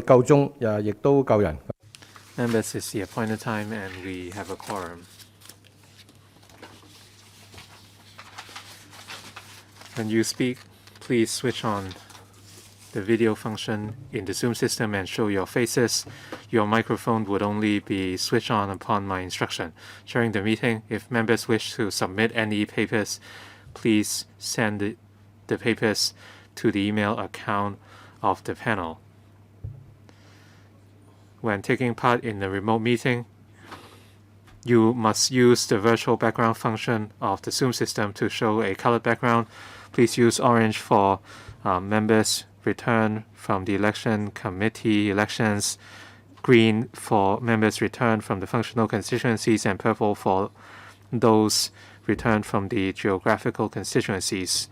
夠鐘亦都夠人。 Members, it's the appointed time and we have a quorum. When you speak, please switch on the video function in the Zoom system and show your faces. Your microphone would only be switched on upon my instruction. During the meeting, if members wish to submit any papers, please send the papers to the email account of the panel. When taking part in the remote meeting, you must use the virtual background function of the Zoom system to show a colored background. Please use orange for members returned from the election committee elections, green for members returned from the functional constituencies, and purple for those returned from the geographical constituencies.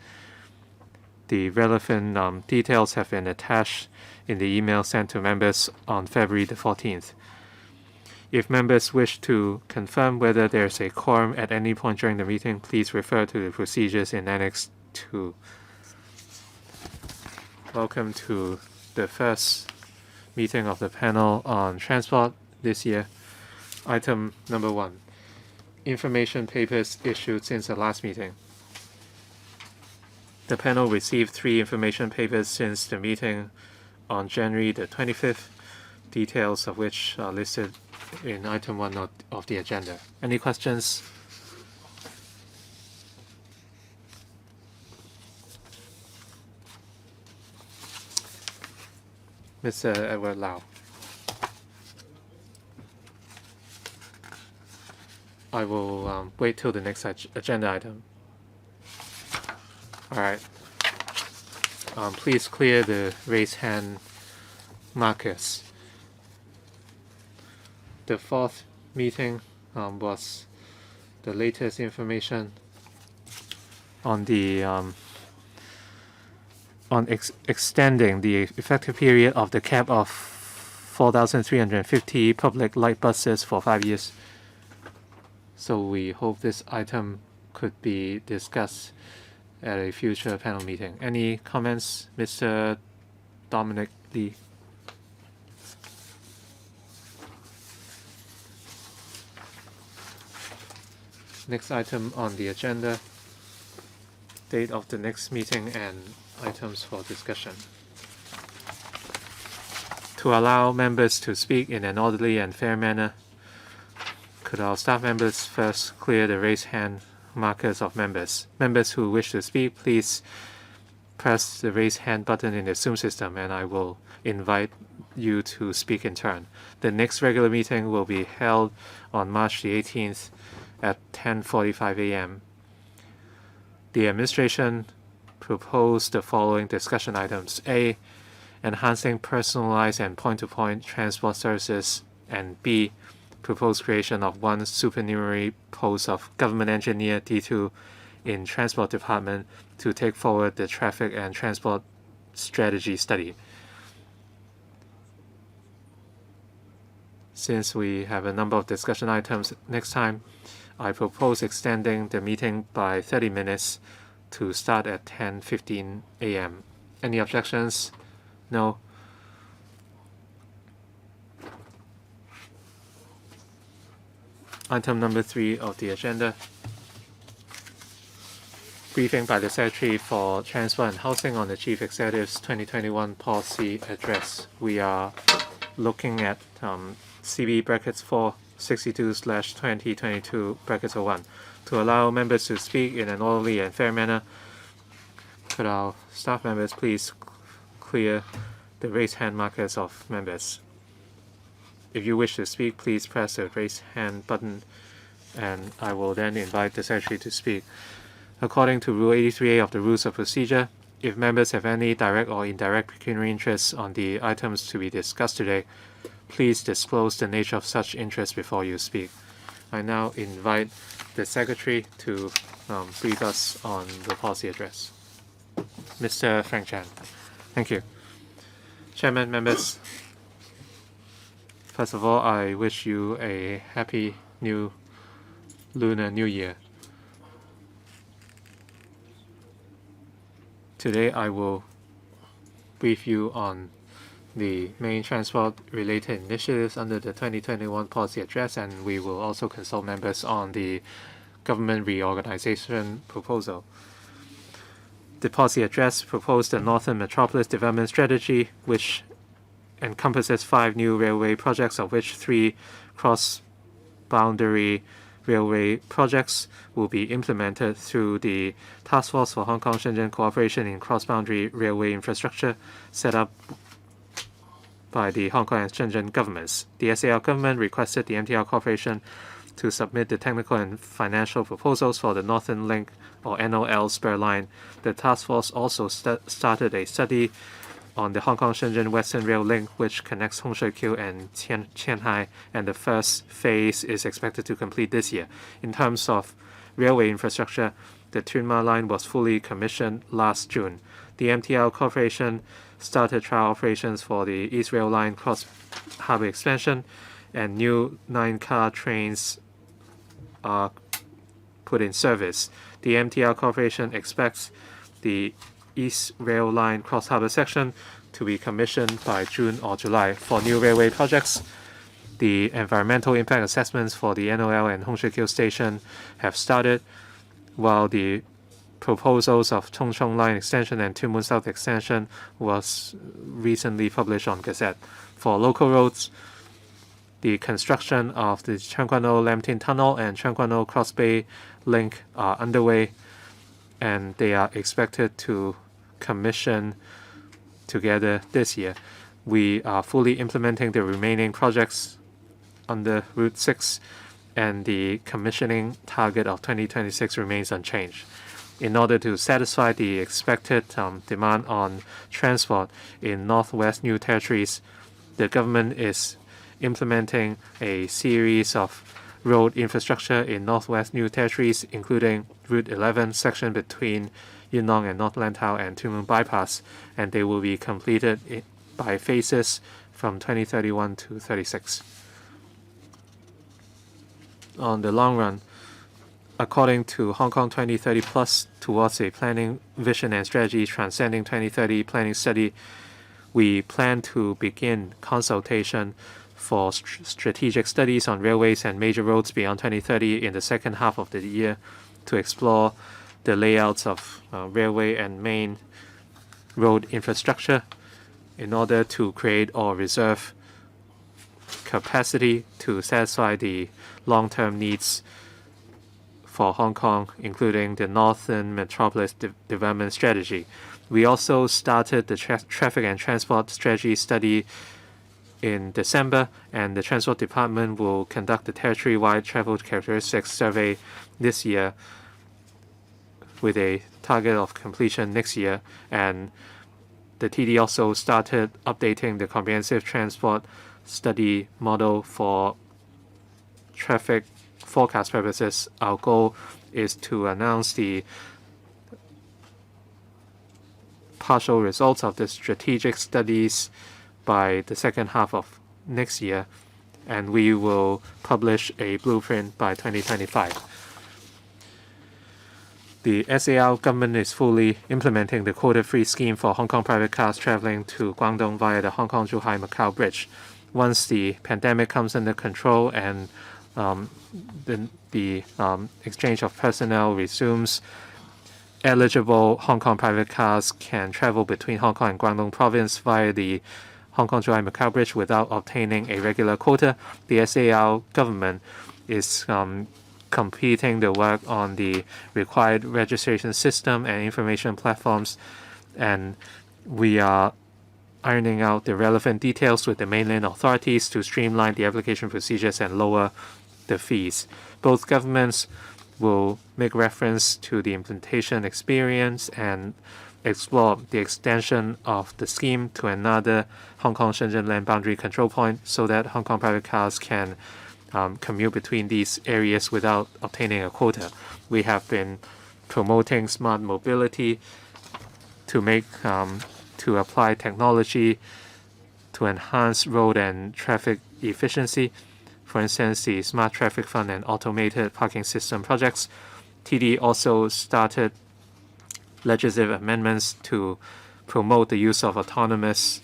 The relevant details have been attached in the email sent to members on February the 14th. If members wish to confirm whether there is a quorum at any point during the meeting, please refer to the procedures in Annex 2. Welcome to the first meeting of the panel on transport this year. Item number 1. Information papers issued since the last meeting. The panel received 3 information papers since the meeting on January the 25th, details of which are listed in item 1 of the agenda. Any questions? Mr. Edward Lau. I will wait till the next agenda item. All right. Please clear the raise hand markers. The 4th meeting was the latest information on the extending the effective period of the cap of 4,350 public light buses for 5 years. So we hope this item could be discussed at a future panel meeting. Any comments, Mr. Dominic Lee? Next item on the agenda, date of the next meeting and items for discussion. To allow members to speak in an orderly and fair manner, could our staff members first clear the raise hand markers of members? Members who wish to speak, please press the raise hand button in the Zoom system and I will invite you to speak in turn. The next regular meeting will be held on March the 18th at 10:45 a.m. The administration proposed the following discussion items. A. Enhancing personalized and point-to-point transport services, and B. Proposed creation of 1 supernumerary post of government engineer D2 in Transport Department to take forward the traffic and transport strategy study. Since we have a number of discussion items next time, I propose extending the meeting by 30 minutes to start at 10:15 a.m. Any objections? No. Item number 3 of the agenda. Briefing by the Secretary for Transport and Housing on the Chief Executive's 2021 Policy Address. We are looking at CB brackets 462/2022 brackets 01. To allow members to speak in an orderly and fair manner, could our staff members please clear the raise hand markers of members? If you wish to speak, please press the raise hand button and I will then invite the Secretary to speak. According to Rule 83A of the Rules of Procedure, if members have any direct or indirect pecuniary interests on the items to be discussed today, please disclose the nature of such interest before you speak. I now invite the Secretary to brief us on the policy address. Mr. Frank Chan. Thank you. Chairman, members, first of all, I wish you a happy new Lunar New Year. Today I will brief you on the main transport-related initiatives under the 2021 policy address, and we will also consult members on the government reorganization proposal. The policy address proposed the Northern Metropolis Development Strategy, which encompasses 5 new railway projects, of which 3 cross-boundary railway projects will be implemented through the Task Force for Hong Kong-Shenzhen Cooperation in Cross-Boundary Railway Infrastructure set up by the Hong Kong and Shenzhen governments. The SAR government requested the MTR Corporation to submit the technical and financial proposals for the Northern Link or NOL spur line. The task force also started a study on the Hong Kong-Shenzhen Western Rail Link, which connects Hon and Chan Hak, and the first phase is expected to complete this year. In terms of railway infrastructure, the Tuen Ma line was fully commissioned last June. The MTR Corporation started trial operations for the East Rail Line cross-harbour expansion, and new 9-car trains are put in service. The MTR Corporation expects the East Rail Line cross-harbour section to be commissioned by June or July. For new railway projects, the environmental impact assessments for the NOL and Hon Station have started, while the proposals of Chongjung Line extension and Tuen Mun South extension was recently published on Gazette. For local roads, the construction of the Tseung Kwan O Lam Tin Tunnel and Tseung Kwan O Cross Bay Link are underway, and they are expected to commission together this year. We are fully implementing the remaining projects under Route 6, and the commissioning target of 2026 remains unchanged. In order to satisfy the expected demand on transport in Northwest New Territories, the government is implementing a series of road infrastructure in Northwest New Territories, including Route 11 section between Yuen Long and North Lantau and Tuen Mun Bypass, and they will be completed by phases from 2031 to 36. On the long run, according to Hong Kong 2030 Plus, towards a planning vision and strategy transcending 2030 planning study, we plan to begin consultation for strategic studies on railways and major roads beyond 2030 in the second half of the year to explore the layouts of railway and main road infrastructure in order to create or reserve capacity to satisfy the long-term needs for Hong Kong, including the Northern Metropolis Development Strategy. We also started the traffic and transport strategy study in December, and the Transport Department will conduct the territory-wide travel characteristics survey this year with a target of completion next year. And the TD also started updating the comprehensive transport study model for traffic forecast purposes. Our goal is to announce the partial results of the strategic studies by the second half of next year, and we will publish a blueprint by 2025. The SAR government is fully implementing the quota-free scheme for Hong Kong private cars traveling to Guangdong via the Hong Kong-Zhuhai-Macau Bridge. Once the pandemic comes under control and the exchange of personnel resumes, eligible Hong Kong private cars can travel between Hong Kong and Guangdong province via the Hong Kong-Zhuhai-Macau Bridge without obtaining a regular quota. The SAR government is completing the work on the required registration system and information platforms, and we are ironing out the relevant details with the mainland authorities to streamline the application procedures and lower the fees. Both governments will make reference to the implementation experience and explore the extension of the scheme to another Hong Kong-Shenzhen land boundary control point so that Hong Kong private cars can commute between these areas without obtaining a quota. We have been promoting smart mobility to apply technology to enhance road and traffic efficiency. For instance, the Smart Traffic Fund and Automated Parking System projects. TD also started legislative amendments to promote the use of autonomous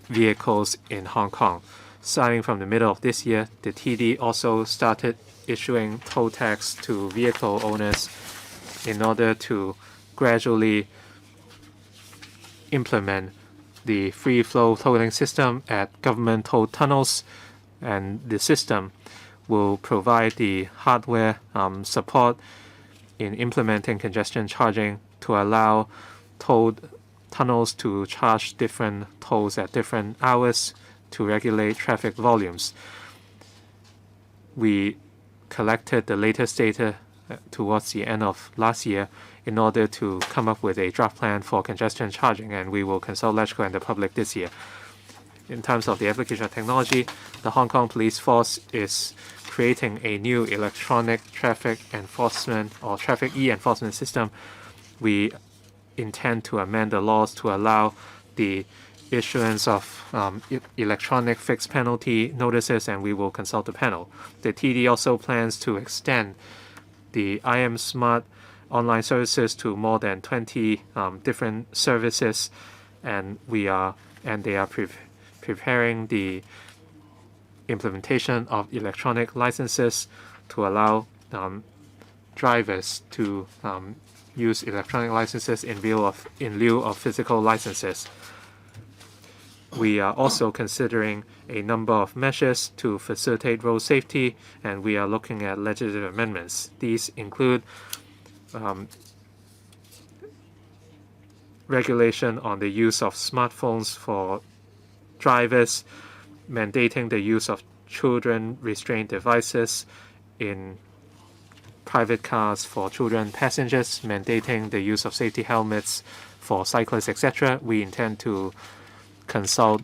vehicles in Hong Kong. Starting from the middle of this year, the TD also started issuing toll tax to vehicle owners in order to gradually implement the free flow tolling system at government toll tunnels, and the system will provide the hardware support in implementing congestion charging to allow toll tunnels to charge different tolls at different hours to regulate traffic volumes. We collected the latest data towards the end of last year in order to come up with a draft plan for congestion charging, and we will consult LegCo and the public this year. In terms of the application of technology, the Hong Kong Police Force is creating a new electronic traffic enforcement or traffic e-enforcement system. We intend to amend the laws to allow the issuance of electronic fixed penalty notices, and we will consult the panel. The TD also plans to extend the IM Smart online services to more than 20 different services, and they are preparing the implementation of electronic licenses to allow drivers to use electronic licenses in lieu of physical licenses. We are also considering a number of measures to facilitate road safety, and we are looking at legislative amendments. These include regulation on the use of smartphones for drivers, mandating the use of children restraint devices in private cars for children passengers, mandating the use of safety helmets for cyclists, etc. We intend to consult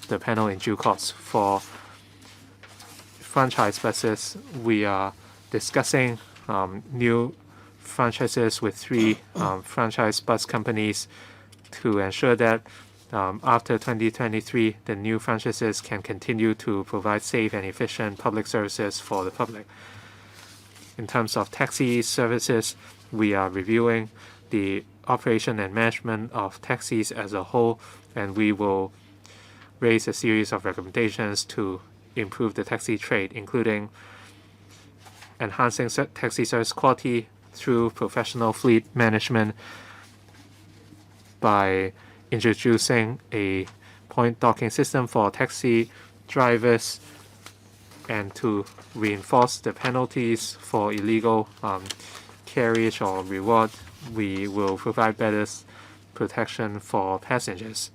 the panel in due course. For franchise buses, we are discussing new franchises with 3 franchise bus companies to ensure that after 2023, the new franchises can continue to provide safe and efficient public services for the public. In terms of taxi services, we are reviewing the operation and management of taxis as a whole, and we will raise a series of recommendations to improve the taxi trade, including enhancing taxi service quality through professional fleet management by introducing a point docking system for taxi drivers, and to reinforce the penalties for illegal carriage or reward. We will provide better protection for passengers.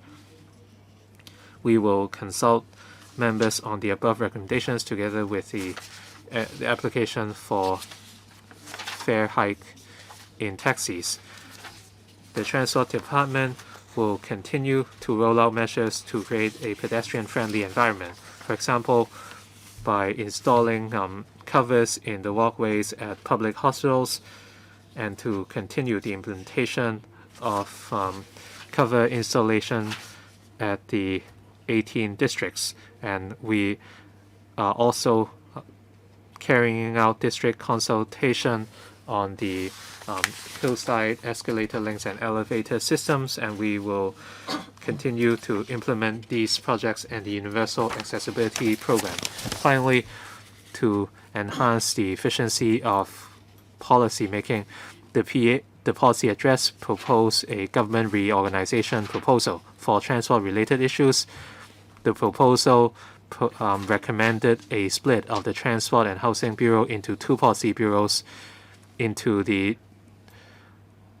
We will consult members on the above recommendations together with the application for fare hike in taxis. The Transport Department will continue to roll out measures to create a pedestrian-friendly environment. For example, by installing covers in the walkways at public hospitals, and to continue the implementation of cover installation at the 18 districts. And we are also carrying out district consultation on the hillside escalator links and elevator systems, and we will continue to implement these projects and the Universal Accessibility Program. Finally, to enhance the efficiency of policy making, the policy address proposed a government reorganization proposal for transport-related issues. The proposal recommended a split of the Transport and Housing Bureau into 2 policy bureaus, into the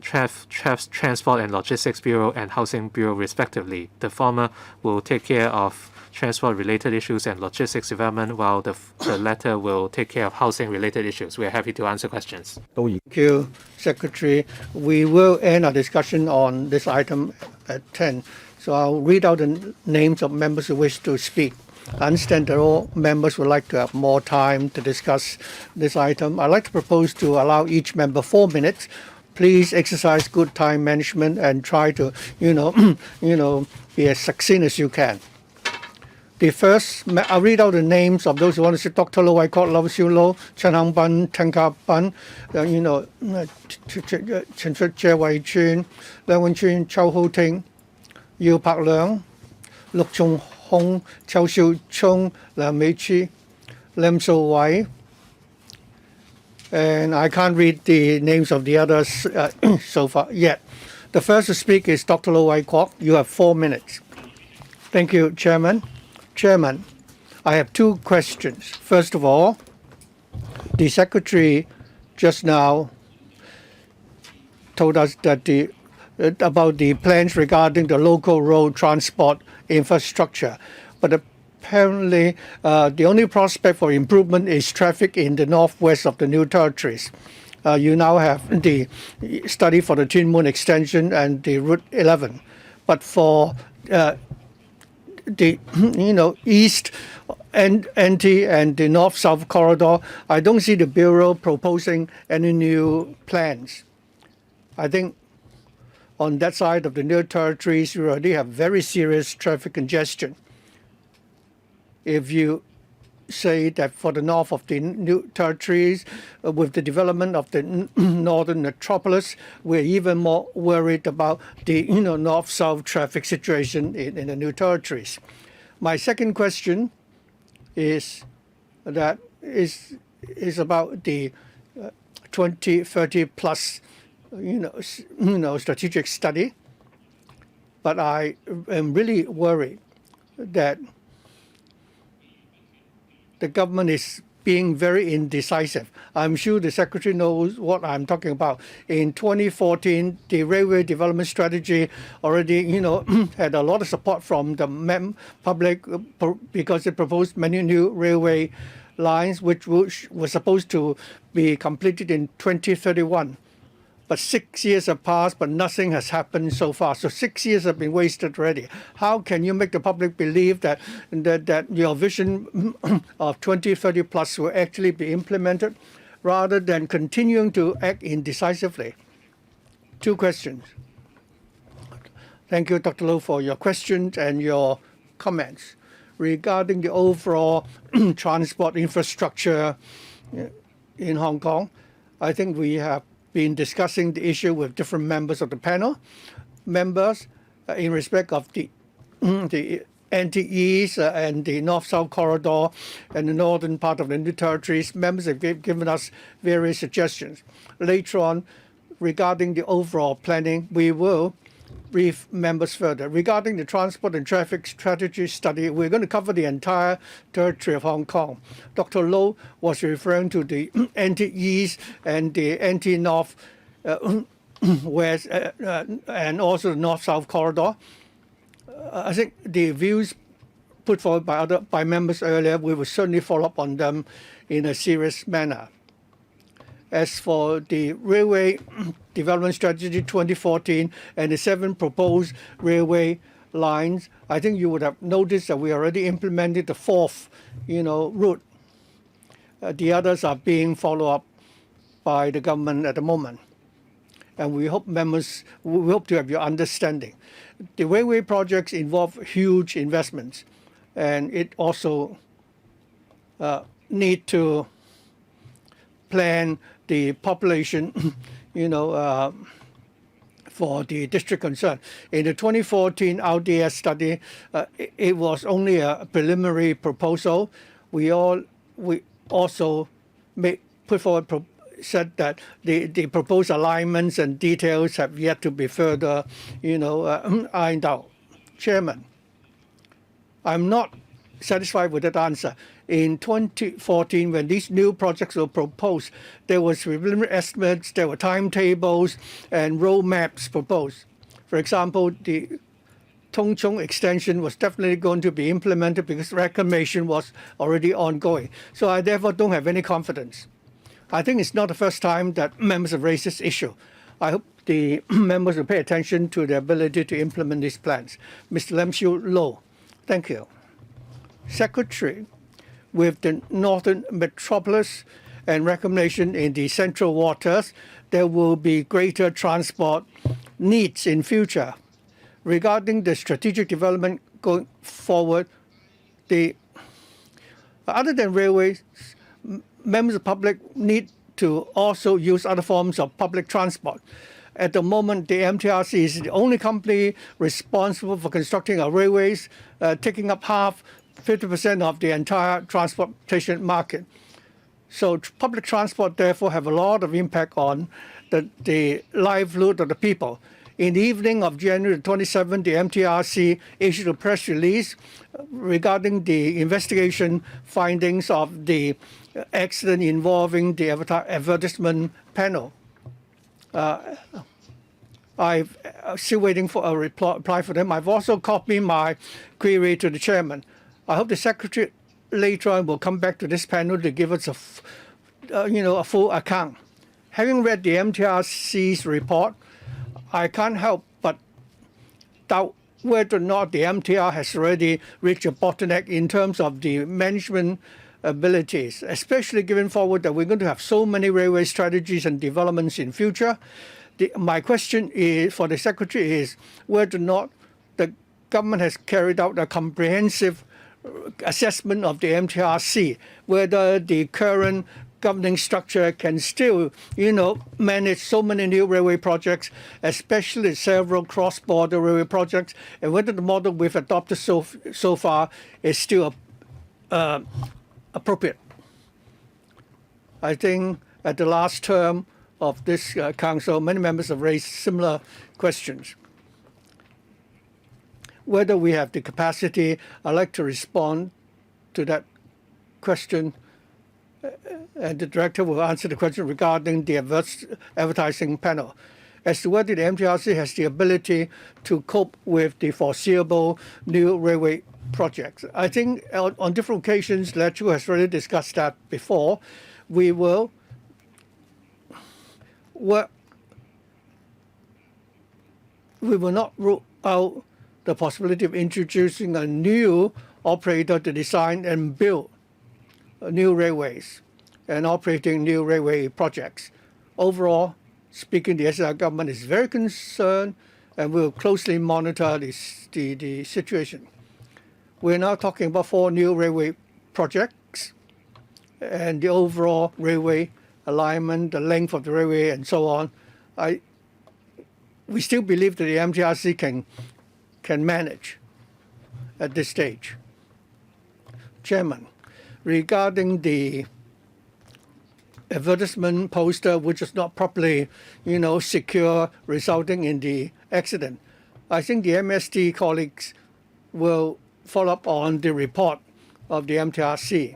Transport and Logistics Bureau and Housing Bureau respectively. The former will take care of transport-related issues and logistics development, while the latter will take care of housing-related issues. We are happy to answer questions. Thank you, Secretary. We will end our discussion on this item at 10. So I'll read out the names of members who wish to speak. I understand that all members would like to have more time to discuss this item. I'd like to propose to allow each member 4 minutes. Please exercise good time management and try to, be as succinct as you can. The first, I'll read out the names of those who want to say: Dr. Low Wai Kok, Lau Siu Lo, Chen Hang-ban, Chen Ka-ban, Chen Wai Chun, Leung Wen Chun, Chow Ho Ting, Yew Pak Leung, Luk Chung Hong, Chow Siu Chung, Lam Mei Chi, Lem So Wai, and I can't read the names of the others so far yet. The first to speak is Dr. Lo Wai Kwok. You have 4 minutes. Thank you, Chairman. Chairman, I have 2 questions. First of all, the Secretary just now told us that about the plans regarding the local road transport infrastructure. But apparently, the only prospect for improvement is traffic in the northwest of the new territories. You now have the study for the Tin Moon extension and the Route 11. But for the east NT and the north-south corridor, I don't see the Bureau proposing any new plans. I think on that side of the new territories, you already have very serious traffic congestion. If you say that for the north of the new territories, with the development of the northern metropolis, we're even more worried about the north-south traffic situation in the new territories. My second question is about the 2030 plus strategic study. But I am really worried that the government is being very indecisive. I'm sure the Secretary knows what I'm talking about. In 2014, the railway development strategy already, had a lot of support from the public because it proposed many new railway lines, which were supposed to be completed in 2031. But 6 years have passed, but nothing has happened so far. So 6 years have been wasted already. How can you make the public believe that your vision of 2030 plus will actually be implemented rather than continuing to act indecisively? 2 questions. Thank you, Dr. Lo, for your questions and your comments. Regarding the overall transport infrastructure in Hong Kong, I think we have been discussing the issue with different members of the panel. Members, in respect of the NT-East and the North-South corridor and the northern part of the new territories, members have given us various suggestions. Later on, regarding the overall planning, we will brief members further. Regarding the transport and traffic strategy study, we're going to cover the entire territory of Hong Kong. Dr. Lo was referring to the NT-East and the NT-North West and also the North-South corridor. I think the views put forward by members earlier, we will certainly follow up on them in a serious manner. As for the railway development strategy 2014 and the 7 proposed railway lines, I think you would have noticed that we already implemented the 4th, route. The others are being followed up by the government at the moment. And we hope to have your understanding. The railway projects involve huge investments, and it also need to plan the population, for the district concerned. In the 2014 RDS study, it was only a preliminary proposal. We also said that the proposed alignments and details have yet to be further, ironed out. Chairman, I'm not satisfied with that answer. In 2014, when these new projects were proposed, there was preliminary estimates, there were timetables and roadmaps proposed. For example, the Chongjung extension was definitely going to be implemented because reclamation was already ongoing. So I therefore don't have any confidence. I think it's not the first time that members have raised this issue. I hope the members will pay attention to the ability to implement these plans. Mr. Lam Siu Lo, thank you. Secretary, with the northern metropolis and reclamation in the central waters, there will be greater transport needs in future. Regarding the strategic development going forward, other than railways, members of the public need to also use other forms of public transport. At the moment, the MTRC is the only company responsible for constructing our railways, taking up 50% of the entire transportation market. So public transport, therefore, have a lot of impact on the livelihood of the people. In the evening of January 27, the MTRC issued a press release regarding the investigation findings of the accident involving the advertisement panel. I'm still waiting for a reply from them. I've also copied my query to the chairman. I hope the secretary later on will come back to this panel to give us a full account. Having read the MTRC's report, I can't help but doubt whether or not the MTR has already reached a bottleneck in terms of the management abilities, especially given forward that we're going to have so many railway strategies and developments in future. My question is for the secretary is whether or not the government has carried out a comprehensive assessment of the MTRC, whether the current governing structure can still, manage so many new railway projects, especially several cross-border railway projects, and whether the model we've adopted so far is still appropriate. I think at the last term of this council, many members have raised similar questions. Whether we have the capacity, I'd like to respond to that question, and the director will answer the question regarding the advertising panel. As to whether the MTRC has the ability to cope with the foreseeable new railway projects. I think on different occasions, Lechu has already discussed that before. We will not rule out the possibility of introducing a new operator to design and build new railways and operating new railway projects. Overall, speaking, the SLR government is very concerned and will closely monitor the situation. We're now talking about 4 new railway projects and the overall railway alignment, the length of the railway, and so on. We still believe that the MTRC can manage at this stage. Chairman, regarding the advertisement poster which is not properly, secure, resulting in the accident, I think the MST colleagues will follow up on the report of the MTRC.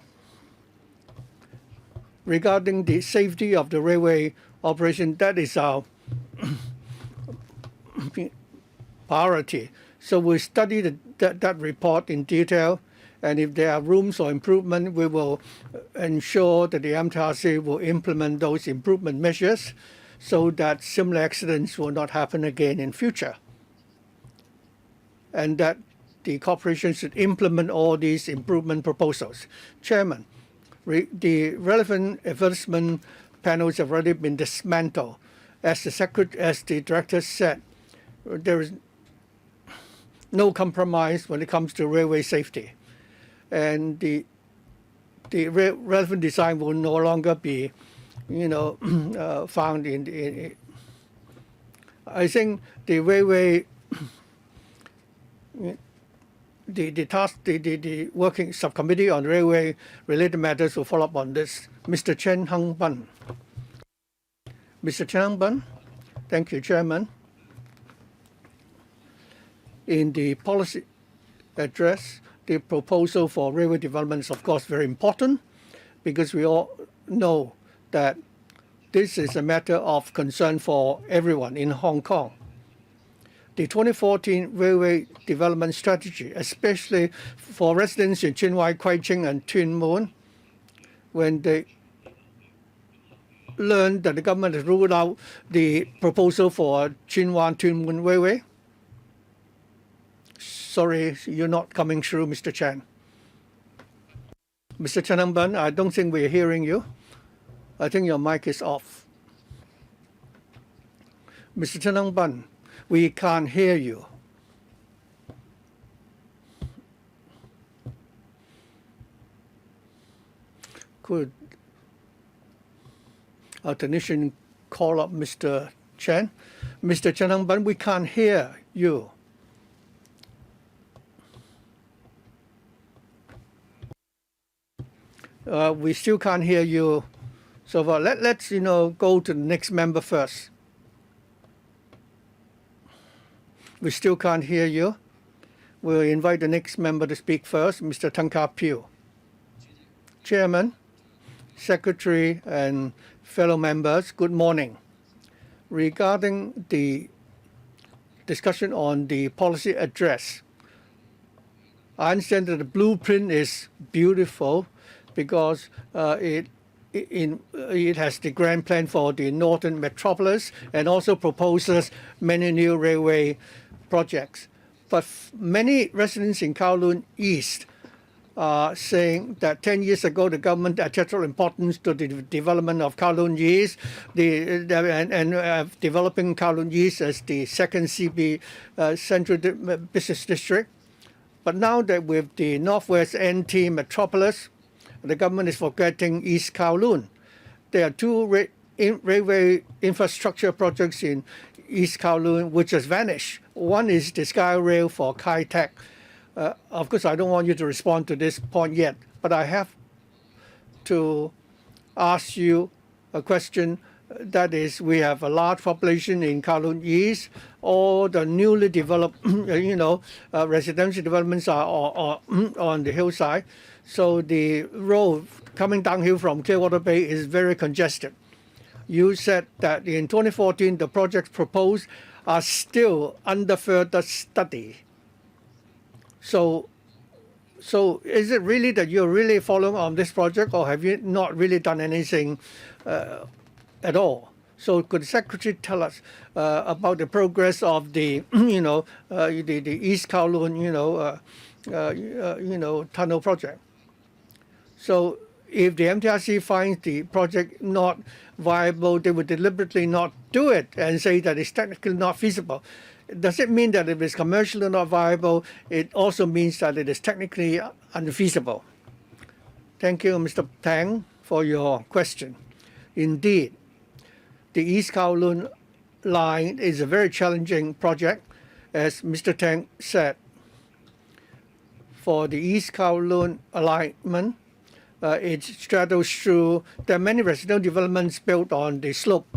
Regarding the safety of the railway operation, that is our priority. So we study that report in detail, and if there are rooms for improvement, we will ensure that the MTRC will implement those improvement measures so that similar accidents will not happen again in future. And that the corporation should implement all these improvement proposals. Chairman, the relevant advertisement panels have already been dismantled. As the director said, there is no compromise when it comes to railway safety, and the relevant design will no longer be, found in. I think the railway, the working subcommittee on railway related matters will follow up on this. Mr. Chen Hang-ban. Mr. Chen Hang-ban, thank you, Chairman. In the policy address, the proposal for railway development is, of course, very important because we all know that this is a matter of concern for everyone in Hong Kong. The 2014 Railway Development Strategy, especially for residents in Tsuen Wan, Kwai Tsing, and Tuen Mun, when they learned that the government has ruled out the proposal for Tsuen Wan Tuen Mun Railway. Sorry, you're not coming through, Mr. Chan. Mr. Chen Hang-ban, I don't think we're hearing you. I think your mic is off. Mr. Chen Hang-ban, we can't hear you. Could our technician call up Mr. Chen. Mr. Chan Hak-kan, we can't hear you. We still can't hear you. So let's go to the next member first. We still can't hear you. We'll invite the next member to speak first, Mr. Tang Ka-pew. Chairman, Secretary, and fellow members, good morning. Regarding the discussion on the policy address, I understand that the blueprint is beautiful because it has the grand plan for the northern metropolis and also proposes many new railway projects. But many residents in Kowloon East are saying that 10 years ago the government attached importance to the development of Kowloon East and developing Kowloon East as the second CB central business district. But now that with the Northwest NT metropolis, the government is forgetting East Kowloon. There are two railway infrastructure projects in East Kowloon which has vanished. One is the Sky Rail for Kai Tak. Of course, I don't want you to respond to this point yet, but I have to ask you a question. That is, we have a large population in Kowloon East. All the newly developed, residential developments are on the hillside. So the road coming downhill from Clearwater Bay is very congested. You said that in 2014, the projects proposed are still under further study. So is it really that you're really following on this project, or have you not really done anything at all? So could the Secretary tell us about the progress of the, the East Kowloon, tunnel project? So if the MTRC finds the project not viable, they would deliberately not do it and say that it's technically not feasible. Does it mean that if it's commercially not viable, it also means that it is technically unfeasible? Thank you, Mr. Tang, for your question. Indeed, the East Kowloon line is a very challenging project, as Mr. Tang said. For the East Kowloon alignment, it straddles through. There are many residential developments built on the slope,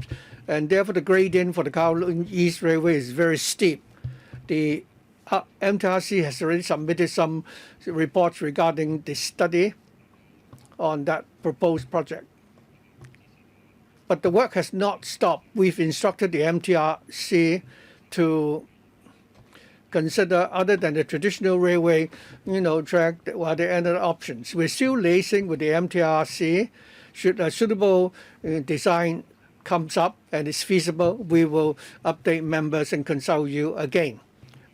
and therefore the gradient for the Kowloon East Railway is very steep. The MTRC has already submitted some reports regarding the study on that proposed project. But the work has not stopped. We've instructed the MTRC to consider, other than the traditional railway, track, what are the other options. We're still liaising with the MTRC. Should a suitable design comes up and is feasible, we will update members and consult you again.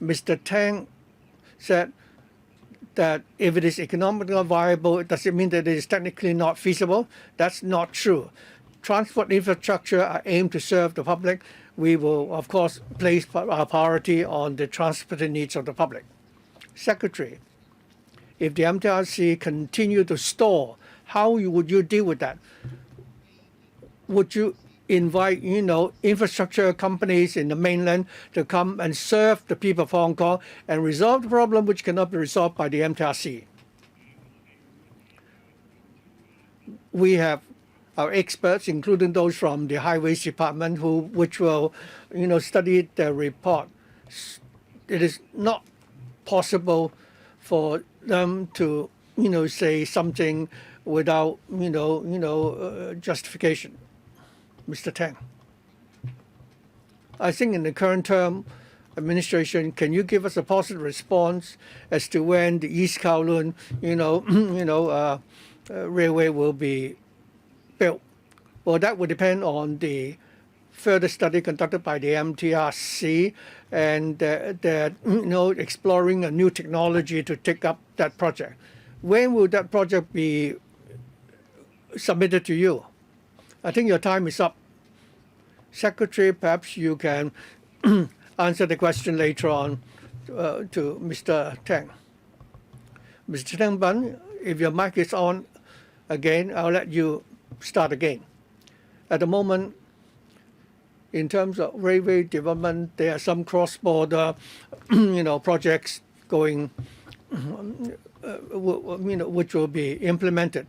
Mr. Tang said that if it is economically viable, does it mean that it is technically not feasible? That's not true. Transport infrastructure are aimed to serve the public. We will, of course, place our priority on the transport needs of the public. Secretary, if the MTRC continue to stall, how would you deal with that? Would you invite, infrastructure companies in the mainland to come and serve the people of Hong Kong and resolve the problem which cannot be resolved by the MTRC? We have our experts, including those from the Highways Department, which will, study the report. It is not possible for them to, say something without, justification. Mr. Tang, I think in the current term administration, can you give us a positive response as to when the East Kowloon, railway will be built? Well, that would depend on the further study conducted by the MTRC and exploring a new technology to take up that project. When will that project be submitted to you? I think your time is up. Secretary, perhaps you can answer the question later on to Mr. Tang. Mr. Tang, if your mic is on again, I'll let you start again. At the moment, in terms of railway development, there are some cross-border, projects going, which will be implemented.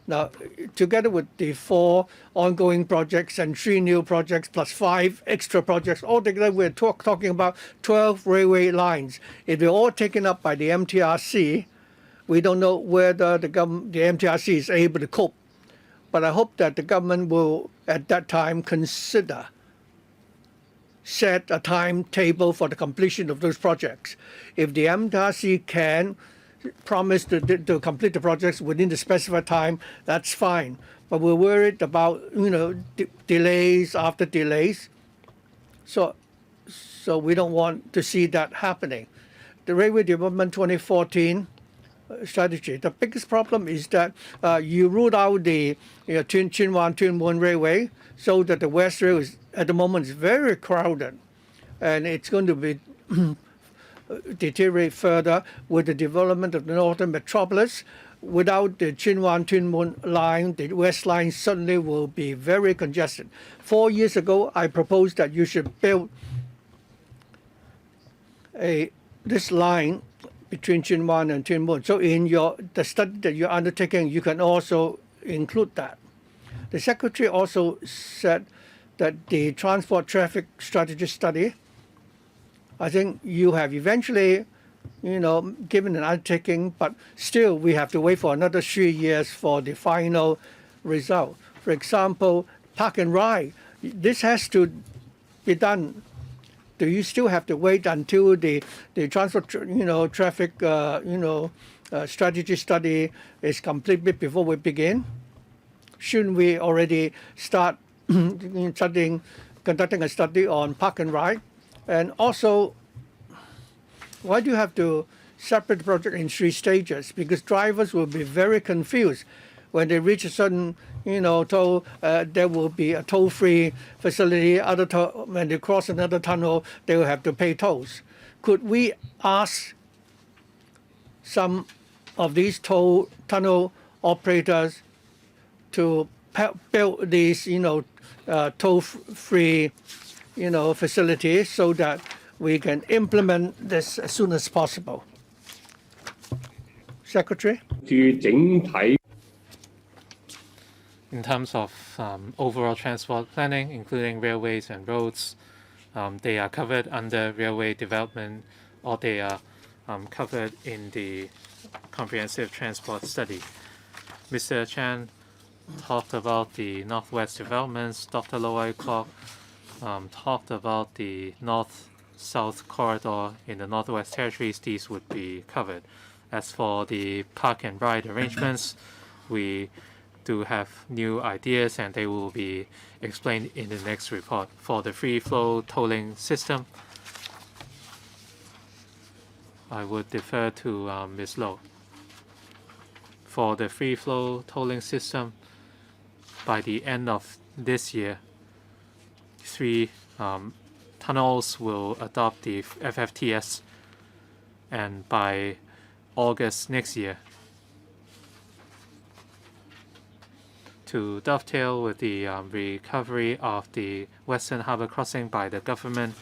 Now, together with the 4 ongoing projects and 3 new projects plus 5 extra projects, altogether we're talking about 12 railway lines. If they're all taken up by the MTRC, we don't know whether the MTRC is able to cope. But I hope that the government will, at that time, set a timetable for the completion of those projects. If the MTRC can promise to complete the projects within the specified time, that's fine. But we're worried about delays after delays. So we don't want to see that happening. The Railway Development 2014 strategy. The biggest problem is that you ruled out the Chin Mun Railway, so that the West Rail is at the moment is very crowded, and it's going to be deteriorate further with the development of the northern metropolis. Without the Chin Mun line, the West line suddenly will be very congested. 4 years ago, I proposed that you should build this line between Chin Wan and Chin Mun. So in the study that you're undertaking, you can also include that. The Secretary also said that the transport traffic strategy study, I think you have eventually, given an undertaking, but still we have to wait for another 3 years for the final result. For example, park and ride, this has to be done. Do you still have to wait until the transport, traffic, strategy study is completed before we begin? Shouldn't we already start conducting a study on park and ride? And also, why do you have to separate the project in 3 stages? Because drivers will be very confused when they reach a certain, toll. There will be a toll-free facility. When they cross another tunnel, they will have to pay tolls. Could we ask some of these tunnel operators to build these, toll-free, facilities so that we can implement this as soon as possible? Secretary? In terms of overall transport planning, including railways and roads, they are covered under railway development, or they are covered in the comprehensive transport study. Mr. Chan talked about the northwest developments. Dr. Loy Kwok talked about the north-south corridor in the Northwest Territories. These would be covered. As for the park and ride arrangements, we do have new ideas, and they will be explained in the next report. For the free flow tolling system, I would defer to Ms. Low. For the free flow tolling system, by the end of this year, 3 tunnels will adopt the FFTS, and by August next year, to dovetail with the recovery of the Western Harbour Crossing by the government,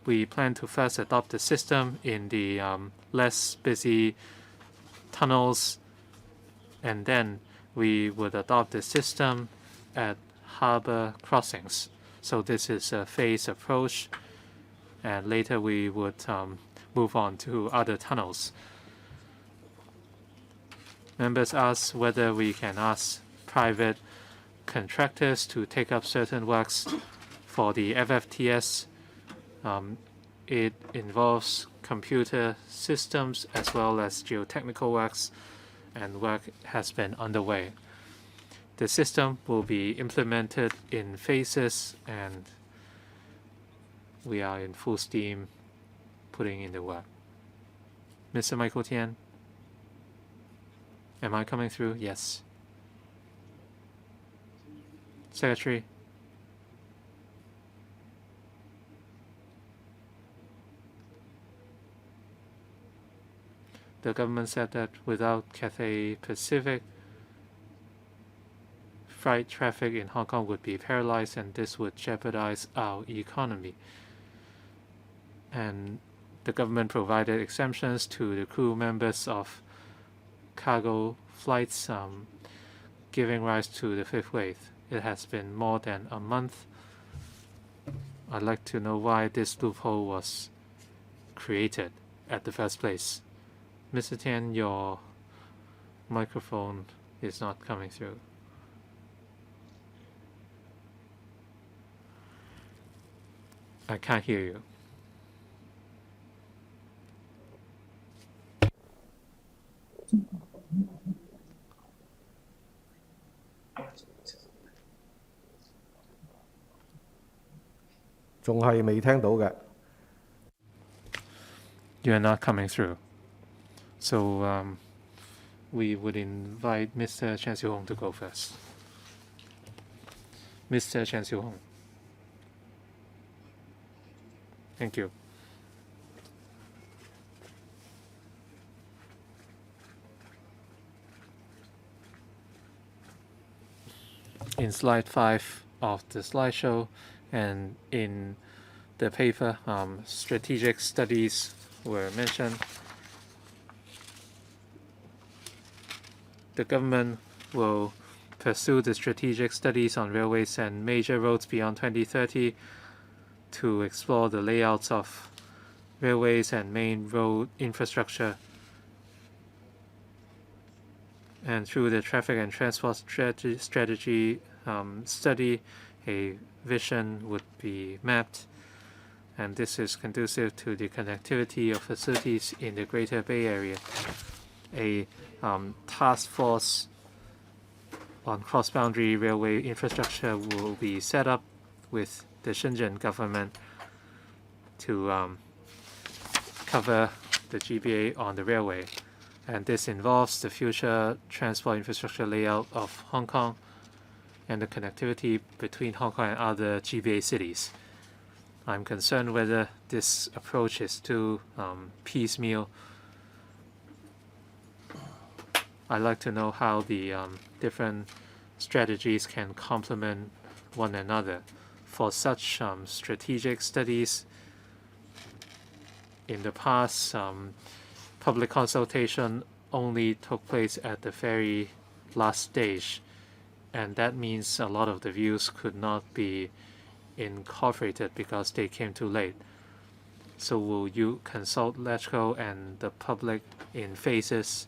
we plan to first adopt the system in the less busy tunnels, and then we would adopt the system at harbour crossings. So this is a phased approach, and later we would move on to other tunnels. Members asked whether we can ask private contractors to take up certain works for the FFTS. It involves computer systems as well as geotechnical works, and work has been underway. The system will be implemented in phases, and we are in full steam putting in the work. Mr. Michael Tian? Am I coming through? Yes. Secretary? The government said that without Cathay Pacific, freight traffic in Hong Kong would be paralyzed, and this would jeopardize our economy. And the government provided exemptions to the crew members of cargo flights, giving rise to the fifth wave. It has been more than a month. I'd like to know why this loophole was created at the first place. Mr. Tian, your microphone is not coming through. I can't hear you. You are not coming through. So we would invite Mr. Chan Hak-kan to go first. Mr. Chan Hak-kan. Thank you. In slide 5 of the slideshow and in the paper, strategic studies were mentioned. The government will pursue the strategic studies on railways and major roads beyond 2030 to explore the layouts of railways and main road infrastructure. And through the traffic and transport strategy study, a vision would be mapped, and this is conducive to the connectivity of facilities in the Greater Bay Area. A task force on cross-boundary railway infrastructure will be set up with the Shenzhen government to cover the GBA on the railway. And this involves the future transport infrastructure layout of Hong Kong and the connectivity between Hong Kong and other GBA cities. I'm concerned whether this approach is too piecemeal. I'd like to know how the different strategies can complement one another. For such strategic studies, in the past, public consultation only took place at the very last stage, and that means a lot of the views could not be incorporated because they came too late. So will you consult LegCo and the public in phases?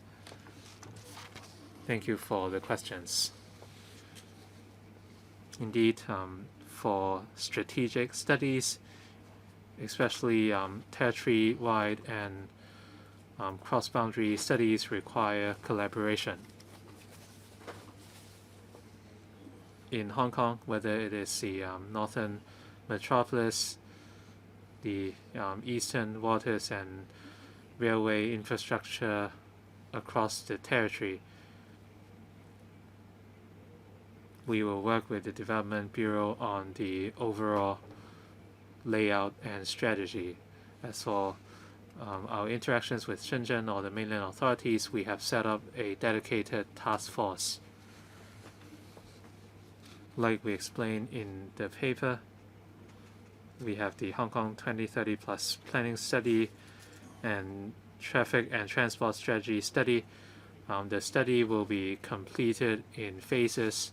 Thank you for the questions. Indeed, for strategic studies, especially territory-wide and cross-boundary studies require collaboration. In Hong Kong, whether it is the northern metropolis, the eastern waters and railway infrastructure across the territory, we will work with the Development Bureau on the overall layout and strategy. As for our interactions with Shenzhen or the mainland authorities, we have set up a dedicated task force. Like we explained in the paper, we have the Hong Kong 2030 Plus Planning Study and Traffic and Transport Strategy Study. The study will be completed in phases,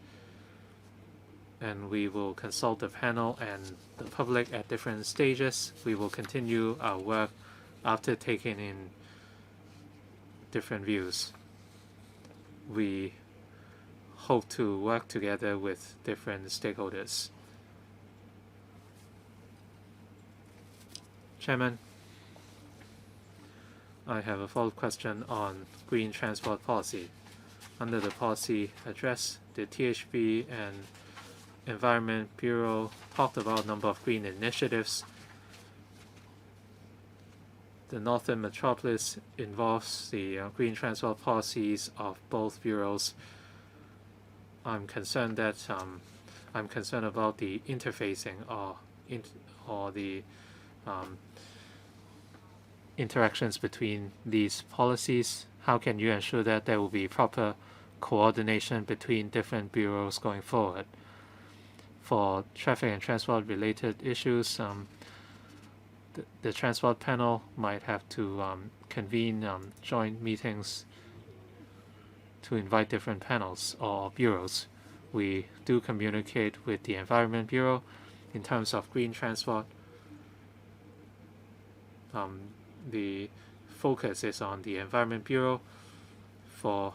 and we will consult the panel and the public at different stages. We will continue our work after taking in different views. We hope to work together with different stakeholders. Chairman, I have a follow-up question on green transport policy. Under the policy address, the THB and Environment Bureau talked about a number of green initiatives. The Northern Metropolis involves the green transport policies of both bureaus. I'm concerned about the interfacing or the interactions between these policies. How can you ensure that there will be proper coordination between different bureaus going forward. For traffic and transport related issues, the transport panel might have to convene joint meetings to invite different panels or bureaus. We do communicate with the Environment Bureau in terms of green transport. The focus is on the Environment Bureau for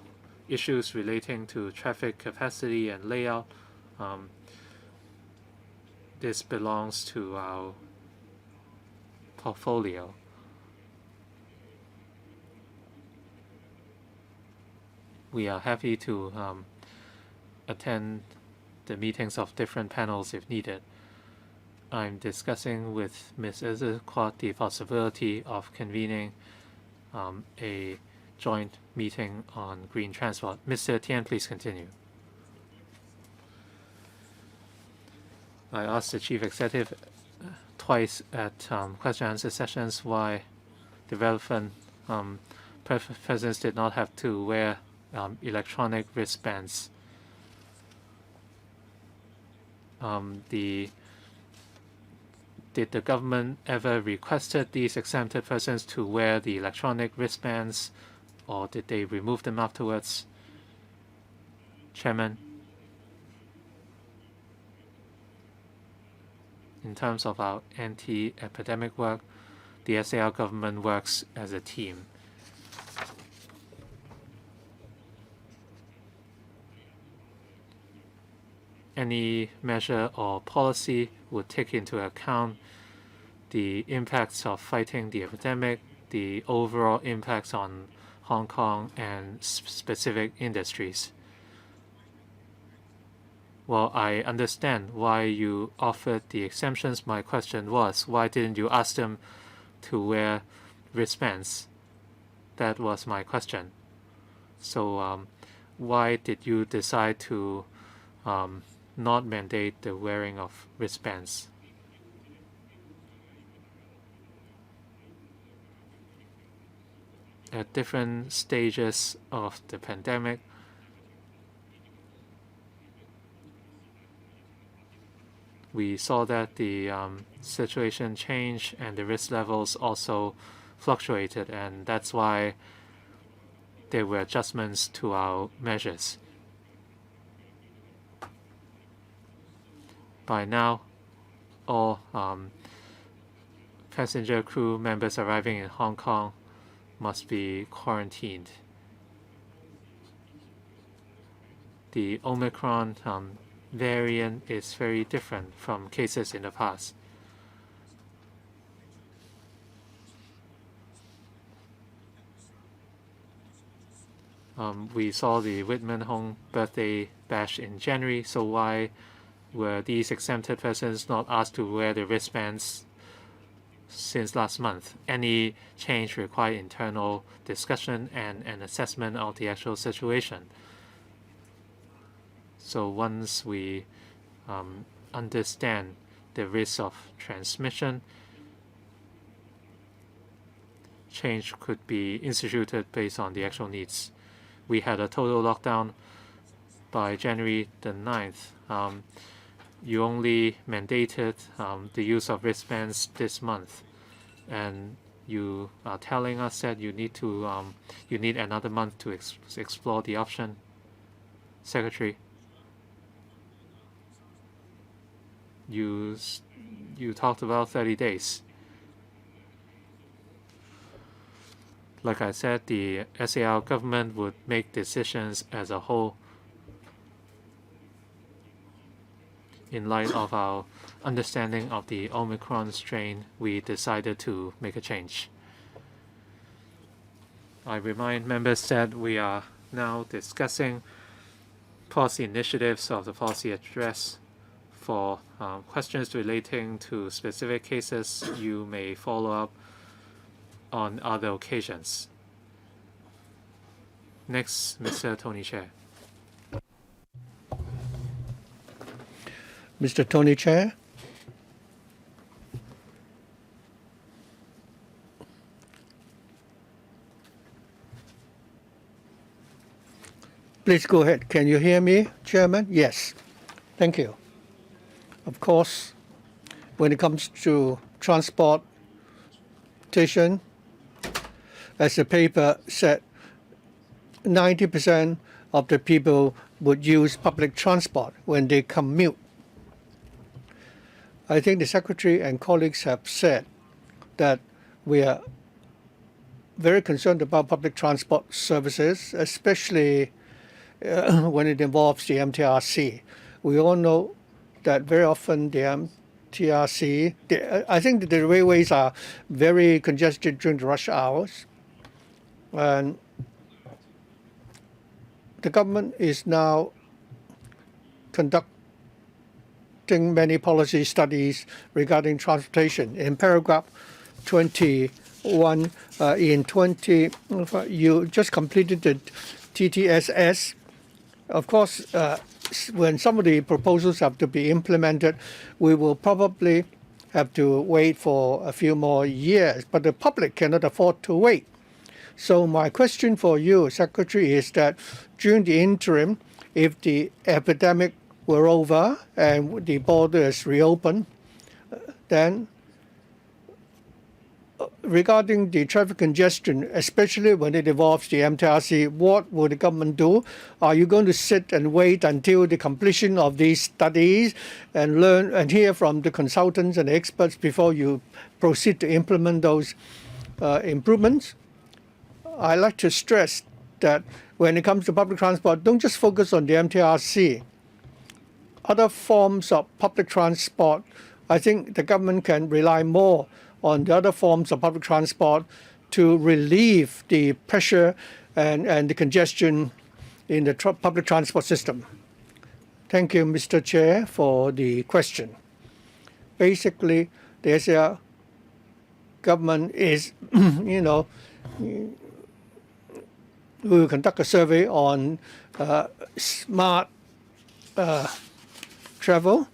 issues relating to traffic capacity and layout. This belongs to our portfolio. We are happy to attend the meetings of different panels if needed. I'm discussing with Ms. Izaquat the possibility of convening a joint meeting on green transport. Mr. Tian, please continue. I asked the Chief Executive twice at question and answer sessions why the relevant persons did not have to wear electronic wristbands. Did the government ever requested these exempted persons to wear the electronic wristbands, or did they remove them afterwards? Chairman, in terms of our anti-epidemic work, the SAR government works as a team. Any measure or policy would take into account the impacts of fighting the epidemic, the overall impacts on Hong Kong and specific industries. Well, I understand why you offered the exemptions. My question was, why didn't you ask them to wear wristbands? That was my question. So why did you decide to not mandate the wearing of wristbands? At different stages of the pandemic, we saw that the situation changed and the risk levels also fluctuated, and that's why there were adjustments to our measures. By now, all passenger crew members arriving in Hong Kong must be quarantined. The Omicron variant is very different from cases in the past. We saw the Whitman Hong birthday bash in January, so why were these exempted persons not asked to wear the wristbands since last month? Any change require internal discussion and an assessment of the actual situation. So once we understand the risk of transmission, change could be instituted based on the actual needs. We had a total lockdown by January the 9th. You only mandated the use of wristbands this month, and you are telling us that you need another month to explore the option. Secretary, you talked about 30 days. Like I said, the SAR government would make decisions as a whole in light of our understanding of the Omicron strain. We decided to make a change. I remind members that we are now discussing policy initiatives of the policy address. For questions relating to specific cases, you may follow up on other occasions. Next, Mr. Tony Chair. Mr. Tony Chair. Please go ahead. Can you hear me, Chairman? Yes. Thank you. Of course, when it comes to transportation, as the paper said, 90% of the people would use public transport when they commute. I think the Secretary and colleagues have said that we are very concerned about public transport services, especially when it involves the MTRC. We all know that very often the MTRC, I think the railways are very congested during the rush hours. And the government is now conducting many policy studies regarding transportation. In paragraph 21, you just completed the TTSS. Of course, when some of the proposals have to be implemented, we will probably have to wait for a few more years, but the public cannot afford to wait. So my question for you, Secretary, is that during the interim, if the epidemic were over and the borders reopened, then regarding the traffic congestion, especially when it involves the MTRC, what will the government do? Are you going to sit and wait until the completion of these studies and learn and hear from the consultants and experts before you proceed to implement those improvements? I like to stress that when it comes to public transport, don't just focus on the MTRC. Other forms of public transport, I think the government can rely more on the other forms of public transport to relieve the pressure and the congestion in the public transport system. Thank you, Mr. Chair, for the question. Basically, the SAR government is, we will conduct a survey on smart travel,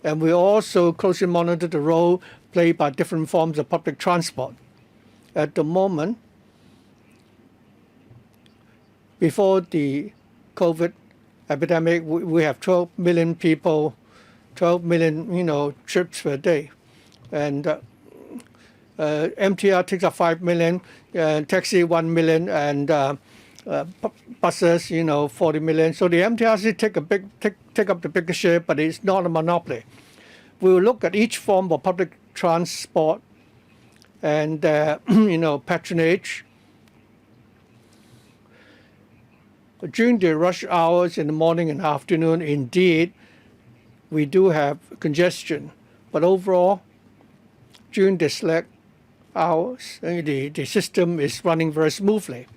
and we also closely monitor the role played by different forms of public transport. At the moment, before the COVID epidemic, we have 12 million people, 12 million trips per day, and MTR takes up 5 million, taxi 1 million, and buses 40 million. So the MTRC take up the biggest share, but it's not a monopoly. We will look at each form of public transport and patronage. During the rush hours in the morning and afternoon, indeed, we do have congestion. But overall, during the slack hours, the system is running very smoothly.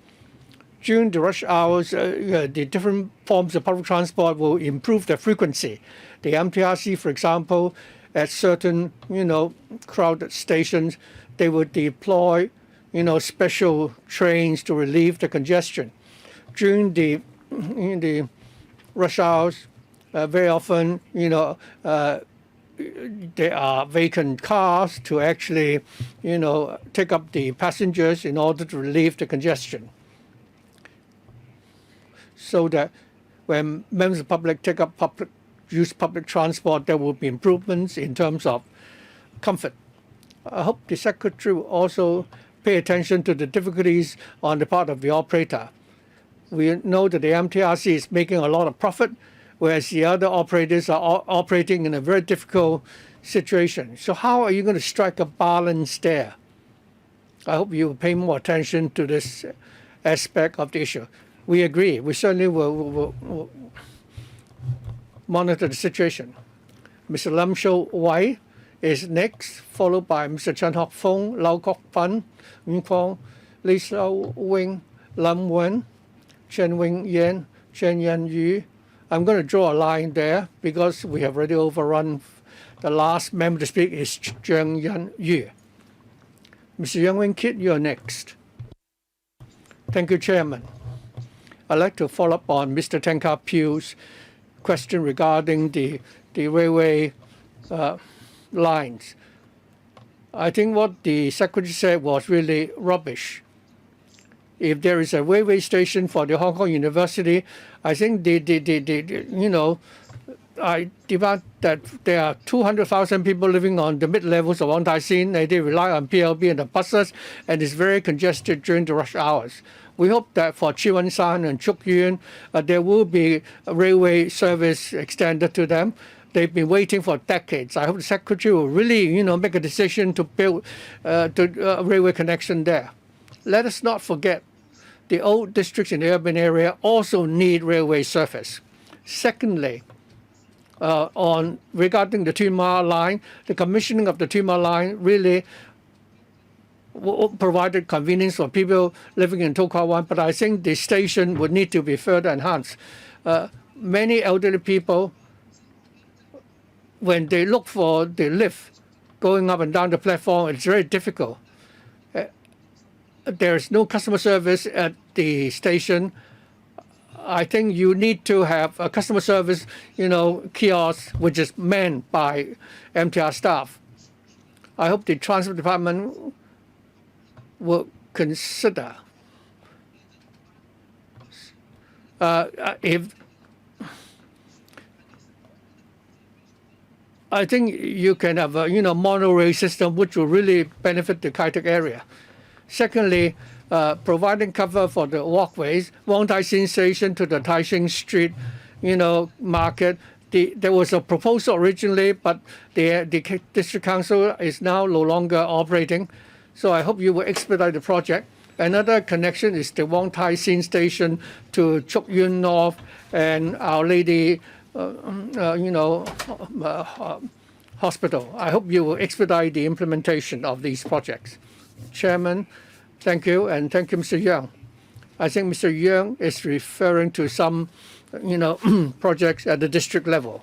During the rush hours, the different forms of public transport will improve their frequency. The MTRC, for example, at certain crowded stations, they would deploy special trains to relieve the congestion. During the rush hours, very often there are vacant cars to actually take up the passengers in order to relieve the congestion. So that when members of the public take up use public transport, there will be improvements in terms of comfort. I hope the Secretary will also pay attention to the difficulties on the part of the operator. We know that the MTRC is making a lot of profit, whereas the other operators are operating in a very difficult situation. So how are you going to strike a balance there? I hope you will pay more attention to this aspect of the issue. We agree. We certainly will monitor the situation. Mr. Lam Shou Wai is next, followed by Mr. Chan Hak-kan, Lau Kok Pan, Ng Kwong, Lee Sao Wing, Lam Wen, Chen Wing Yen, Chen Yan Yu. I'm going to draw a line there because we have already overrun. The last member to speak is Chong Yan Yu. Mr. Yang Wing Kit, you're next. Thank you, Chairman. I'd like to follow up on Mr. Tenka Pugh's question regarding the railway lines. I think what the Secretary said was really rubbish. if there is a railway station for the Hong Kong University, I think I demand that there are 200,000 people living on the mid-levels of Wong Tai Sin, and they rely on PLB and the buses, and it's very congested during the rush hours. We hope that for Chi Wan Shan and Chuk-yee, there will be a railway service extended to them. They've been waiting for decades. I hope the Secretary will really, make a decision to build a railway connection there. Let us not forget the old districts in the urban area also need railway service. Secondly, regarding the Tuen Ma line, the commissioning of the Tuen Ma line really provided convenience for people living in To Kwa Wan, but I think the station would need to be further enhanced. Many elderly people, when they look for the lift going up and down the platform, it's very difficult. There is no customer service at the station. I think you need to have a customer service, kiosk, which is manned by MTR staff. I hope the Transport Department will consider if I think you can have a monorail system which will really benefit the Kai Tak area. Secondly, providing cover for the walkways, Wong Tai Sin Station to the Tai Shing Street, market. There was a proposal originally, but the district council is now no longer operating. So I hope you will expedite the project. Another connection is the Wong Tai Sin Station to Chuk Yuen North and Our Lady, hospital. I hope you will expedite the implementation of these projects. Chairman, thank you, and thank you, Mr. Young. I think Mr. Young is referring to some, projects at the district level.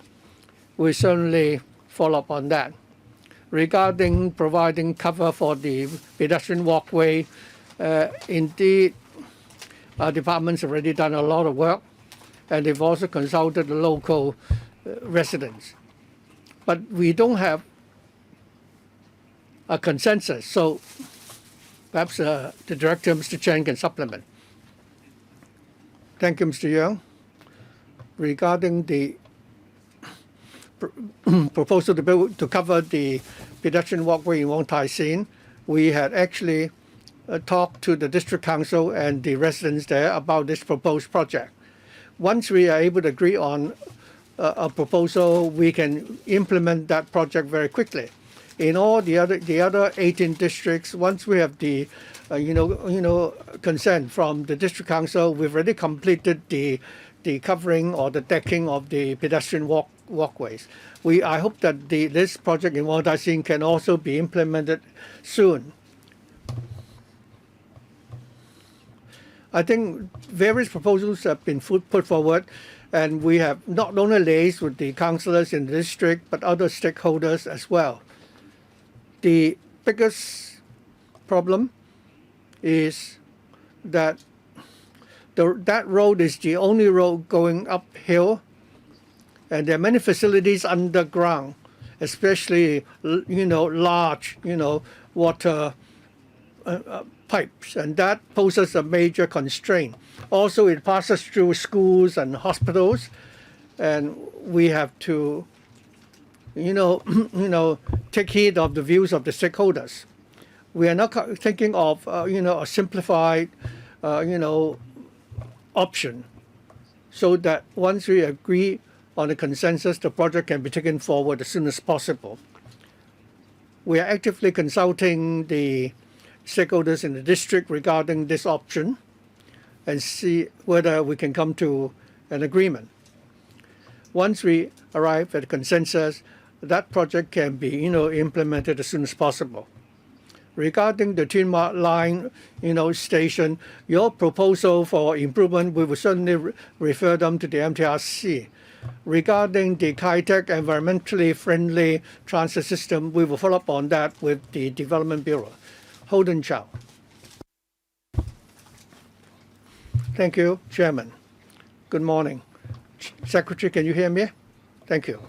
We certainly follow up on that. Regarding providing cover for the pedestrian walkway, indeed, our department's already done a lot of work, and they've also consulted the local residents. But we don't have a consensus, so perhaps the Director, Mr. Chen, can supplement. Thank you, Mr. Young. Regarding the proposal to cover the pedestrian walkway in Wong Tai Sin, we had actually talked to the District Council and the residents there about this proposed project. Once we are able to agree on a proposal, we can implement that project very quickly. In all the other 18 districts, once we have the consent from the district council, we've already completed the covering or the decking of the pedestrian walkways. I hope that this project in Wong Tai Sin can also be implemented soon. I think various proposals have been put forward, and we have not only liaised with the councillors in the district, but other stakeholders as well. The biggest problem is that that road is the only road going uphill, and there are many facilities underground, especially large water pipes, and that poses a major constraint. Also, it passes through schools and hospitals, and we have to take heed of the views of the stakeholders. We are not thinking of a simplified option, so that once we agree on a consensus, the project can be taken forward as soon as possible. We are actively consulting the stakeholders in the district regarding this option and see whether we can come to an agreement. Once we arrive at a consensus, that project can be implemented as soon as possible. Regarding the Tuen Ma line station, your proposal for improvement, we will certainly refer them to the MTRC. Regarding the Kai Tak environmentally friendly transit system, we will follow up on that with the Development Bureau. Hon Chow. Thank you, Chairman. Good morning. Secretary, can you hear me? Thank you.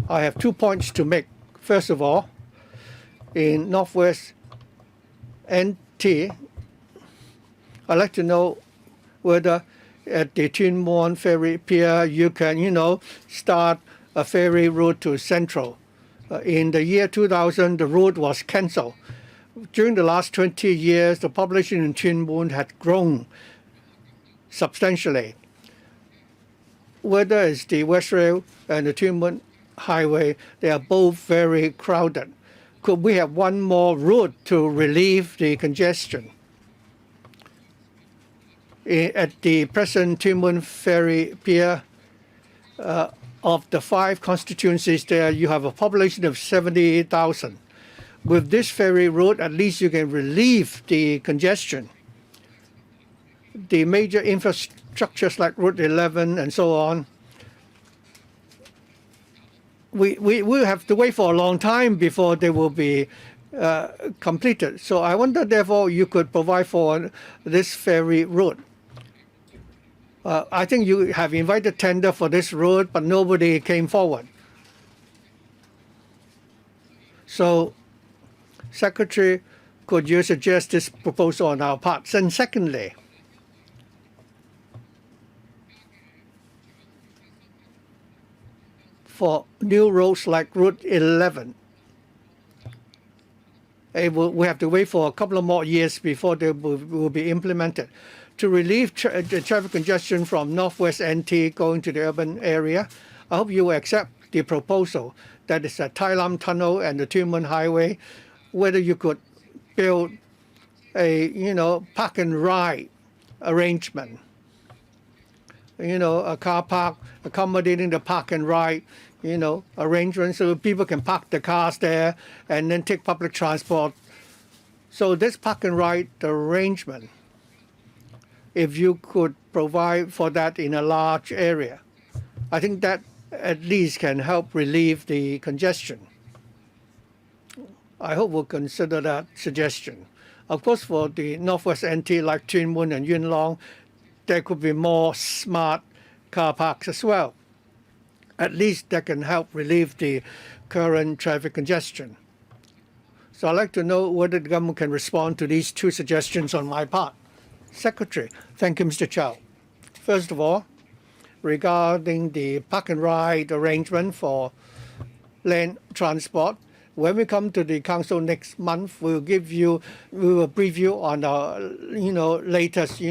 I have 2 points to make. First of all, in Northwest NT, I'd like to know whether at the Tuen Mun Ferry Pier you can, start a ferry route to Central. In the year 2000, the route was cancelled. During the last 20 years, the population in Tuen Mun had grown substantially. Whether it's the West Rail and the Tuen Mun Highway, they are both very crowded. Could we have one more route to relieve the congestion? At the present Tuen Mun Ferry Pier, of the 5 constituencies there, you have a population of 70,000. With this ferry route, at least you can relieve the congestion. The major infrastructures like Route 11 and so on, we will have to wait for a long time before they will be completed. So I wonder, therefore, you could provide for this ferry route. I think you have invited tender for this route, but nobody came forward. So, Secretary, could you suggest this proposal on our part? And secondly, for new roads like Route 11, we have to wait for a couple of more years before they will be implemented. To relieve the traffic congestion from Northwest NT going to the urban area, I hope you will accept the proposal that is a Tai Lam Tunnel and the Tuen Mun Highway, whether you could build a park and ride arrangement, a car park accommodating the park and ride arrangement so people can park the cars there and then take public transport. So this park and ride arrangement, if you could provide for that in a large area, I think that at least can help relieve the congestion. I hope we'll consider that suggestion. Of course, for the Northwest NT like Tuen Mun and Yuen Long, there could be more smart car parks as well. At least that can help relieve the current traffic congestion. So I'd like to know whether the government can respond to these 2 suggestions on my part. Secretary. Thank you, Mr. Chow. First of all, regarding the park and ride arrangement for land transport, when we come to the council next month, we will brief you on our latest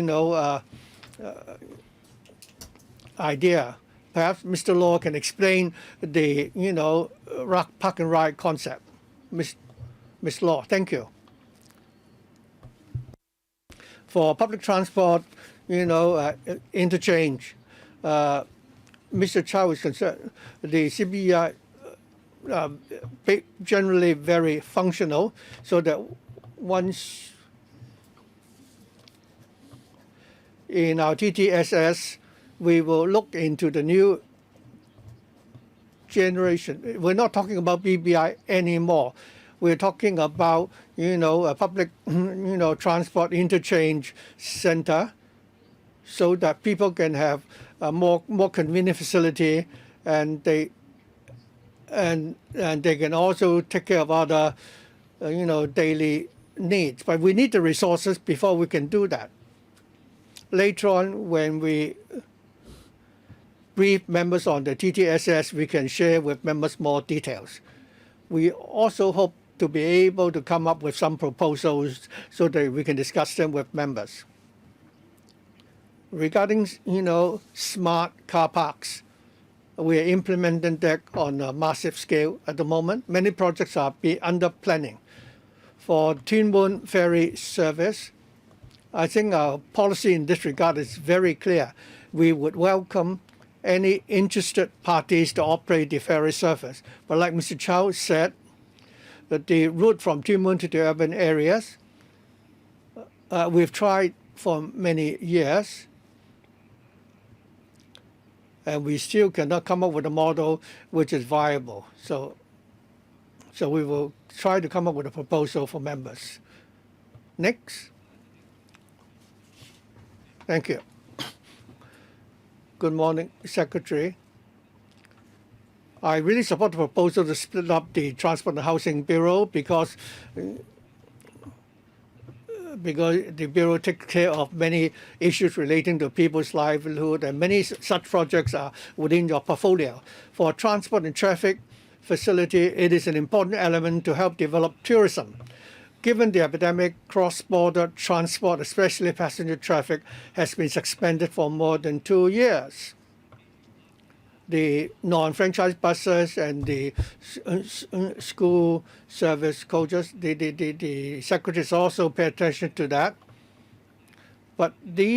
idea. Perhaps Mr. Law can explain the park and ride concept. Ms. Law, thank you. For public transport, interchange, Mr. Chow is concerned. The CBI generally very functional, so that once in our TTSS, we will look into the new generation. We're not talking about BBI anymore. We're talking about a public transport interchange center, so that people can have a more convenient facility, and they can also take care of other daily needs. But we need the resources before we can do that. Later on, when we brief members on the TTSS, we can share with members more details. We also hope to be able to come up with some proposals so that we can discuss them with members. Regarding, smart car parks, we are implementing that on a massive scale at the moment. Many projects are under planning. For Tuen Mun ferry service, I think our policy in this regard is very clear. We would welcome any interested parties to operate the ferry service. But like Mr. Chow said, that the route from Tuen Mun to the urban areas, we've tried for many years, and we still cannot come up with a model which is viable. So we will try to come up with a proposal for members. Next. Thank you. Good morning, Secretary. I really support the proposal to split up the Transport and Housing Bureau because because the Bureau takes care of many issues relating to people's livelihood, and many such projects are within your portfolio. For transport and traffic facility, it is an important element to help develop tourism. Given the epidemic, cross-border transport, especially passenger traffic, has been suspended for more than 2 years. The non-franchise buses and the school service coaches, the secretaries also pay attention to that. But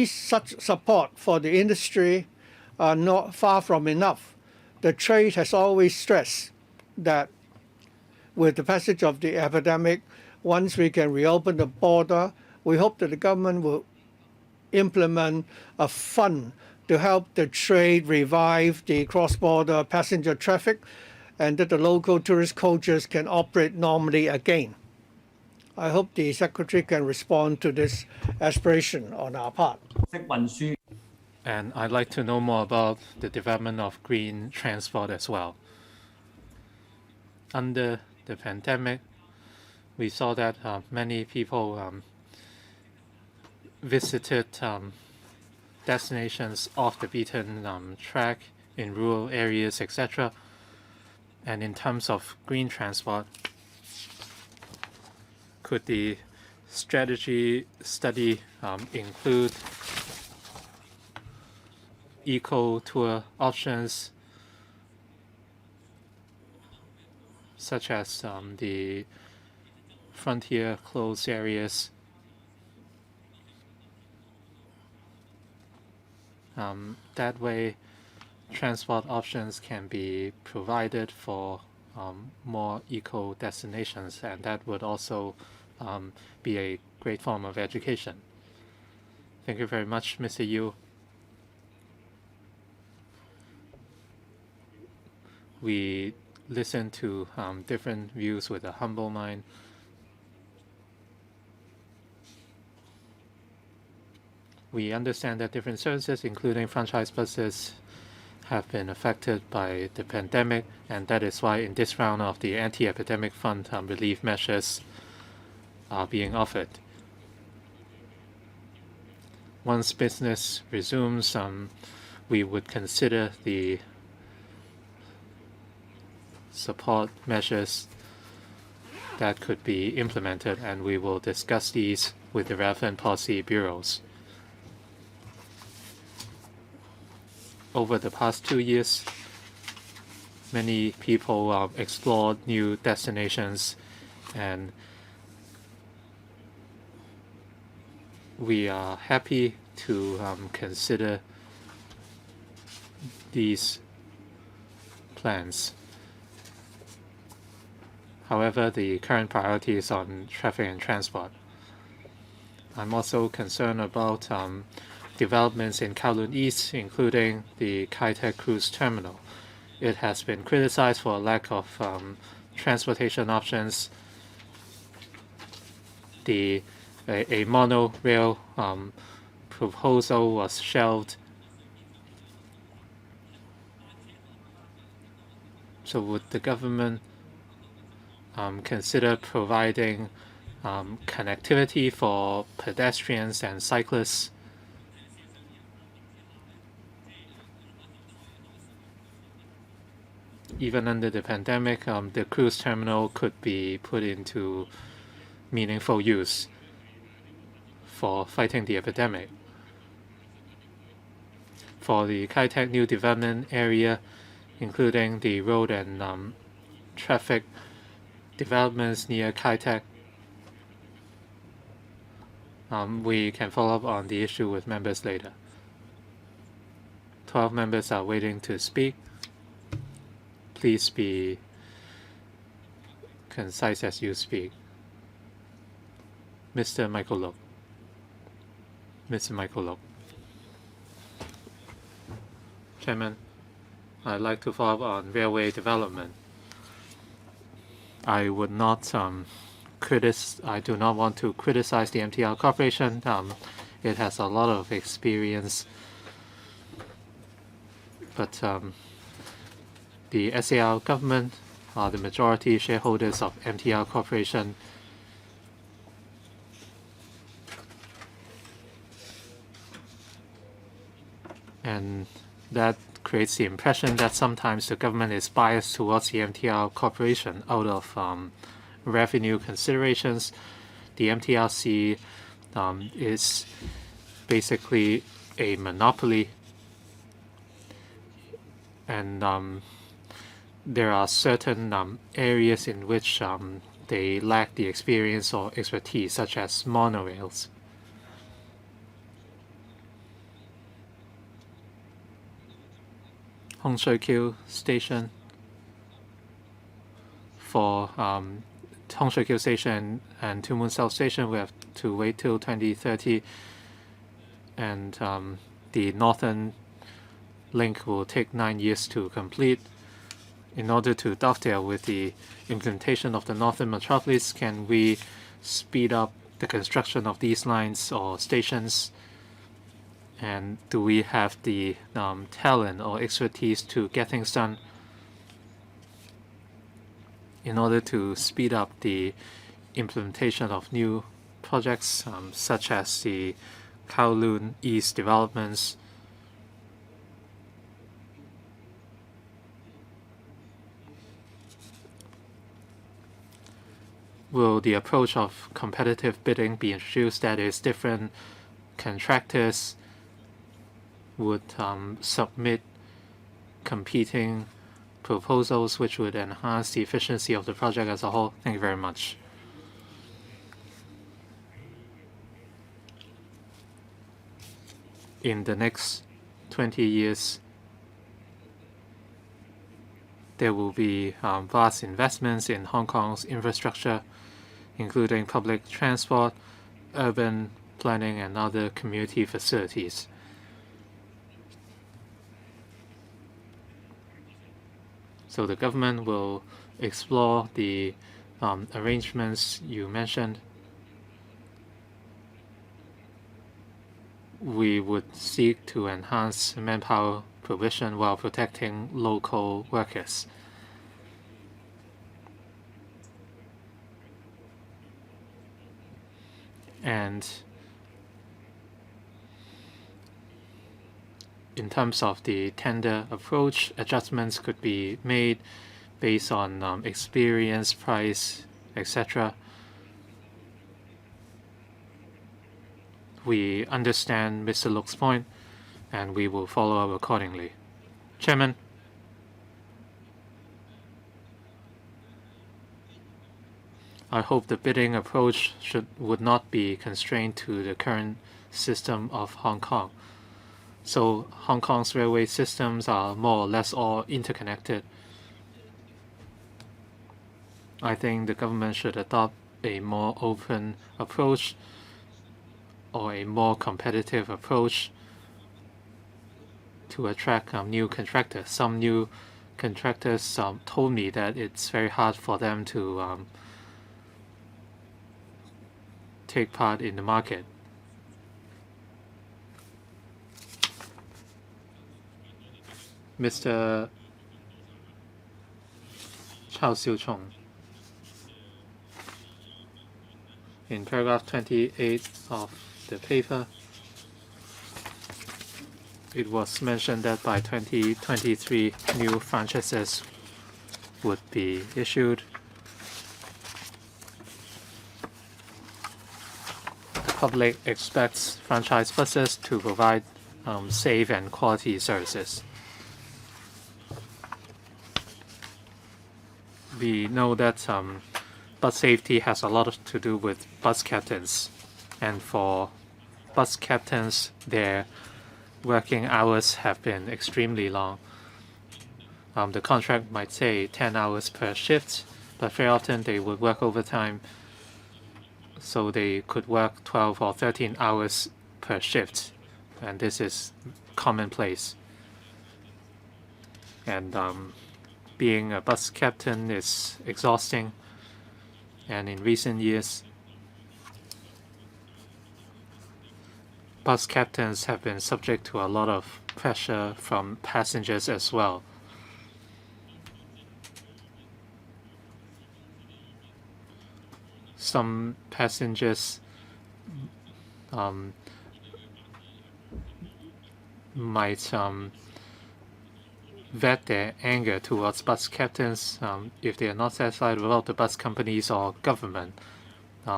such support for the industry are not far from enough. The trade has always stressed that with the passage of the epidemic, once we can reopen the border, we hope that the government will implement a fund to help the trade revive the cross-border passenger traffic, and that the local tourist coaches can operate normally again. I hope the Secretary can respond to this aspiration on our part. And I'd like to know more about the development of green transport as well. Under the pandemic, we saw that many people visited destinations off the beaten track in rural areas, etc. And in terms of green transport, could the strategy study include eco-tour options such as the frontier closed areas? That way, transport options can be provided for more eco destinations, and that would also be a great form of education. Thank you very much, Mr. Yu. We listen to different views with a humble mind. We understand that different services, including franchise buses, have been affected by the pandemic, and that is why in this round of the anti-epidemic fund relief measures are being offered. Once business resumes, we would consider the support measures that could be implemented, and we will discuss these with the relevant policy bureaus. Over the past 2 years, many people explored new destinations, and we are happy to consider these plans. However, the current priority is on traffic and transport. I'm also concerned about developments in Kowloon East, including the Kai Tak Cruise Terminal. It has been criticized for a lack of transportation options. A monorail proposal was shelved. So would the government consider providing connectivity for pedestrians and cyclists? Even under the pandemic, the cruise terminal could be put into meaningful use for fighting the epidemic. For the Kai Tak new development area, including the road and traffic developments near Kai Tak, we can follow up on the issue with members later. 12 members are waiting to speak. Please be concise as you speak. Mr. Michael Look. Mr. Michael Look. Chairman, I'd like to follow up on railway development. I would not I do not want to criticize the MTR Corporation. It has a lot of experience, but the SAR government are the majority shareholders of MTR Corporation. and that creates the impression that sometimes the government is biased towards the MTR corporation out of revenue considerations. The MTRC is basically a monopoly, and there are certain areas in which they lack the experience or expertise, such as monorails. Hong Kong Station. For Hong Kong Station and Two Moon South Station, we have to wait till 2030, and the northern link will take 9 years to complete. In order to dovetail with the implementation of the northern metropolis, can we speed up the construction of these lines or stations? And do we have the talent or expertise to get things done in order to speed up the implementation of new projects, such as the Kowloon East developments? Will the approach of competitive bidding be introduced, that is, different contractors would submit competing proposals, which would enhance the efficiency of the project as a whole? Thank you very much. In the next 20 years, there will be vast investments in Hong Kong's infrastructure, including public transport, urban planning, and other community facilities. So the government will explore the arrangements you mentioned. We would seek to enhance manpower provision while protecting local workers. And in terms of the tender approach, adjustments could be made based on experience, price, etc. We understand Mr. Luk's point, and we will follow up accordingly. Chairman. I hope the bidding approach would not be constrained to the current system of Hong Kong. So Hong Kong's railway systems are more or less all interconnected. I think the government should adopt a more open approach or a more competitive approach to attract new contractors. Some new contractors told me that it's very hard for them to take part in the market. Mr. Chao Siu-chung. In paragraph 28 of the paper, it was mentioned that by 2023 new franchises would be issued. The public expects franchise buses to provide safe and quality services. We know that bus safety has a lot to do with bus captains, and for bus captains, their working hours have been extremely long. The contract might say 10 hours per shift, but very often they would work overtime, so they could work 12 or 13 hours per shift, and this is commonplace. And being a bus captain is exhausting, and in recent years, bus captains have been subject to a lot of pressure from passengers as well. Some passengers might vet their anger towards bus captains if they are not satisfied with the bus companies or government.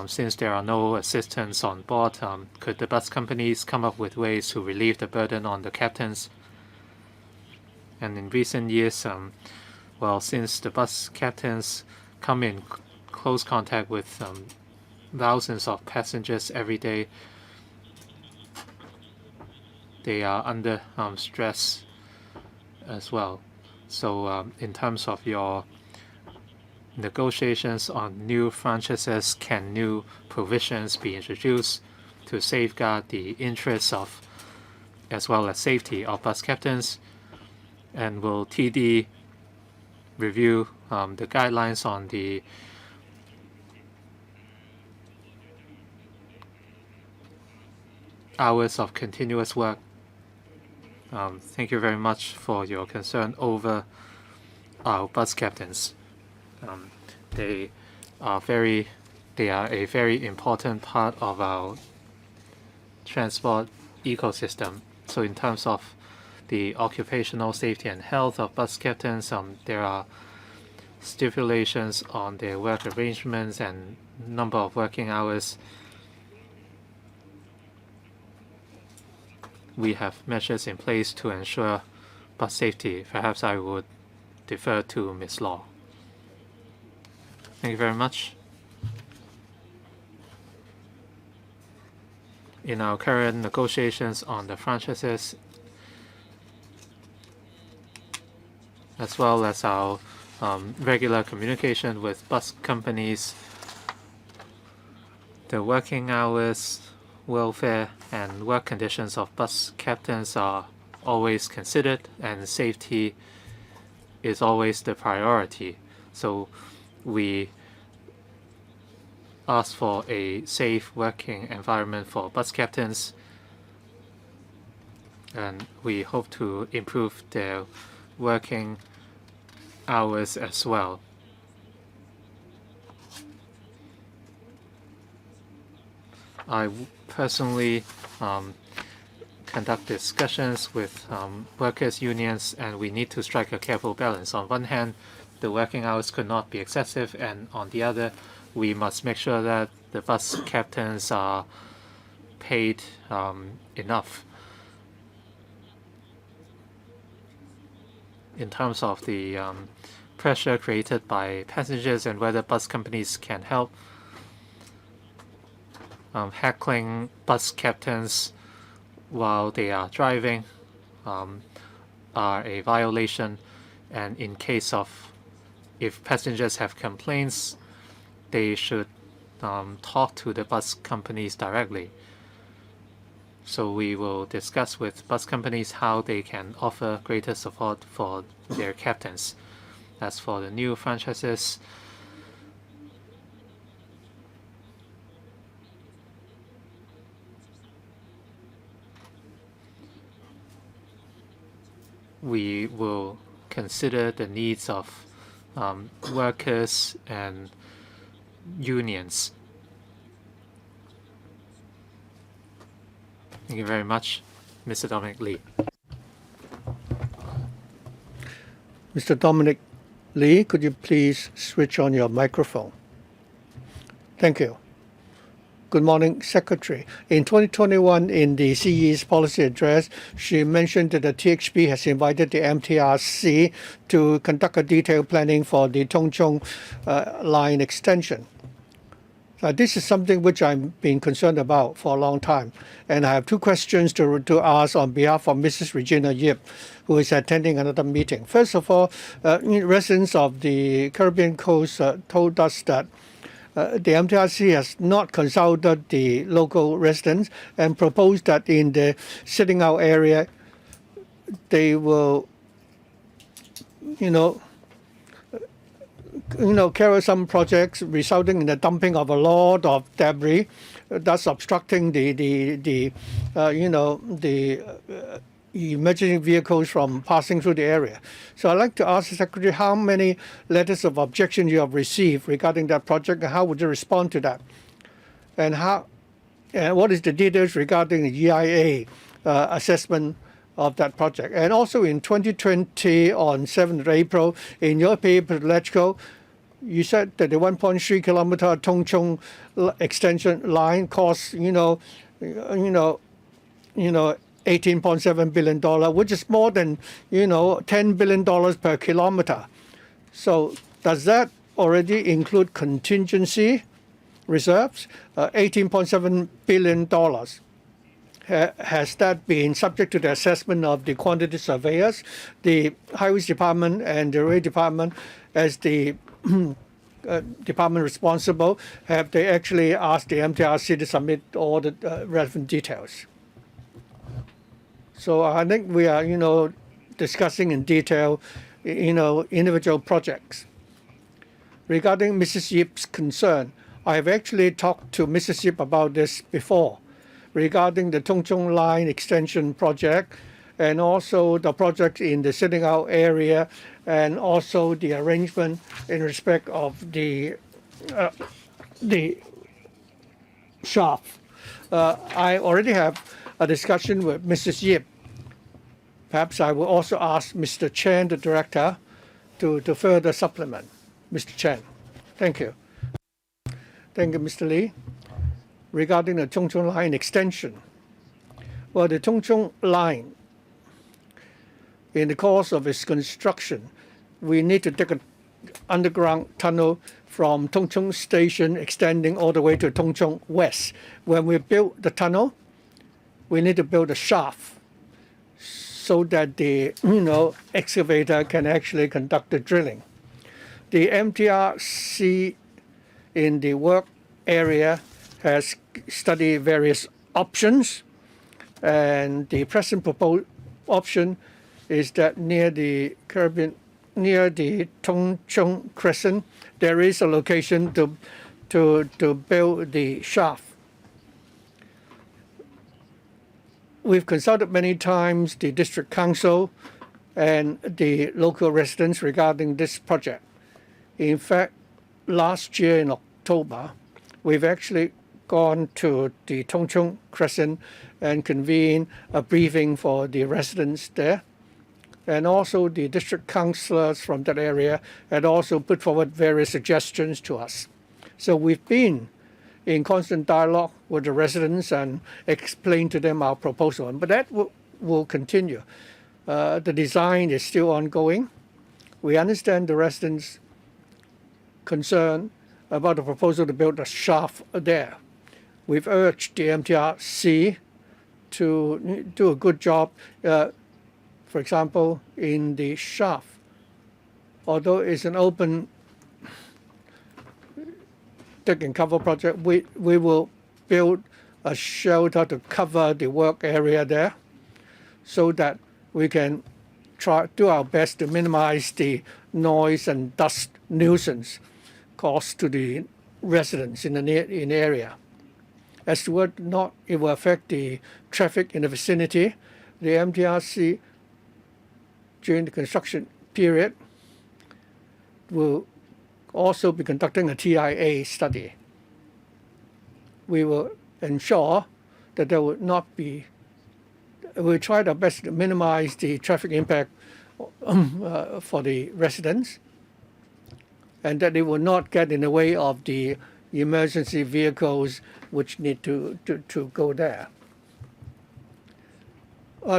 Since there are no assistants on board, could the bus companies come up with ways to relieve the burden on the captains? And in recent years, since the bus captains come in close contact with thousands of passengers every day, they are under stress as well. So in terms of your negotiations on new franchises, can new provisions be introduced to safeguard the interests of as well as safety of bus captains? And will TD review the guidelines on the hours of continuous work? Thank you very much for your concern over our bus captains. They are a very important part of our transport ecosystem. So in terms of the occupational safety and health of bus captains, there are stipulations on their work arrangements and number of working hours. We have measures in place to ensure bus safety. Perhaps I would defer to Ms. Law. Thank you very much. In our current negotiations on the franchises, as well as our regular communication with bus companies, the working hours, welfare, and work conditions of bus captains are always considered, and safety is always the priority. So we ask for a safe working environment for bus captains, and we hope to improve their working hours as well. I personally conduct discussions with workers' unions, and we need to strike a careful balance. On one hand, the working hours could not be excessive, and on the other, we must make sure that the bus captains are paid enough. In terms of the pressure created by passengers and whether bus companies can help, heckling bus captains while they are driving are a violation, and in case of if passengers have complaints, they should talk to the bus companies directly. So we will discuss with bus companies how they can offer greater support for their captains. As for the new franchises, we will consider the needs of workers and unions. Thank you very much, Mr. Dominic Lee. Mr. Dominic Lee, could you please switch on your microphone? Thank you. Good morning, Secretary. In 2021, in the CE's policy address, she mentioned that the THB has invited the MTRC to conduct a detailed planning for the Chongjung line extension. This is something which I've been concerned about for a long time, and I have two questions to ask on behalf of Mrs. Regina Yip, who is attending another meeting. First of all, residents of the Caribbean coast told us that the MTRC has not consulted the local residents and proposed that in the sitting out area, they will, carry some projects resulting in the dumping of a lot of debris, thus obstructing the emergency vehicles from passing through the area. So I'd like to ask the Secretary how many letters of objection you have received regarding that project, and how would you respond to that? And what is the details regarding the EIA assessment of that project. And also in 2020, on 7th April, in your paper, Electrical, you said that the 1.3 kilometer Chongjung extension line costs, $18.7 billion, which is more than, $10 billion per kilometer. So does that already include contingency reserves? $18.7 billion. Has that been subject to the assessment of the quantity surveyors, the Highways Department and the Rail Department as the department responsible? Have they actually asked the MTRC to submit all the relevant details? So I think we are, discussing in detail, individual projects. Regarding Mrs. Yip's concern, I have actually talked to Mrs. Yip about this before, regarding the Chongjung Line extension project, and also the project in the sitting out area, and also the arrangement in respect of the shaft. I already have a discussion with Mrs. Yip. Perhaps I will also ask Mr. Chan, the director, to further supplement. Mr. Chan, thank you. Thank you, Mr. Lee. Regarding the Chongjung Line extension, well, the Chongjung Line, in the course of its construction, we need to dig an underground tunnel from Chongjung Station extending all the way to Chongjung West. When we build the tunnel, we need to build a shaft so that the excavator can actually conduct the drilling. The MTRC in the work area has studied various options, and the present proposed option is that near the Chongjung Crescent, there is a location to build the shaft. We've consulted many times the district council and the local residents regarding this project. In fact, last year in October, we've actually gone to the Chongjung Crescent and convened a briefing for the residents there. And also the district councillors from that area had also put forward various suggestions to us. So we've been in constant dialogue with the residents and explained to them our proposal. But that will continue. The design is still ongoing. We understand the residents' concern about the proposal to build a shaft there. We've urged the MTRC to do a good job, for example, in the shaft. Although it's an open dig and cover project, we will build a shelter to cover the work area there so that we can do our best to minimize the noise and dust nuisance caused to the residents in the area. As to whether or not it will affect the traffic in the vicinity, the MTRC during the construction period will also be conducting a TIA study. We will ensure that there will not be, we'll try our best to minimize the traffic impact for the residents, and that it will not get in the way of the emergency vehicles which need to go there.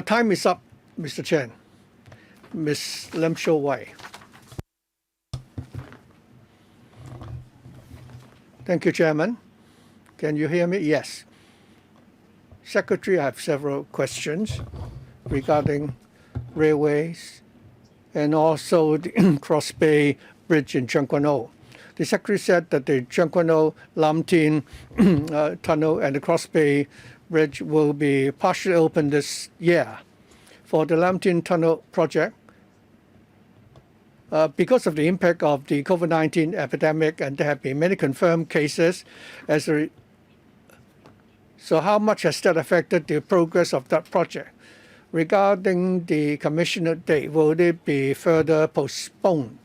Time is up, Mr. Chen. Ms. Lim Sho Wai. Thank you, Chairman. Can you hear me? Yes. Secretary, I have several questions regarding railways and also the Cross Bay Bridge in Tseung Kwan O. The Secretary said that the Tseung Kwan O Lam Tin Tunnel and the Cross Bay Bridge will be partially open this year. For the Lam Tin Tunnel project, because of the impact of the COVID-19 epidemic, and there have been many confirmed cases, so how much has that affected the progress of that project? Regarding the commissioner date, will it be further postponed?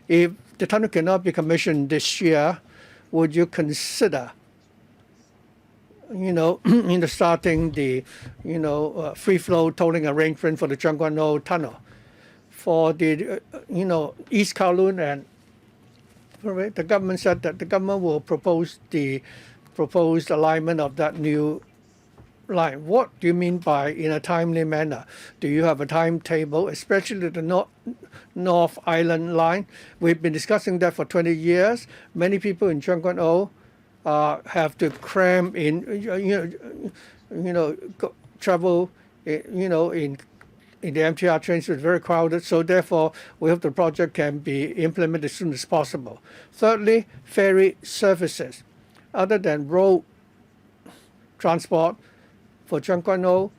If the tunnel cannot be commissioned this year, would you consider starting the, free flow tolling arrangement for the Chongjung tunnel. For the, East Kowloon, and the government said that the government will propose the proposed alignment of that new line. What do you mean by in a timely manner? Do you have a timetable, especially the North Island line? We've been discussing that for 20 years. Many people in Chongjung have to cram in, travel, in the MTR trains. It's very crowded. So therefore, we hope the project can be implemented as soon as possible. Thirdly, ferry services. Other than road transport, for Chongjung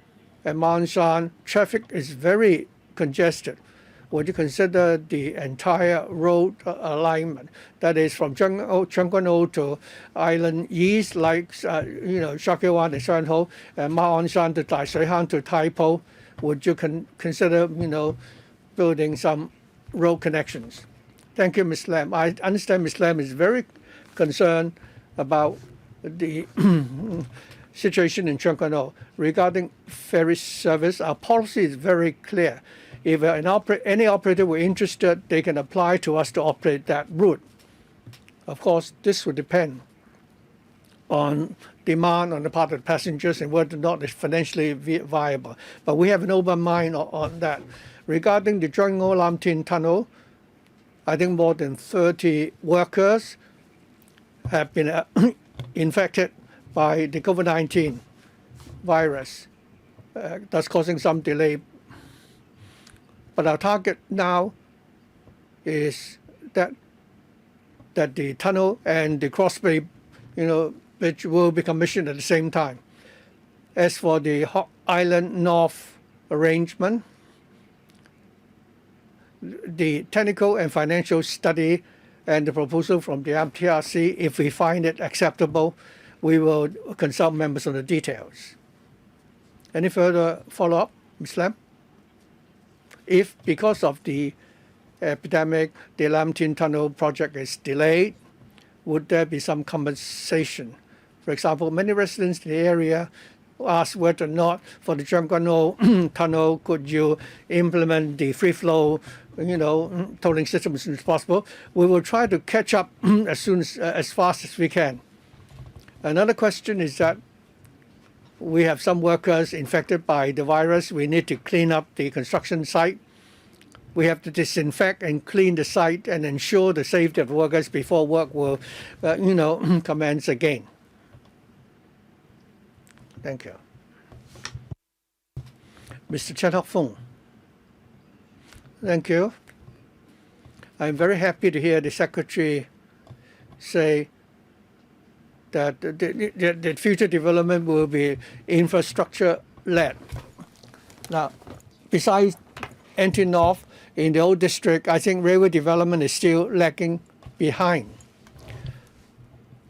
and Hon Chan, traffic is very congested. Would you consider the entire road alignment? That is from Chongjung to Island East, like Suk-yee and Shanho, and Hon Chan to Tai Shui Han to Tai Po. Would you consider building some road connections? Thank you, Ms. Lam. I understand Ms. Lam is very concerned about the situation in Chongjung. Regarding ferry service, our policy is very clear. If any operator were interested, they can apply to us to operate that route. Of course, this would depend on demand on the part of the passengers and whether or not it's financially viable. But we have an open mind on that. Regarding the Chongjung Lam Tin Tunnel, I think more than 30 workers have been infected by the COVID-19 virus. That's causing some delay. But our target now is that the tunnel and the crossbay, bridge will be commissioned at the same time. As for the Hog Island North arrangement, the technical and financial study and the proposal from the MTRC, if we find it acceptable, we will consult members on the details. Any further follow-up, Ms. Lam? If because of the epidemic, the Lam Tin Tunnel project is delayed, would there be some compensation? For example, many residents in the area ask whether or not for the Chongjung Tunnel, could you implement the free flow, tolling system as soon as possible? We will try to catch up as fast as we can. Another question is that we have some workers infected by the virus. We need to clean up the construction site. We have to disinfect and clean the site and ensure the safety of the workers before work will, commence again. Thank you. Mr. Chan Hak-kan. Thank you. I'm very happy to hear the Secretary say that the future development will be infrastructure-led. Now, besides NT North, in the old district, I think railway development is still lagging behind.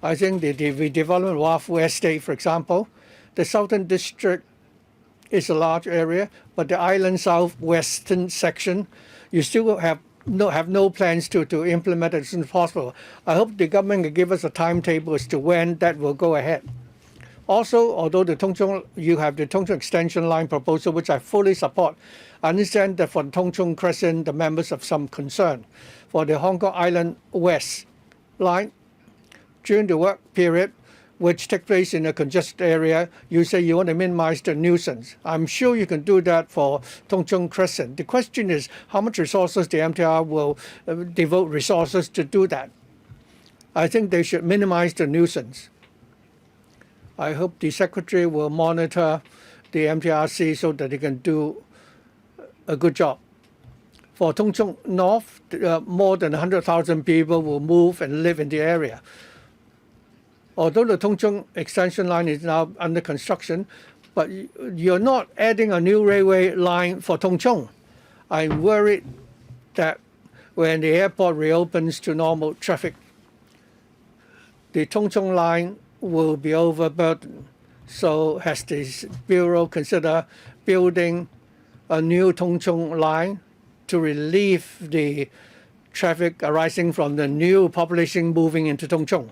I think the development of Wafu Estate, for example, the southern district is a large area, but the island southwestern section, you still have no plans to implement it as soon as possible. I hope the government can give us a timetable as to when that will go ahead. Also, although you have the Tung Chung extension line proposal, which I fully support, I understand that for the Tung Chung Crescent, the members have some concern. For the Hong Kong Island West line, during the work period, which take place in a congested area, you say you want to minimize the nuisance. I'm sure you can do that for Tung Chung Crescent. The question is how much resources the MTR will devote resources to do that. I think they should minimize the nuisance. I hope the Secretary will monitor the MTRC so that they can do a good job. For Tung Chung North, more than 100,000 people will move and live in the area. Although the Tung Chung extension line is now under construction, but you're not adding a new railway line for Tung Chung. I'm worried that when the airport reopens to normal traffic, the Tung Chung line will be overburdened. So has the Bureau considered building a new Tung Chung line to relieve the traffic arising from the new population moving into Tung Chung?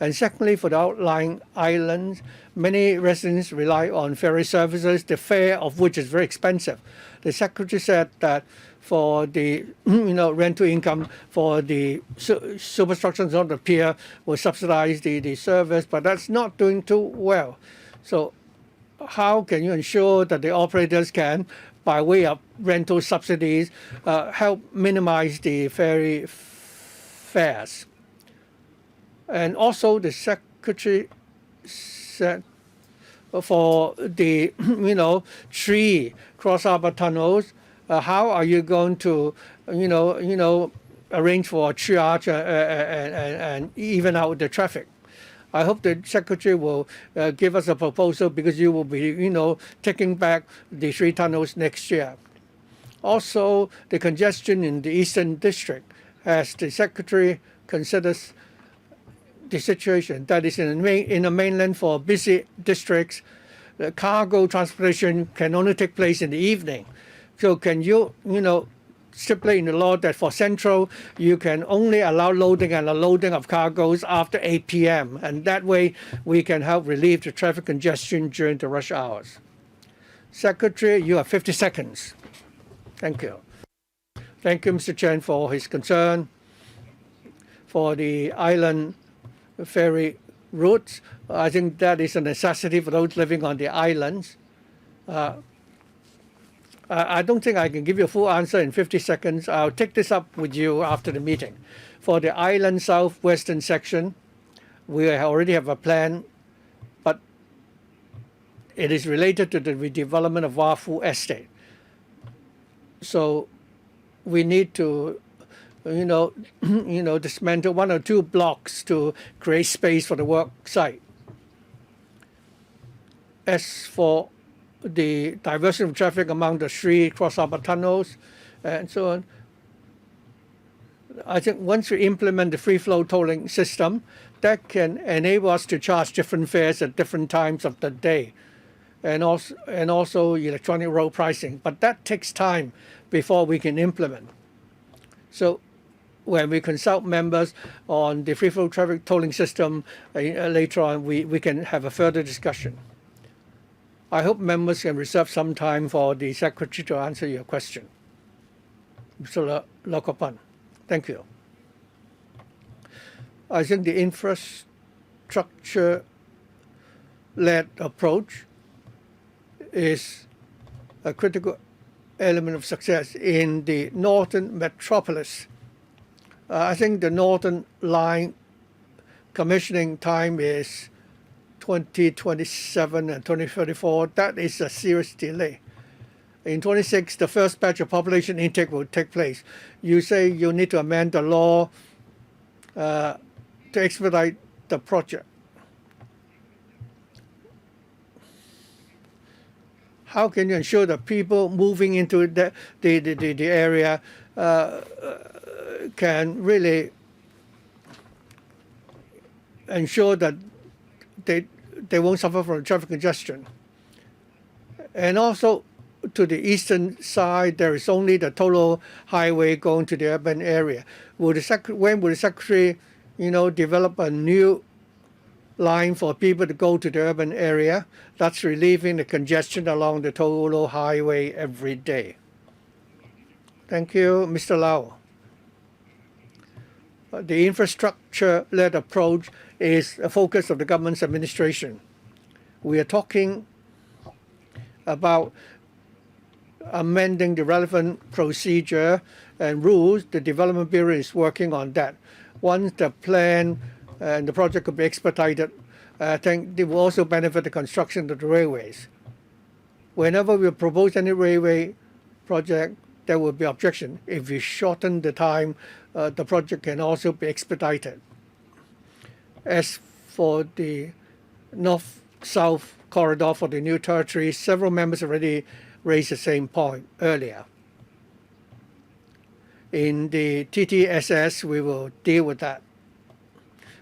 And secondly, for the outlying islands, many residents rely on ferry services, the fare of which is very expensive. The Secretary said that for the rental income for the superstructures on the pier will subsidize the service, but that's not doing too well. So how can you ensure that the operators can, by way of rental subsidies, help minimize the ferry fares? And also the Secretary said for the 3 cross-harbor tunnels, how are you going to arrange for a triage and even out the traffic? I hope the Secretary will give us a proposal, because you will be taking back the 3 tunnels next year. Also, the congestion in the Eastern District, as the Secretary considers the situation that is in the mainland for busy districts, the cargo transportation can only take place in the evening. So can you stipulate in the law that for Central you can only allow loading and unloading of cargoes after 8 p.m. and that way we can help relieve the traffic congestion during the rush hours. Secretary, you have 50 seconds. Thank you. Thank you, Mr. Chen, for his concern for the island ferry routes. I think that is a necessity for those living on the islands. I don't think I can give you a full answer in 50 seconds. I'll take this up with you after the meeting. For the island southwestern section, we already have a plan, but it is related to the redevelopment of Wafu Estate. So we need to dismantle 1 or 2 blocks to create space for the work site. As for the diversion of traffic among the 3 cross-harbor tunnels and so on, I think once we implement the free-flow tolling system, that can enable us to charge different fares at different times of the day, and also electronic road pricing. But that takes time before we can implement. So when we consult members on the free-flow traffic tolling system later on, we can have a further discussion. I hope members can reserve some time for the Secretary to answer your question. Mr. Lokopan, thank you. I think the infrastructure-led approach is a critical element of success in the northern metropolis. I think the northern line commissioning time is 2027 and 2034. That is a serious delay. In 26, the first batch of population intake will take place. You say you need to amend the law to expedite the project. How can you ensure that people moving into the area can really ensure that they won't suffer from traffic congestion? And also, to the eastern side, there is only the total highway going to the urban area. When will the Secretary, develop a new line for people to go to the urban area that's relieving the congestion along the total highway every day? Thank you, Mr. Lau. The infrastructure-led approach is a focus of the government's administration. We are talking about amending the relevant procedure and rules. The Development Bureau is working on that. Once the plan and the project could be expedited, I think it will also benefit the construction of the railways. Whenever we propose any railway project, there will be objection. If we shorten the time, the project can also be expedited. As for the north-south corridor for the new territory, several members already raised the same point earlier. In the TTSS, we will deal with that.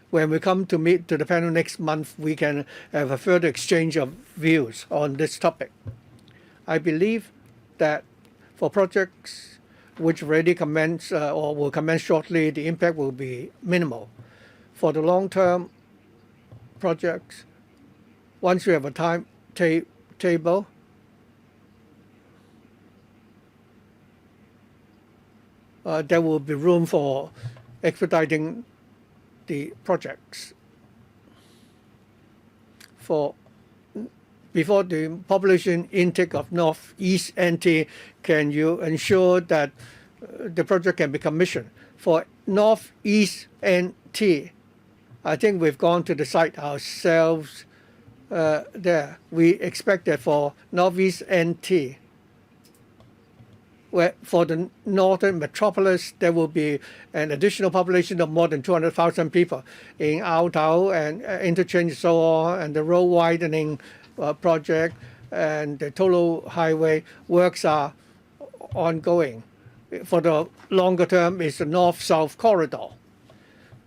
When we come to meet to the panel next month, we can have a further exchange of views on this topic. I believe that for projects which already commence or will commence shortly, the impact will be minimal. For the long term, projects. Once we have a timetable, there will be room for expediting the projects. Before the population intake of Northeast NT, can you ensure that the project can be commissioned? For Northeast NT, I think we've gone to the site ourselves there. We expect that for Northeast NT, where for the northern metropolis, there will be an additional population of more than 200,000 people in Ao Tau and interchange so on, and the road widening project and the total highway works are ongoing. For the longer term, it's the north-south corridor.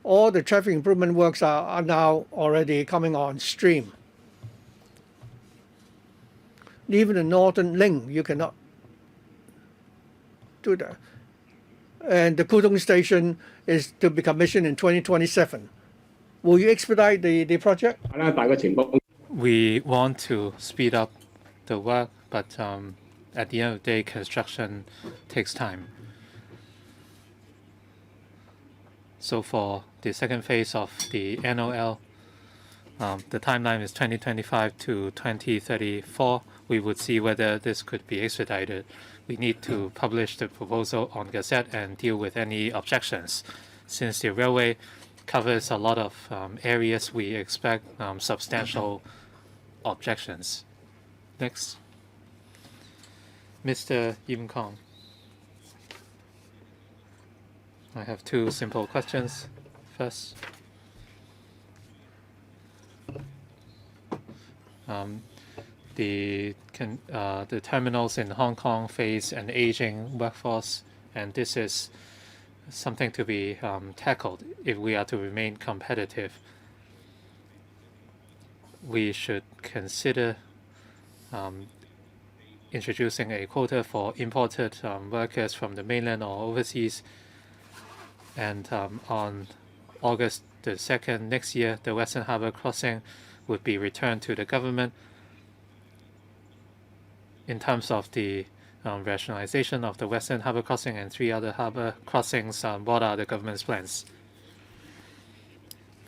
All the traffic improvement works are now already coming on stream. Even the northern link, you cannot do that. And the Kudong station is to be commissioned in 2027. Will you expedite the project? We want to speed up the work, but at the end of the day, construction takes time. So for the second phase of the NOL, the timeline is 2025 to 2034. We would see whether this could be expedited. We need to publish the proposal on Gazette and deal with any objections. Since the railway covers a lot of areas, we expect substantial objections. Next. Mr. Yim Kong. I have two simple questions. First, the terminals in Hong Kong face an aging workforce, and this is something to be tackled if we are to remain competitive. We should consider introducing a quota for imported workers from the mainland or overseas. And on August the 2nd next year, the Western Harbour crossing would be returned to the government. In terms of the rationalization of the Western Harbour crossing and 3 other harbour crossings, what are the government's plans?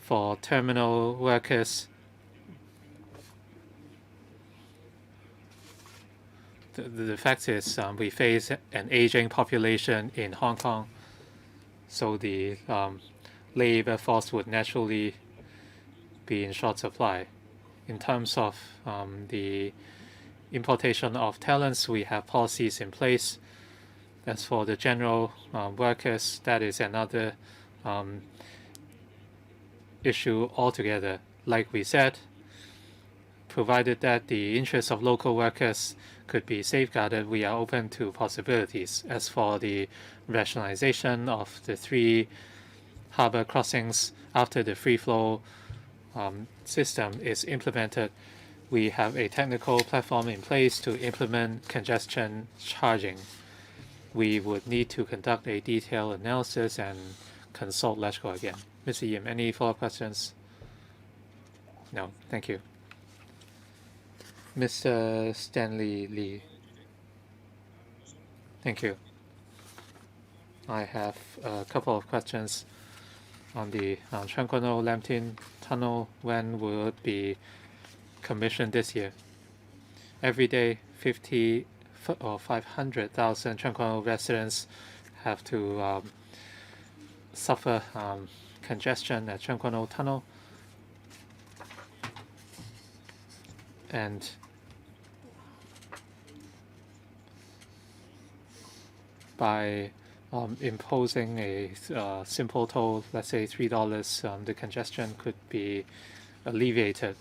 For terminal workers, the fact is we face an aging population in Hong Kong, so the labor force would naturally be in short supply. In terms of the importation of talents, we have policies in place. As for the general workers, that is another issue altogether. Like we said, provided that the interests of local workers could be safeguarded, we are open to possibilities. As for the rationalization of the 3 harbour crossings after the free flow system is implemented, we have a technical platform in place to implement congestion charging. We would need to conduct a detailed analysis and consult LegCo again. Mr. Yim, any follow-up questions? No, thank you. Mr. Stanley Lee. Thank you. I have a couple of questions on the Tseung Kwan O Lam Tin Tunnel. When will it be commissioned this year? Every day, 50 or 500,000 Tseung Kwan O residents have to suffer congestion at Tseung Kwan O Tunnel. And by imposing a simple toll, let's say $3, the congestion could be alleviated.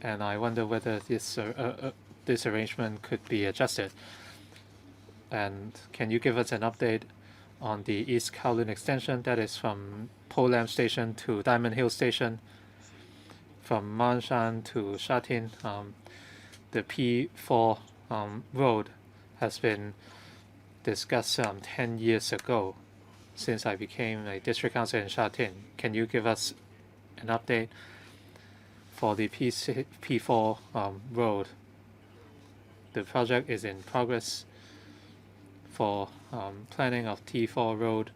And I wonder whether this arrangement could be adjusted. And can you give us an update on the East Kowloon extension, that is from Po Lam Station to Diamond Hill Station, from Hon Chan to Sha Tin? The P4 road has been discussed 10 years ago, since I became a district councillor in Sha Tin. Can you give us an update for the P4 road. The project is in progress for planning of T4 road.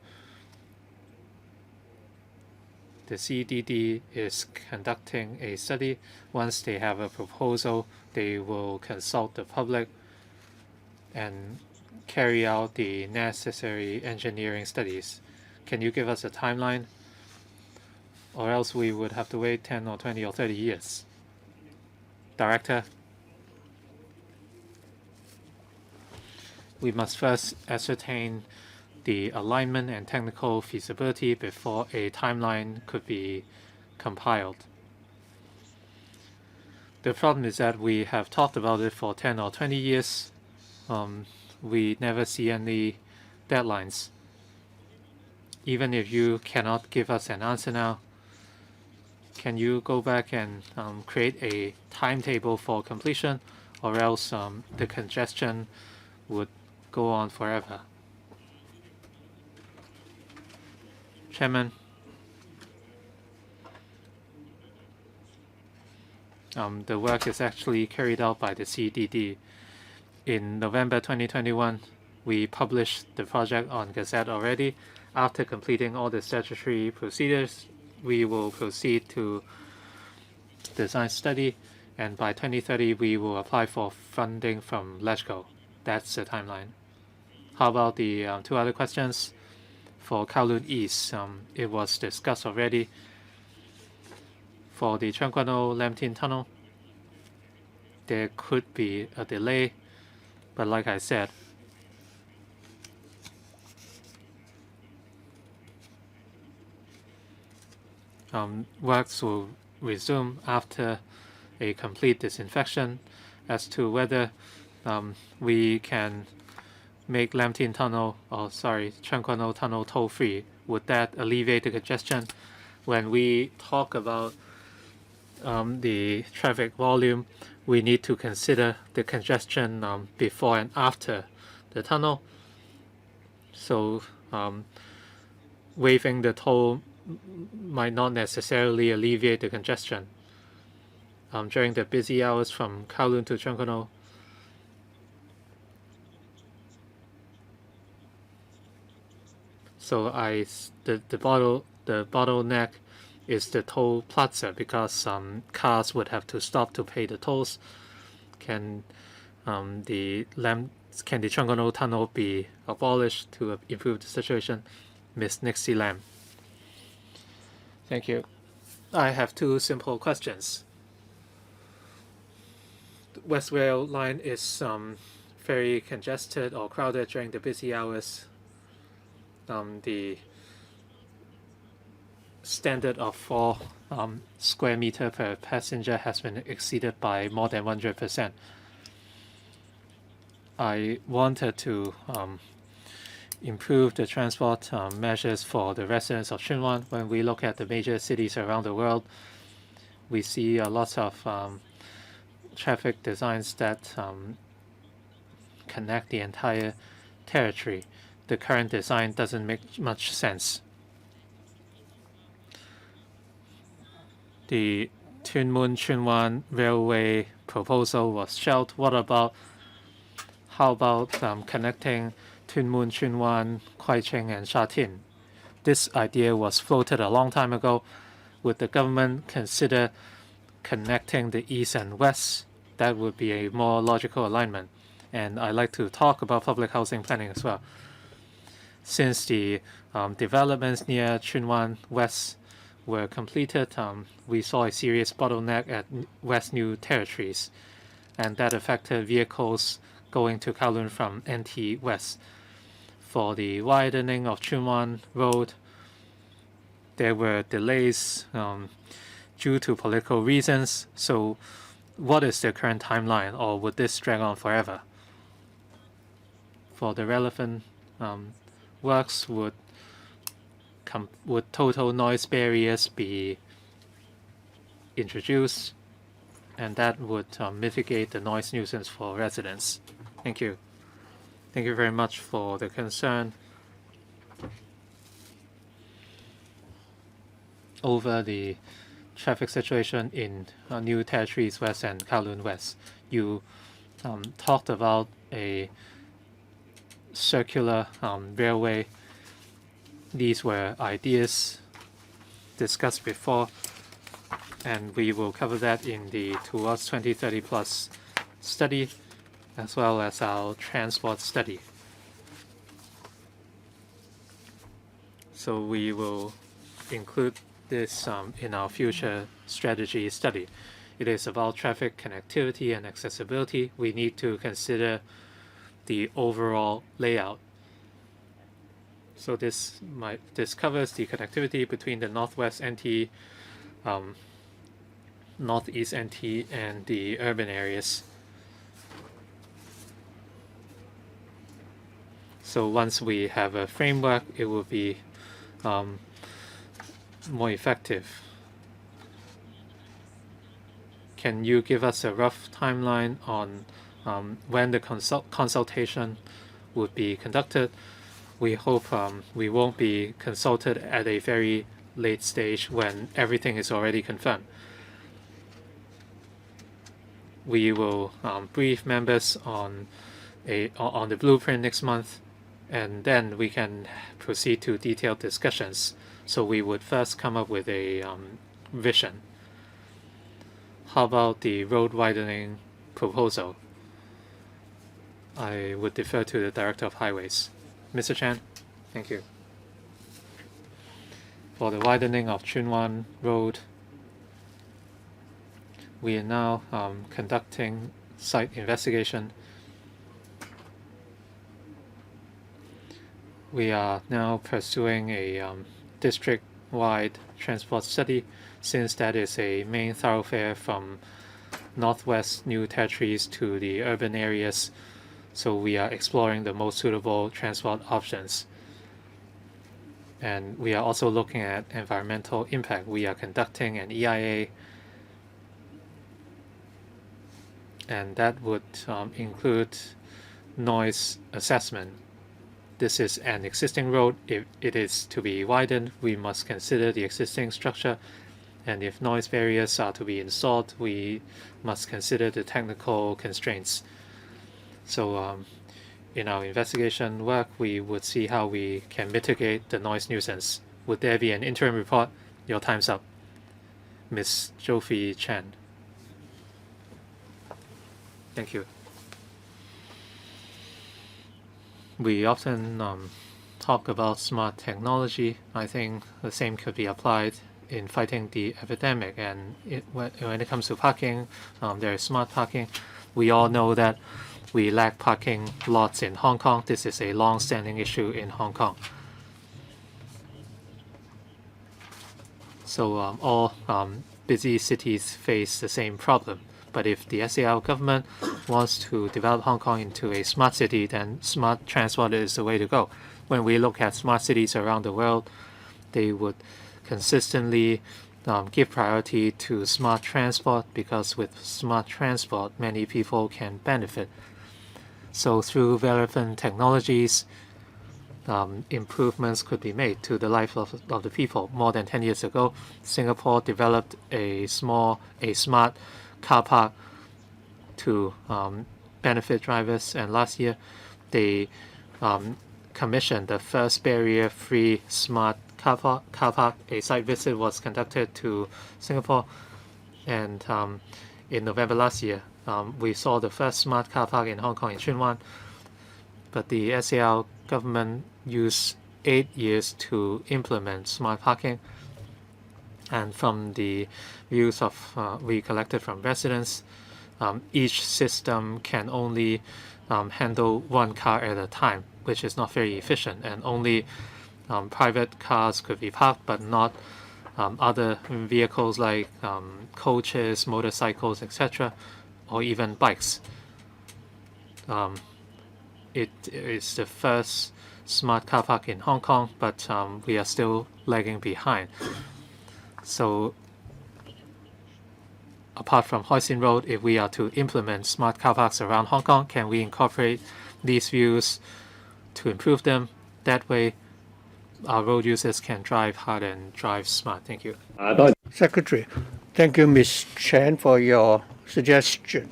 The CDD is conducting a study. Once they have a proposal, they will consult the public and carry out the necessary engineering studies. Can you give us a timeline? Or else we would have to wait 10 or 20 or 30 years. Director? We must first ascertain the alignment and technical feasibility before a timeline could be compiled. The problem is that we have talked about it for 10 or 20 years. We never see any deadlines. Even if you cannot give us an answer now, can you go back and create a timetable for completion, or else the congestion would go on forever? Chairman, the work is actually carried out by the CDD. In November 2021, we published the project on Gazette already. After completing all the statutory procedures, we will proceed to design study, and by 2030 we will apply for funding from LegCo. That's the timeline. How about the two other questions? For Kowloon East, it was discussed already. For the Cheung Kwan O Lam Tin Tunnel, there could be a delay, but like I said, works will resume after a complete disinfection. As to whether we can make Lam Tin Tunnel, Cheung Kwan O Tunnel toll-free, would that alleviate the congestion? When we talk about the traffic volume, we need to consider the congestion before and after the tunnel. So waiving the toll might not necessarily alleviate the congestion. During the busy hours from Kowloon to Cheung Kwan O, so the bottleneck is the toll plaza, because cars would have to stop to pay the tolls. Can the Cheung Kwan O tunnel be abolished to improve the situation? Ms. Nixie Lam. Thank you. I have two simple questions. The West Rail line is very congested or crowded during the busy hours. The standard of 4 square meter per passenger has been exceeded by more than 100%. I wanted to improve the transport measures for the residents of Chunwan. When we look at the major cities around the world, we see lots of traffic designs that connect the entire territory. The current design doesn't make much sense. The Tuen Mun Chunwan Railway proposal was shelved. How about connecting Tuen Mun Chunwan, Kwai Ching, and Sha Tin? This idea was floated a long time ago. Would the government consider connecting the east and west? That would be a more logical alignment. And I'd like to talk about public housing planning as well. Since the developments near Chunwan West were completed, we saw a serious bottleneck at West New Territories, and that affected vehicles going to Kowloon from NT West. For the widening of Chunwan Road, there were delays due to political reasons. So what is the current timeline, or would this drag on forever? For the relevant works, would total noise barriers be introduced, and that would mitigate the noise nuisance for residents? Thank you. Thank you very much for the concern over the traffic situation in New Territories West and Kowloon West. You talked about a circular railway. These were ideas discussed before, and we will cover that in the Towards 2030 Plus study, as well as our transport study. So we will include this in our future strategy study. It is about traffic connectivity and accessibility. We need to consider the overall layout. So this covers the connectivity between the Northwest NT, Northeast NT, and the urban areas. So once we have a framework, it will be more effective. Can you give us a rough timeline on when the consultation would be conducted? We hope we won't be consulted at a very late stage when everything is already confirmed. We will brief members on the blueprint next month, and then we can proceed to detailed discussions. So we would first come up with a vision. How about the road widening proposal? I would defer to the Director of Highways. Mr. Chan, thank you. For the widening of Chunwan Road, we are now conducting site investigation. We are now pursuing a district-wide transport study, since that is a main thoroughfare from Northwest New Territories to the urban areas. So we are exploring the most suitable transport options. And we are also looking at environmental impact. We are conducting an EIA, and that would include noise assessment. This is an existing road. If it is to be widened, we must consider the existing structure, and if noise barriers are to be installed, we must consider the technical constraints. So in our investigation work, we would see how we can mitigate the noise nuisance. Would there be an interim report? Your time's up. Ms. Jofi Chan. Thank you. We often talk about smart technology. I think the same could be applied in fighting the epidemic. And when it comes to parking, there is smart parking. We all know that we lack parking lots in Hong Kong. This is a long-standing issue in Hong Kong. So all busy cities face the same problem. But if the SAR government wants to develop Hong Kong into a smart city, then smart transport is the way to go. When we look at smart cities around the world, they would consistently give priority to smart transport, because with smart transport, many people can benefit. So through relevant technologies, improvements could be made to the life of the people. More than 10 years ago, Singapore developed a smart car park to benefit drivers, and last year they commissioned the first barrier-free smart car park. A site visit was conducted to Singapore, and in November last year, we saw the first smart car park in Hong Kong in Tsuen Wan. But the SAR government used 8 years to implement smart parking. And from the views of we collected from residents, each system can only handle one car at a time, which is not very efficient, and only private cars could be parked, but not other vehicles like coaches, motorcycles, etc., or even bikes. It is the first smart car park in Hong Kong, but we are still lagging behind. So apart from Hoi Sin Road, if we are to implement smart car parks around Hong Kong, can we incorporate these views to improve them? That way, our road users can drive hard and drive smart. Thank you. Secretary, thank you, Ms. Chan, for your suggestion.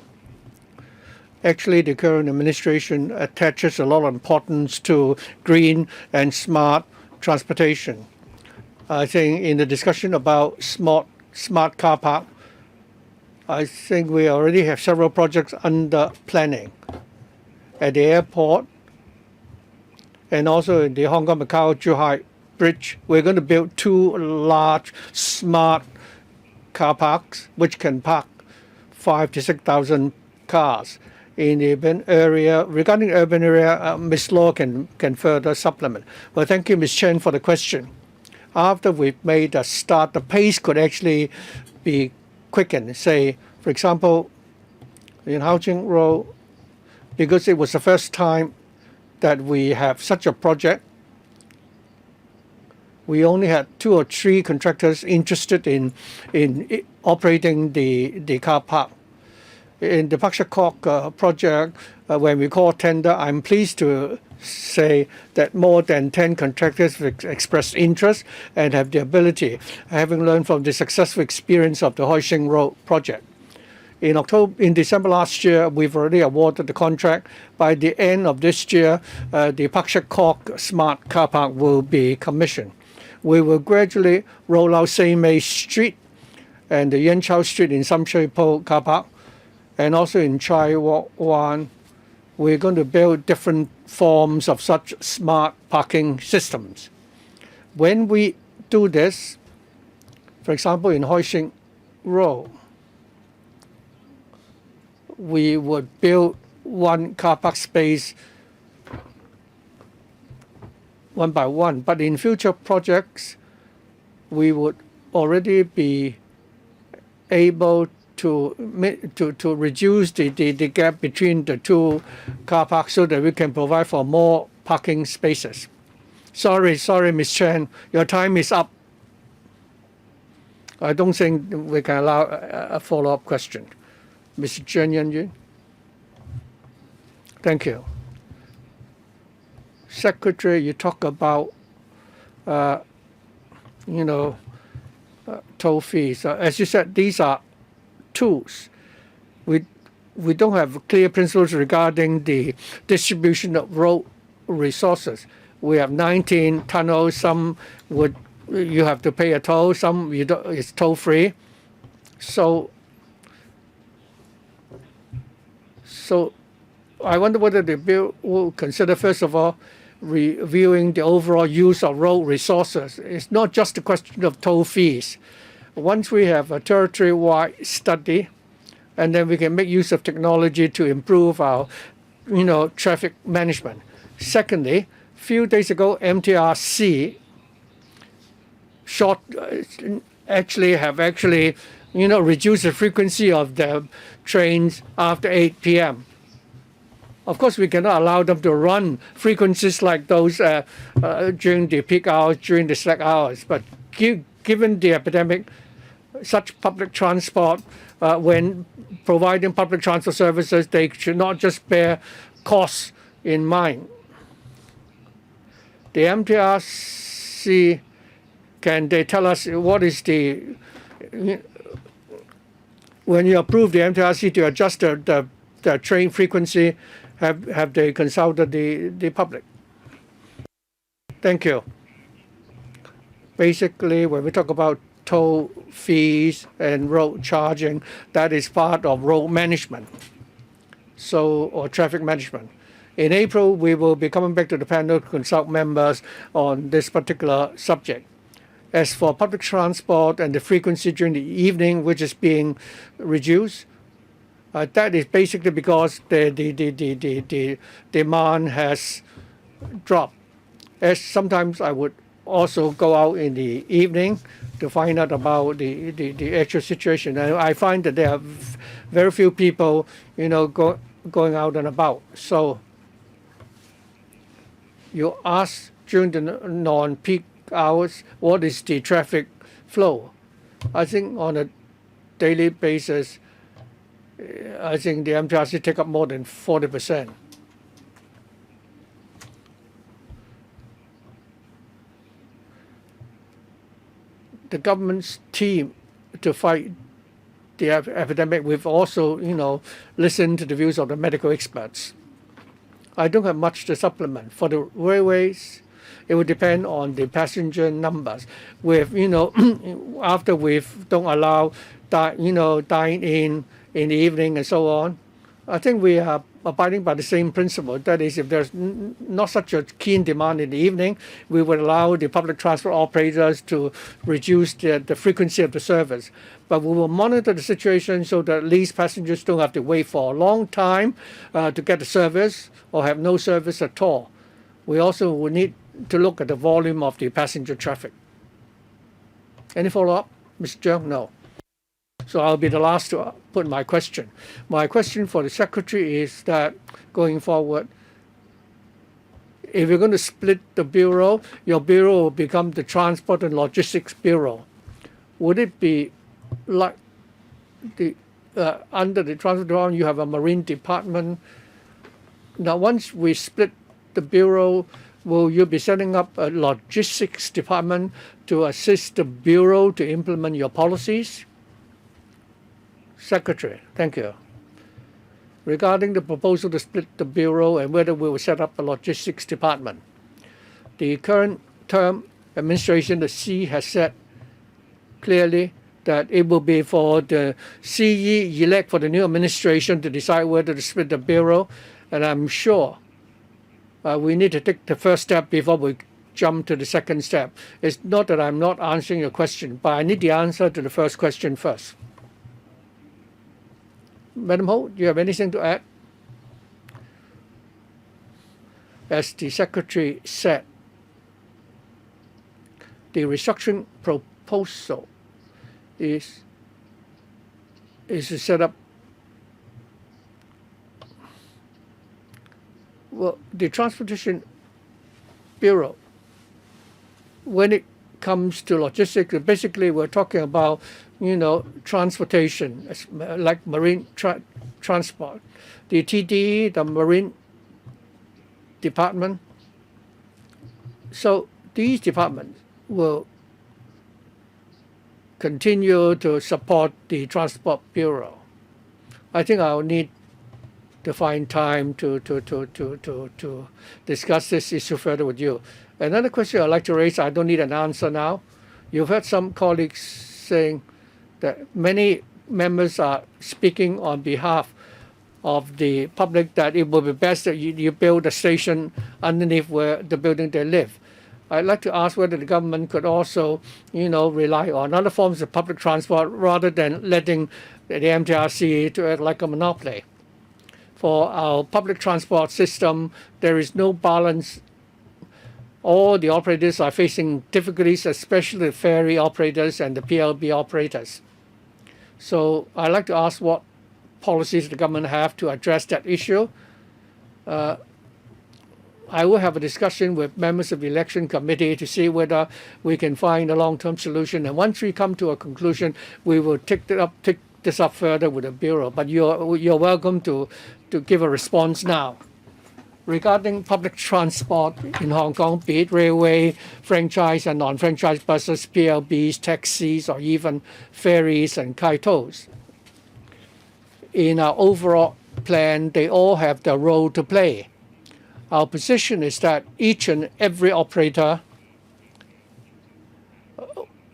Actually, the current administration attaches a lot of importance to green and smart transportation. I think in the discussion about smart car park, I think we already have several projects under planning at the airport and also in the Hong Kong Macau Zhuhai Bridge. We're going to build 2 large smart car parks which can park 5,000 to 6,000 cars in the urban area. Regarding urban area, Ms. Law can further supplement. Well, thank you, Ms. Chen, for the question. After we've made a start, the pace could actually be quickened. Say, for example, in Haoqing Road, because it was the first time that we have such a project, we only had 2 or 3 contractors interested in operating the car park. In the Pak Shek Kok project, when we call tender, I'm pleased to say that more than 10 contractors have expressed interest and have the ability, having learned from the successful experience of the Hoi Shing Road project. In December last year, we've already awarded the contract. By the end of this year, the Pak Shek Kok Smart Car Park will be commissioned. We will gradually roll out Sei Mei Street and the Yen Chao Street in Sam Shui Po Car Park, and also in Chai Wok Wan. We're going to build different forms of such smart parking systems. When we do this, for example, in Hoi Shing Road, we would build 1 car park space one by one. But in future projects, we would already be able to reduce the gap between the 2 car parks so that we can provide for more parking spaces. Sorry, Ms. Chen, your time is up. I don't think we can allow a follow-up question. Mr. Chen Yan-yun. Thank you. Secretary, you talk about, toll fees. As you said, these are tools. We don't have clear principles regarding the distribution of road resources. We have 19 tunnels. Some you have to pay a toll. Some it's toll free. So I wonder whether the bill will consider, first of all, reviewing the overall use of road resources. It's not just a question of toll fees. Once we have a territory-wide study, and then we can make use of technology to improve our, traffic management. Secondly, a few days ago, MTRC reduced the frequency of the trains after 8 p.m. Of course, we cannot allow them to run frequencies like those during the peak hours, during the slack hours. But given the epidemic, such public transport, when providing public transport services, they should not just bear costs in mind. The MTRC, can they tell us what is the, when you approve the MTRC to adjust the train frequency, have they consulted the public? Thank you. Basically, when we talk about toll fees and road charging, that is part of road management, or traffic management. In April, we will be coming back to the panel to consult members on this particular subject. As for public transport and the frequency during the evening, which is being reduced, that is basically because the demand has dropped. As sometimes I would also go out in the evening to find out about the actual situation. And I find that there are very few people, going out and about. So you ask during the non-peak hours, what is the traffic flow? I think on a daily basis, I think the MTRC take up more than 40%. the government's team to fight the epidemic, we've also, listened to the views of the medical experts. I don't have much to supplement. For the railways, it will depend on the passenger numbers. With, after we don't allow, dine in the evening and so on, I think we are abiding by the same principle. That is, if there's not such a keen demand in the evening, we would allow the public transport operators to reduce the frequency of the service. But we will monitor the situation so that at least passengers don't have to wait for a long time to get the service or have no service at all. We also will need to look at the volume of the passenger traffic. Any follow-up, Mr. Chung? No. So I'll be the last to put my question. My question for the Secretary is that going forward, if you're going to split the bureau, your bureau will become the Transport and Logistics Bureau. Would it be like the under the Transport Department, you have a Marine Department? Now, once we split the bureau, will you be setting up a Logistics Department to assist the bureau to implement your policies? Secretary, thank you. Regarding the proposal to split the bureau and whether we will set up a logistics department, the current term administration, the C, has said clearly that it will be for the CE elect for the new administration to decide whether to split the bureau, and I'm sure we need to take the first step before we jump to the second step. It's not that I'm not answering your question, but I need the answer to the first question first. Madam Ho, do you have anything to add? As the Secretary said, the restructuring proposal is to set up, well, the Transportation Bureau. When it comes to logistics, basically we're talking about transportation, like marine transport. The TD, the Marine Department. So these departments will continue to support the Transport Bureau. I think I'll need to find time to discuss this issue further with you. Another question I'd like to raise, I don't need an answer now. You've heard some colleagues saying that many members are speaking on behalf of the public that it would be best that you build a station underneath where the building they live. I'd like to ask whether the government could also, rely on other forms of public transport rather than letting the MTRC to act like a monopoly. For our public transport system, there is no balance. All the operators are facing difficulties, especially the ferry operators and the PLB operators. So I'd like to ask what policies the government have to address that issue. I will have a discussion with members of the election committee to see whether we can find a long-term solution. And once we come to a conclusion, we will take this up further with the Bureau. But you're welcome to give a response now. Regarding public transport in Hong Kong, be it railway, franchise and non-franchise buses, PLBs, taxis, or even ferries and kaitos. In our overall plan, they all have their role to play. Our position is that each and every operator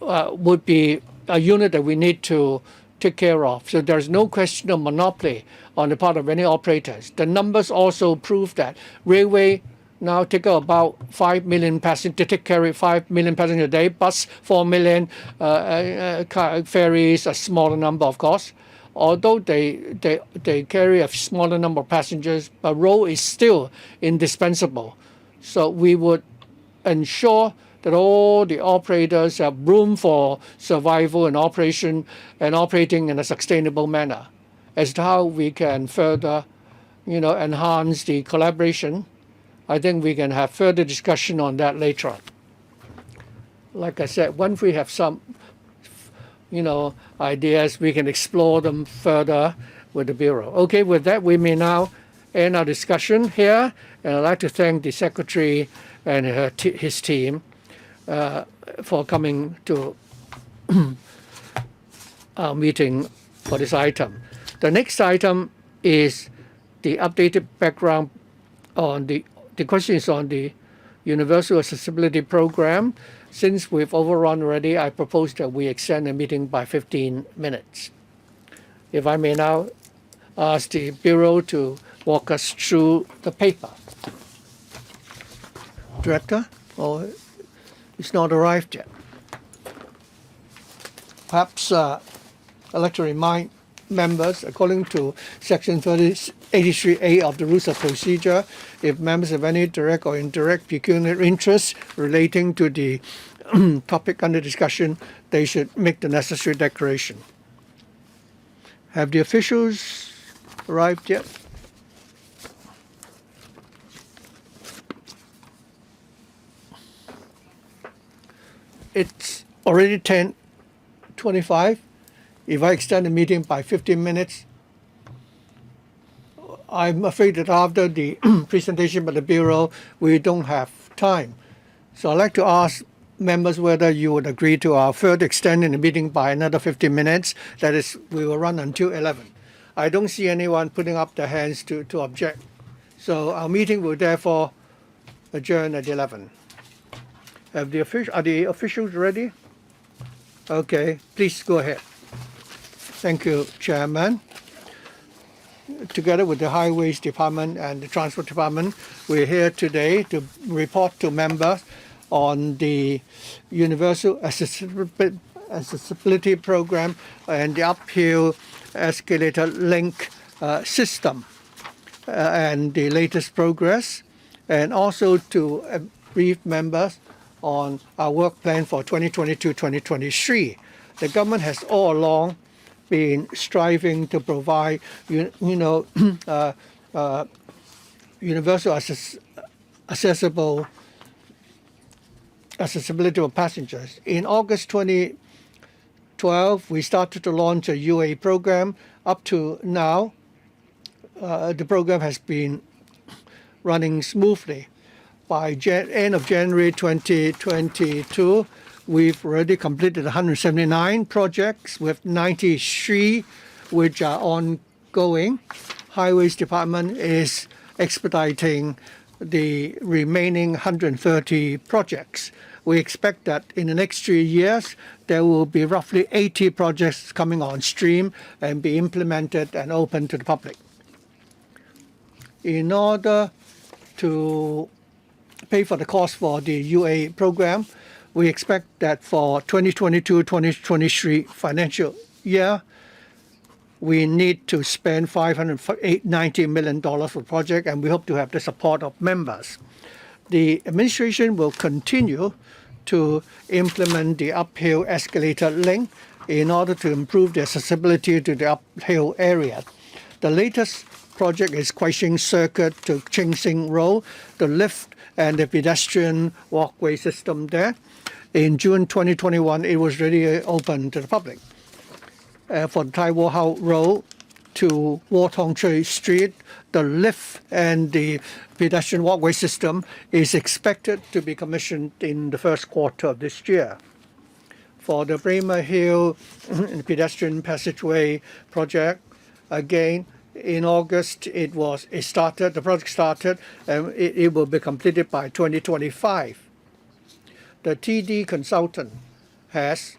would be a unit that we need to take care of. So there's no question of monopoly on the part of any operators. The numbers also prove that. Railway now take about 5 million passengers, they carry 5 million passengers a day, bus 4 million, ferries a smaller number, of course. Although they carry a smaller number of passengers, but road is still indispensable. So we would ensure that all the operators have room for survival and operation and operating in a sustainable manner. As to how we can further, enhance the collaboration, I think we can have further discussion on that later on. Like I said, once we have some, ideas, we can explore them further with the Bureau. Okay, with that, we may now end our discussion here, and I'd like to thank the Secretary and his team for coming to meeting for this item. The next item is the updated background on the question is on the Universal Accessibility Program. Since we've overrun already, I propose that we extend the meeting by 15 minutes. If I may now ask the Bureau to walk us through the paper. Director? Or it's not arrived yet. Perhaps I'd like to remind members, according to Section 83A of the Rules of Procedure, if members have any direct or indirect pecuniary interest relating to the topic under discussion, they should make the necessary declaration. Have the officials arrived yet? It's already 10:25. If I extend the meeting by 15 minutes, I'm afraid that after the presentation by the Bureau, we don't have time. So I'd like to ask members whether you would agree to our further extending the meeting by another 15 minutes. That is, we will run until 11. I don't see anyone putting up their hands to object. So our meeting will therefore adjourn at 11. Are the officials ready? Okay, please go ahead. Thank you, Chairman. Together with the Highways Department and the Transport Department, we're here today to report to members on the Universal Accessibility Program and the uphill escalator link system and the latest progress, and also to brief members on our work plan for 2022-2023. The government has all along been striving to provide, universal accessibility of passengers. In August 2012, we started to launch a UA program. Up to now, the program has been running smoothly. By end of January 2022, we've already completed 179 projects with 93 which are ongoing. Highways Department is expediting the remaining 130 projects. We expect that in the next 3 years, there will be roughly 80 projects coming on stream and be implemented and open to the public. In order to pay for the cost for the UA program, we expect that for 2022-2023 financial year, we need to spend $590 million for the project, and we hope to have the support of members. The administration will continue to implement the uphill escalator link in order to improve the accessibility to the uphill area. The latest project is Kwong Circuit to Chongjung Road, the lift and the pedestrian walkway system there. In June 2021, it was already open to the public. For the Tai Po Road to Tong Street, the lift and the pedestrian walkway system is expected to be commissioned in the first quarter of this year. For the Bremer Hill pedestrian passageway project, again, in August, the project started, and it will be completed by 2025. The TD consultant has,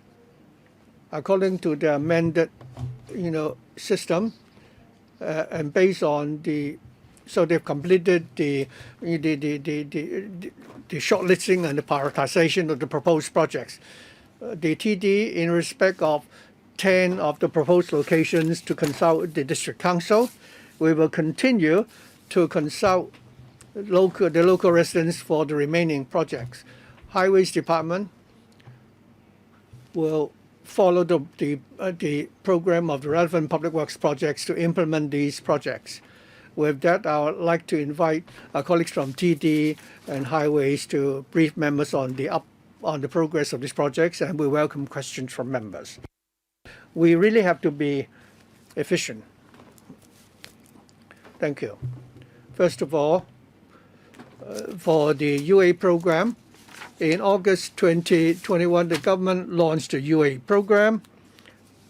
according to the amended, system, and based on so they've completed the shortlisting and the prioritization of the proposed projects. The TD, in respect of 10 of the proposed locations, to consult the District Council. We will continue to consult the local residents for the remaining projects. Highways Department will follow the program of the relevant public works projects to implement these projects. With that, I would like to invite our colleagues from TD and Highways to brief members on the progress of these projects, and we welcome questions from members. We really have to be efficient. Thank you. First of all, for the UA program, In August 2021, the government launched a UA program.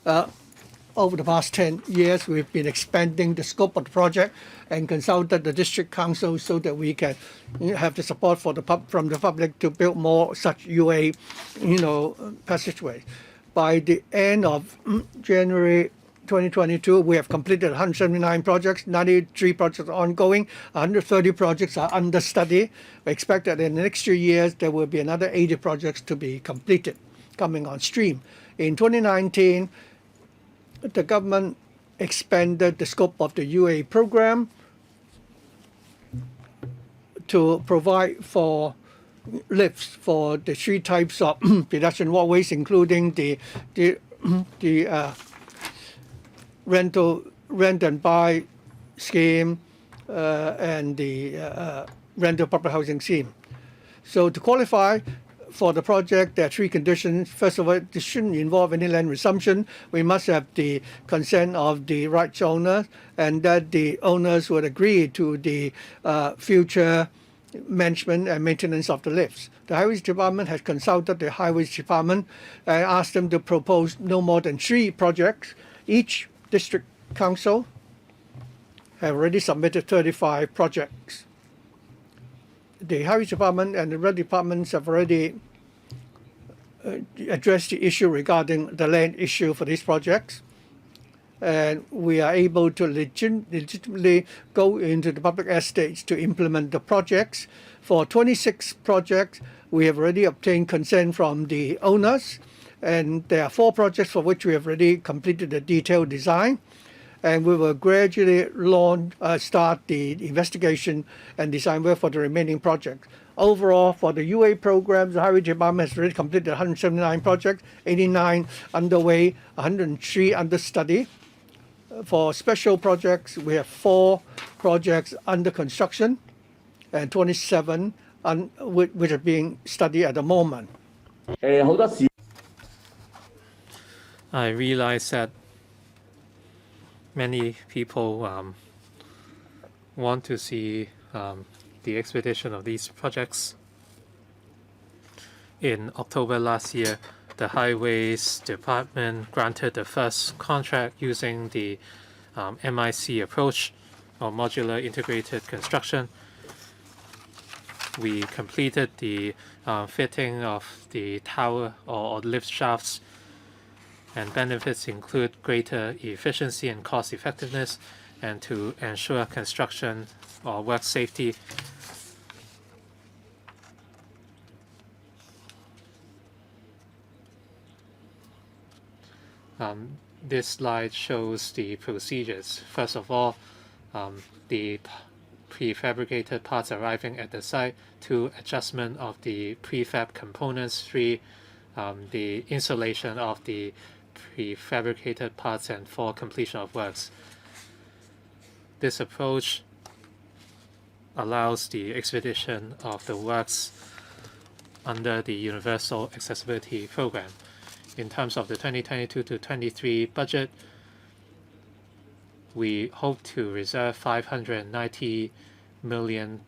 Over the past 10 years, we've been expanding the scope of the project and consulted the district council so that we can have the support from the public to build more such UA, passageways. By the end of January 2022, we have completed 179 projects, 93 projects are ongoing, 130 projects are under study. We expect that in the next 2 years, there will be another 80 projects to be completed coming on stream. In 2019, the government expanded the scope of the UA program to provide for lifts for the 3 types of pedestrian walkways, including the rent and buy scheme and the rental public housing scheme. So to qualify for the project, there are 3 conditions. First of all, this shouldn't involve any land resumption. We must have the consent of the rights owners, and that the owners would agree to the future management and maintenance of the lifts. The Highways Department has consulted the Highways Department and asked them to propose no more than 3 projects. Each district council have already submitted 35 projects. The Highways Department and the Rail Departments have already addressed the issue regarding the land issue for these projects. And we are able to legitimately go into the public estates to implement the projects. For 26 projects, we have already obtained consent from the owners. And there are 4 projects for which we have already completed the detailed design. And we will gradually start the investigation and design work for the remaining projects. Overall, for the UA programs, the Highway Department has already completed 179 projects, 89 underway, 103 under study. For special projects, we have 4 projects under construction and 27 which are being studied at the moment. I realize that many people want to see the expedition of these projects. In October last year, the Highways Department granted the first contract using the MIC approach, or modular integrated construction. We completed the fitting of the tower or lift shafts, and benefits include greater efficiency and cost effectiveness, and to ensure construction or work safety. This slide shows the procedures. First of all, the prefabricated parts arriving at the site, 2, adjustment of the prefab components, 3, the installation of the prefabricated parts, and 4, completion of works. This approach allows the expedition of the works under the Universal Accessibility Program. In terms of the 2022 to 23 budget, we hope to reserve $590 million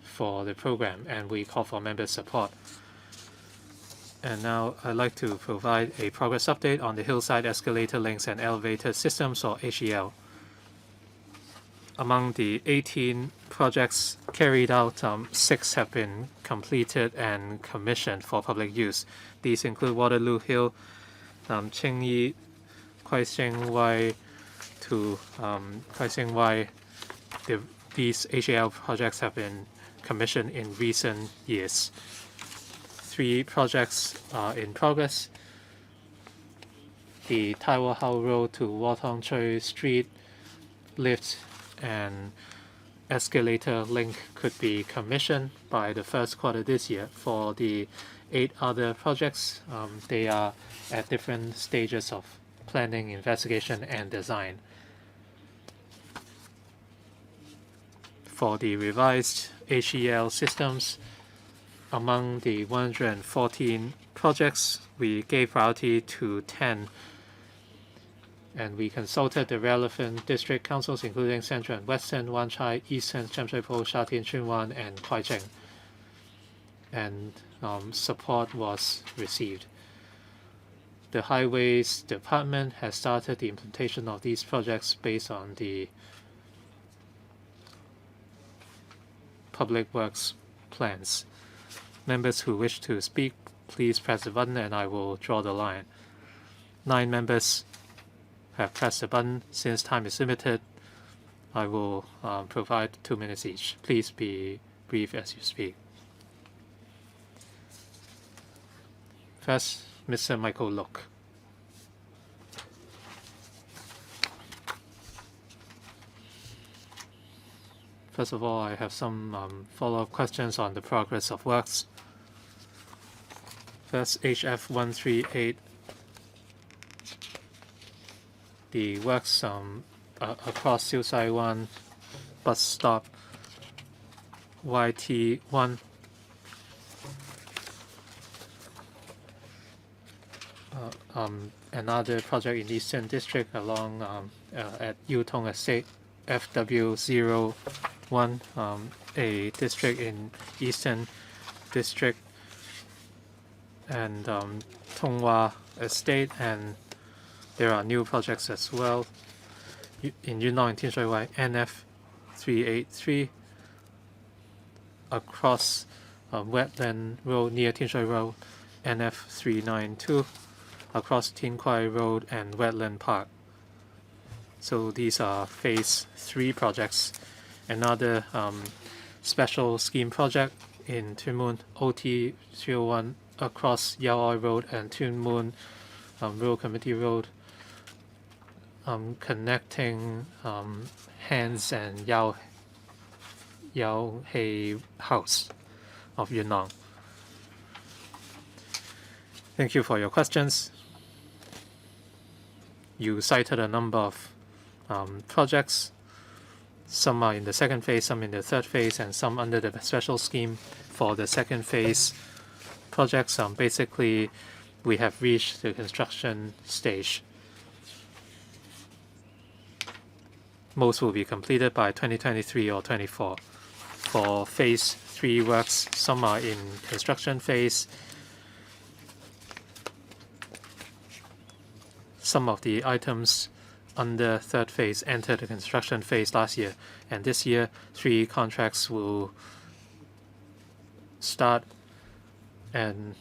for the program, and we call for member support. And now I'd like to provide a progress update on the hillside escalator links and elevator systems, or HEL. Among the 18 projects carried out, 6 have been completed and commissioned for public use. These include Waterloo Hill, Suk-yee, Kwai Sing Wai to Kwai Sing Wai. These HAL projects have been commissioned in recent years. 3 projects are in progress. The Taiwo Hao Road to Watong Chui Street lift and escalator link could be commissioned by the first quarter this year. For the 8 other projects, they are at different stages of planning, investigation, and design. For the revised HEL systems, among the 114 projects, we gave priority to 10, and we consulted the relevant district councils, including Central and Western, Wan Chai, Eastern, Sham Shui Po, Sha Tin, Tsuen Wan, and Kwai Ching. and support was received. The Highways Department has started the implementation of these projects based on the Public Works plans. Members who wish to speak, please press the button and I will draw the line. 9 members have pressed the button. Since time is limited, I will provide 2 minutes each. Please be brief as you speak. First, Mr. Michael Look. First of all, I have some follow-up questions on the progress of works. First, HF 138. The works across Siu Sai Wan bus stop YT1 another project in Eastern District along at Yutong Estate FW01 a district in Eastern District and Tonghua Estate, and there are new projects as well in Yunnan and Tianshui Wai NF 383 across Wetland Road near Tianshui Road NF 392 across Tin Kwai Road and Wetland Park. So these are phase 3 projects. Another special scheme project in Tuen Mun OT 301 across Yaoi Road and Tuen Mun Rural Committee Road, connecting Han's and Yao Hei House of Yunnan. Thank you for your questions. You cited a number of projects. Some are in the second phase, some in the third phase, and some under the special scheme. For the second phase projects, basically we have reached the construction stage. Most will be completed by 2023 or 24. For phase 3 works, some are in construction phase. Some of the items under third phase entered the construction phase last year, and this year 3 contracts will start and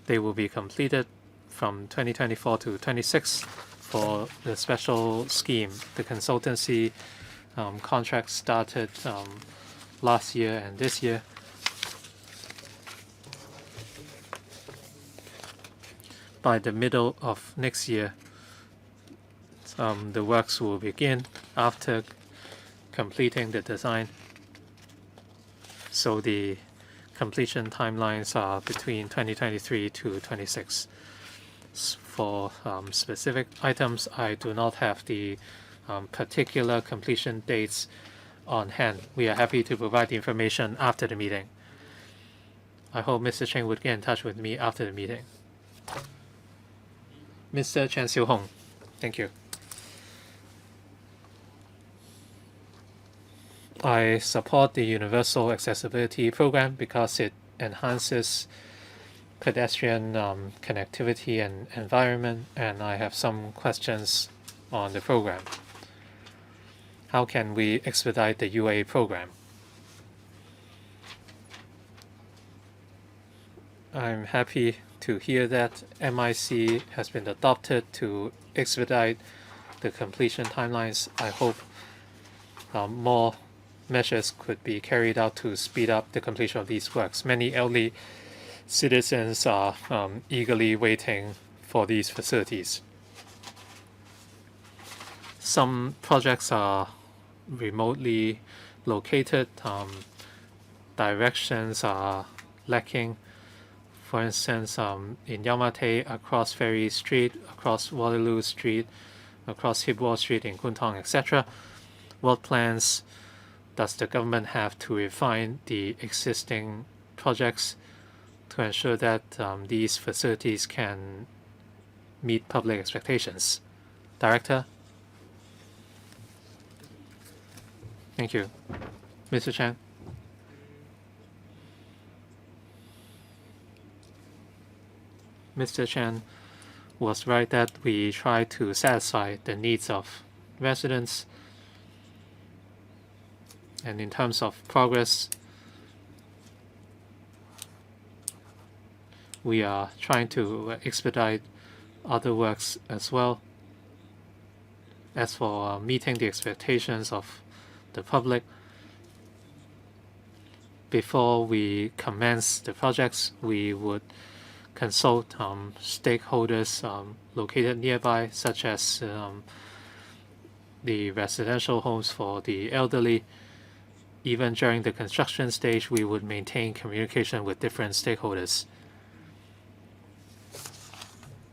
they will be completed from 2024 to 26. For the special scheme, the consultancy contract started last year and this year. By the middle of next year, the works will begin after completing the design. So the completion timelines are between 2023 to 26. For specific items, I do not have the particular completion dates on hand. We are happy to provide the information after the meeting. I hope Mr. Cheng would get in touch with me after the meeting. Mr. Chen Xiu-hong, thank you. I support the Universal Accessibility Program because it enhances pedestrian connectivity and environment, and I have some questions on the program. How can we expedite the UA program? I'm happy to hear that MIC has been adopted to expedite the completion timelines. I hope more measures could be carried out to speed up the completion of these works. Many elderly citizens are eagerly waiting for these facilities. Some projects are remotely located. Directions are lacking. For instance, in Yaomate, across Ferry Street, across Waterloo Street, across Hip Wall Street in Kwun Tong, etc. What plans does the government have to refine the existing projects to ensure that these facilities can meet public expectations? Director? Thank you. Mr. Chan? Mr. Chan was right that we try to satisfy the needs of residents. And in terms of progress, we are trying to expedite other works as well. As for meeting the expectations of the public, before we commence the projects, we would consult stakeholders located nearby, such as the residential homes for the elderly. Even during the construction stage, we would maintain communication with different stakeholders.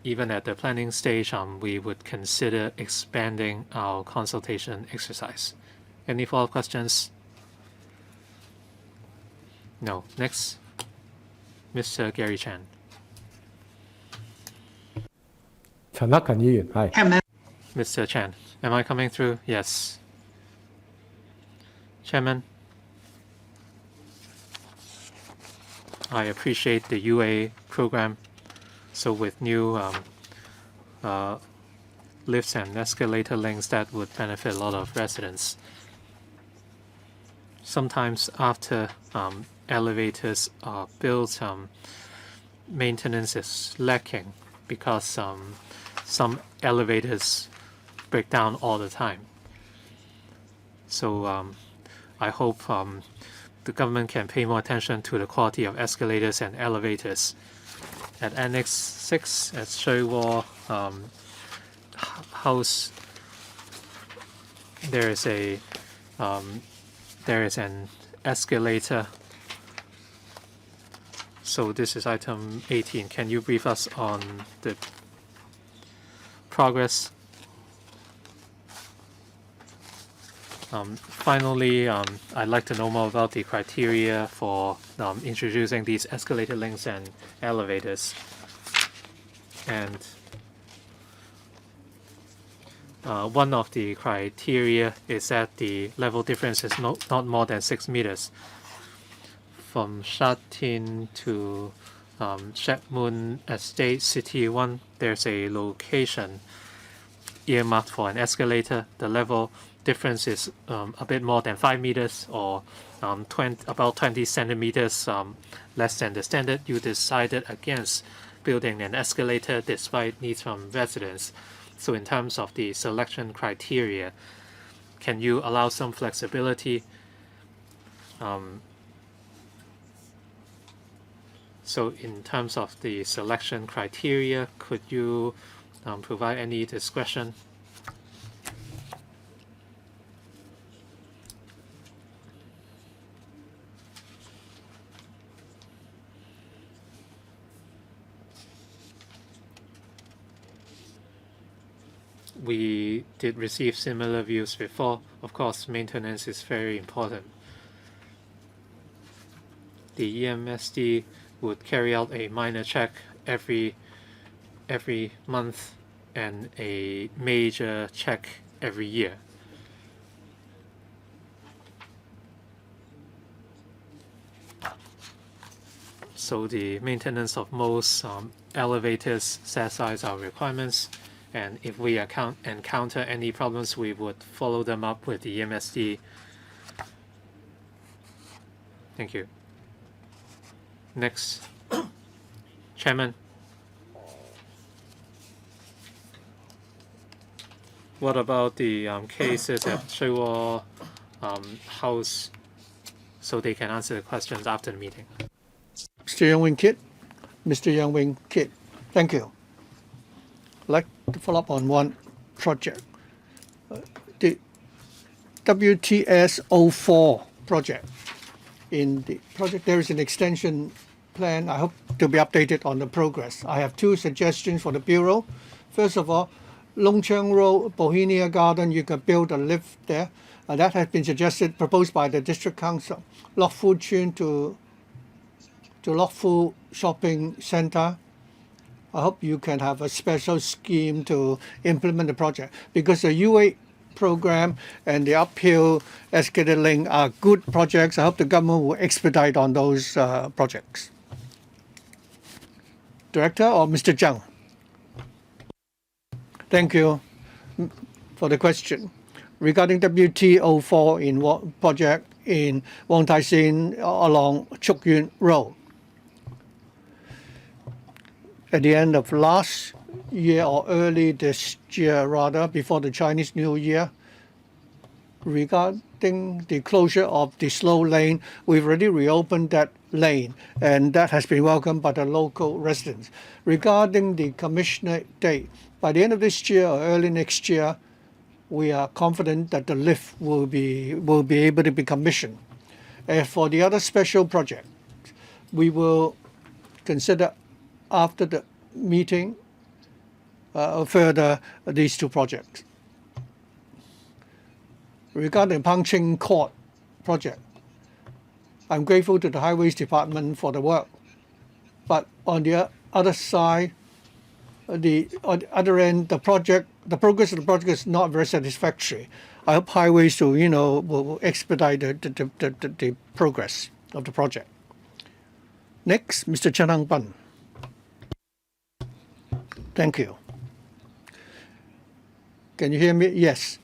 Even at the planning stage, we would consider expanding our consultation exercise. Any follow-up questions? No. Next, Mr. Gary Chan. 陳克勤議員係。 Mr. Chan, am I coming through? Yes. Chairman, I appreciate the UA program. So with new lifts and escalator links, that would benefit a lot of residents. Sometimes after elevators are built, maintenance is lacking because some elevators break down all the time. So I hope the government can pay more attention to the quality of escalators and elevators. At Annex 6 at Shui-Wo House, there is an escalator. So this is item 18. Can you brief us on the progress? Finally, I'd like to know more about the criteria for introducing these escalator links and elevators. And one of the criteria is that the level difference is not more than 6 meters. From Sha Tin to Shek Mun Estate City 1, there's a location earmarked for an escalator. The level difference is a bit more than 5 meters or about 20 centimeters less than the standard. You decided against building an escalator despite needs from residents. So in terms of the selection criteria, can you allow some flexibility? So in terms of the selection criteria, could you provide any discretion? We did receive similar views before. Of course, maintenance is very important. The EMSD would carry out a minor check every month and a major check every year. So the maintenance of most elevators satisfies our requirements. And if we encounter any problems, we would follow them up with the EMSD. Thank you. Next, Chairman. What about the cases at Shui-Wo House so they can answer the questions after the meeting? Mr. Young Wing Kit. Mr. Young Wing Kit. Thank you. I'd like to follow up on one project. The WTS 04 project. In the project, there is an extension plan. I hope to be updated on the progress. I have two suggestions for the Bureau. First of all, Long Chang Road, Bohemia Garden, you can build a lift there. That has been proposed by the District Council. Lok Fu Chun to Lok Fu Shopping Center. I hope you can have a special scheme to implement the project because the UA program and the uphill escalator link are good projects. I hope the government will expedite on those projects. Director or Mr. Zhang? Thank you for the question. Regarding WT04 in project in Wong Tai Sin along Chongjung Road. At the end of last year or early this year rather, before the Chinese New Year, regarding the closure of the slow lane, we've already reopened that lane, and that has been welcomed by the local residents. Regarding the commissioner date, by the end of this year or early next year, we are confident that the lift will be able to be commissioned. As for the other special project, we will consider after the meeting further these two projects. Regarding Punching Court project, I'm grateful to the Highways Department for the work. But on the other side, on the other end, the progress of the project is not very satisfactory. I hope Highways will expedite the progress of the project. Next, Mr. Chan Hak-kan. Thank you. Can you hear me? Yes.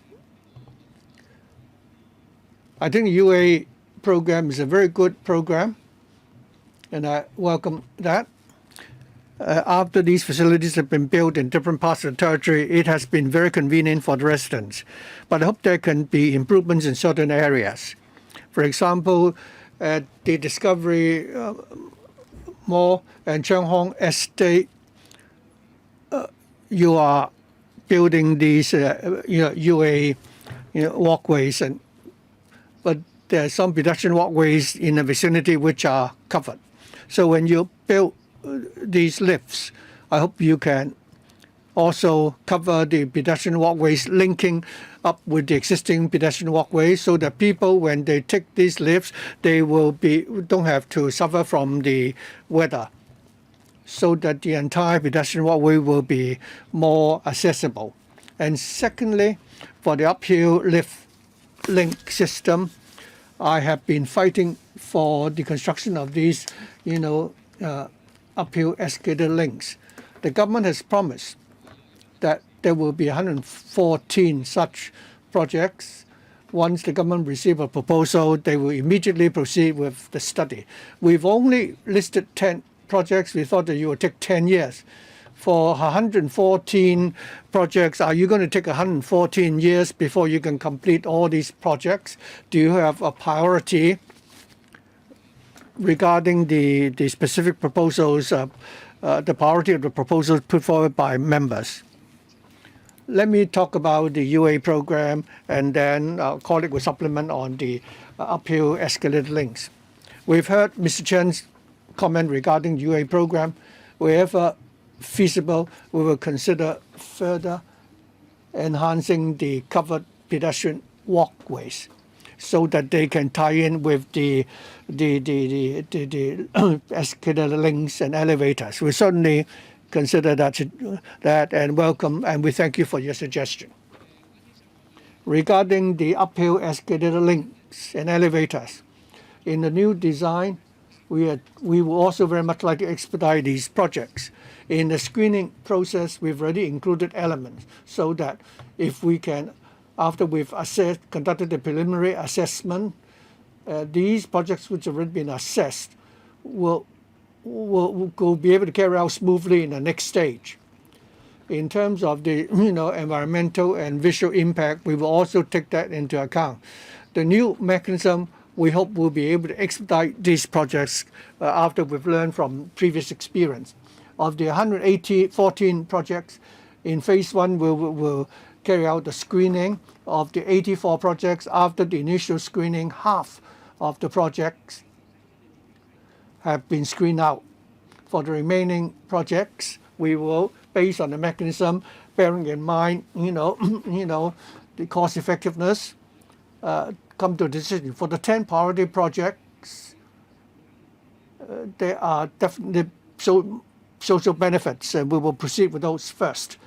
I think the UA program is a very good program, and I welcome that. After these facilities have been built in different parts of the territory, it has been very convenient for the residents. But I hope there can be improvements in certain areas. For example, at the Discovery Mall and Cheung Hong Estate, you are building these UA walkways, but there are some pedestrian walkways in the vicinity which are covered. So when you build these lifts, I hope you can also cover the pedestrian walkways linking up with the existing pedestrian walkways, so that people, when they take these lifts, they don't have to suffer from the weather, so that the entire pedestrian walkway will be more accessible. And secondly, for the uphill lift link system, I have been fighting for the construction of these, uphill escalator links. The government has promised that there will be 114 such projects. Once the government receives a proposal, they will immediately proceed with the study. We've only listed 10 projects. We thought that it would take 10 years. For 114 projects, are you going to take 114 years before you can complete all these projects? Do you have a priority regarding the specific proposals, the priority of the proposals put forward by members? Let me talk about the UA program, and then our colleague will supplement on the uphill escalator links. We've heard Mr. Chan's comment regarding the UA program. Wherever feasible, we will consider further enhancing the covered pedestrian walkways so that they can tie in with the escalator links and elevators. We certainly consider that and welcome, and we thank you for your suggestion. Regarding the uphill escalator links and elevators, in the new design, we would also very much like to expedite these projects. In the screening process, we've already included elements so that if we can, after we've conducted the preliminary assessment, these projects which have already been assessed will be able to carry out smoothly in the next stage. In terms of the environmental and visual impact, we will also take that into account. The new mechanism, we hope, will be able to expedite these projects after we've learned from previous experience. Of the 114 projects, in phase one, we'll carry out the screening. Of the 84 projects, after the initial screening, half of the projects have been screened out. For the remaining projects, we will, based on the mechanism, bearing in mind, the cost effectiveness, come to a decision. For the 10 priority projects, there are definitely social benefits, and we will proceed with those first.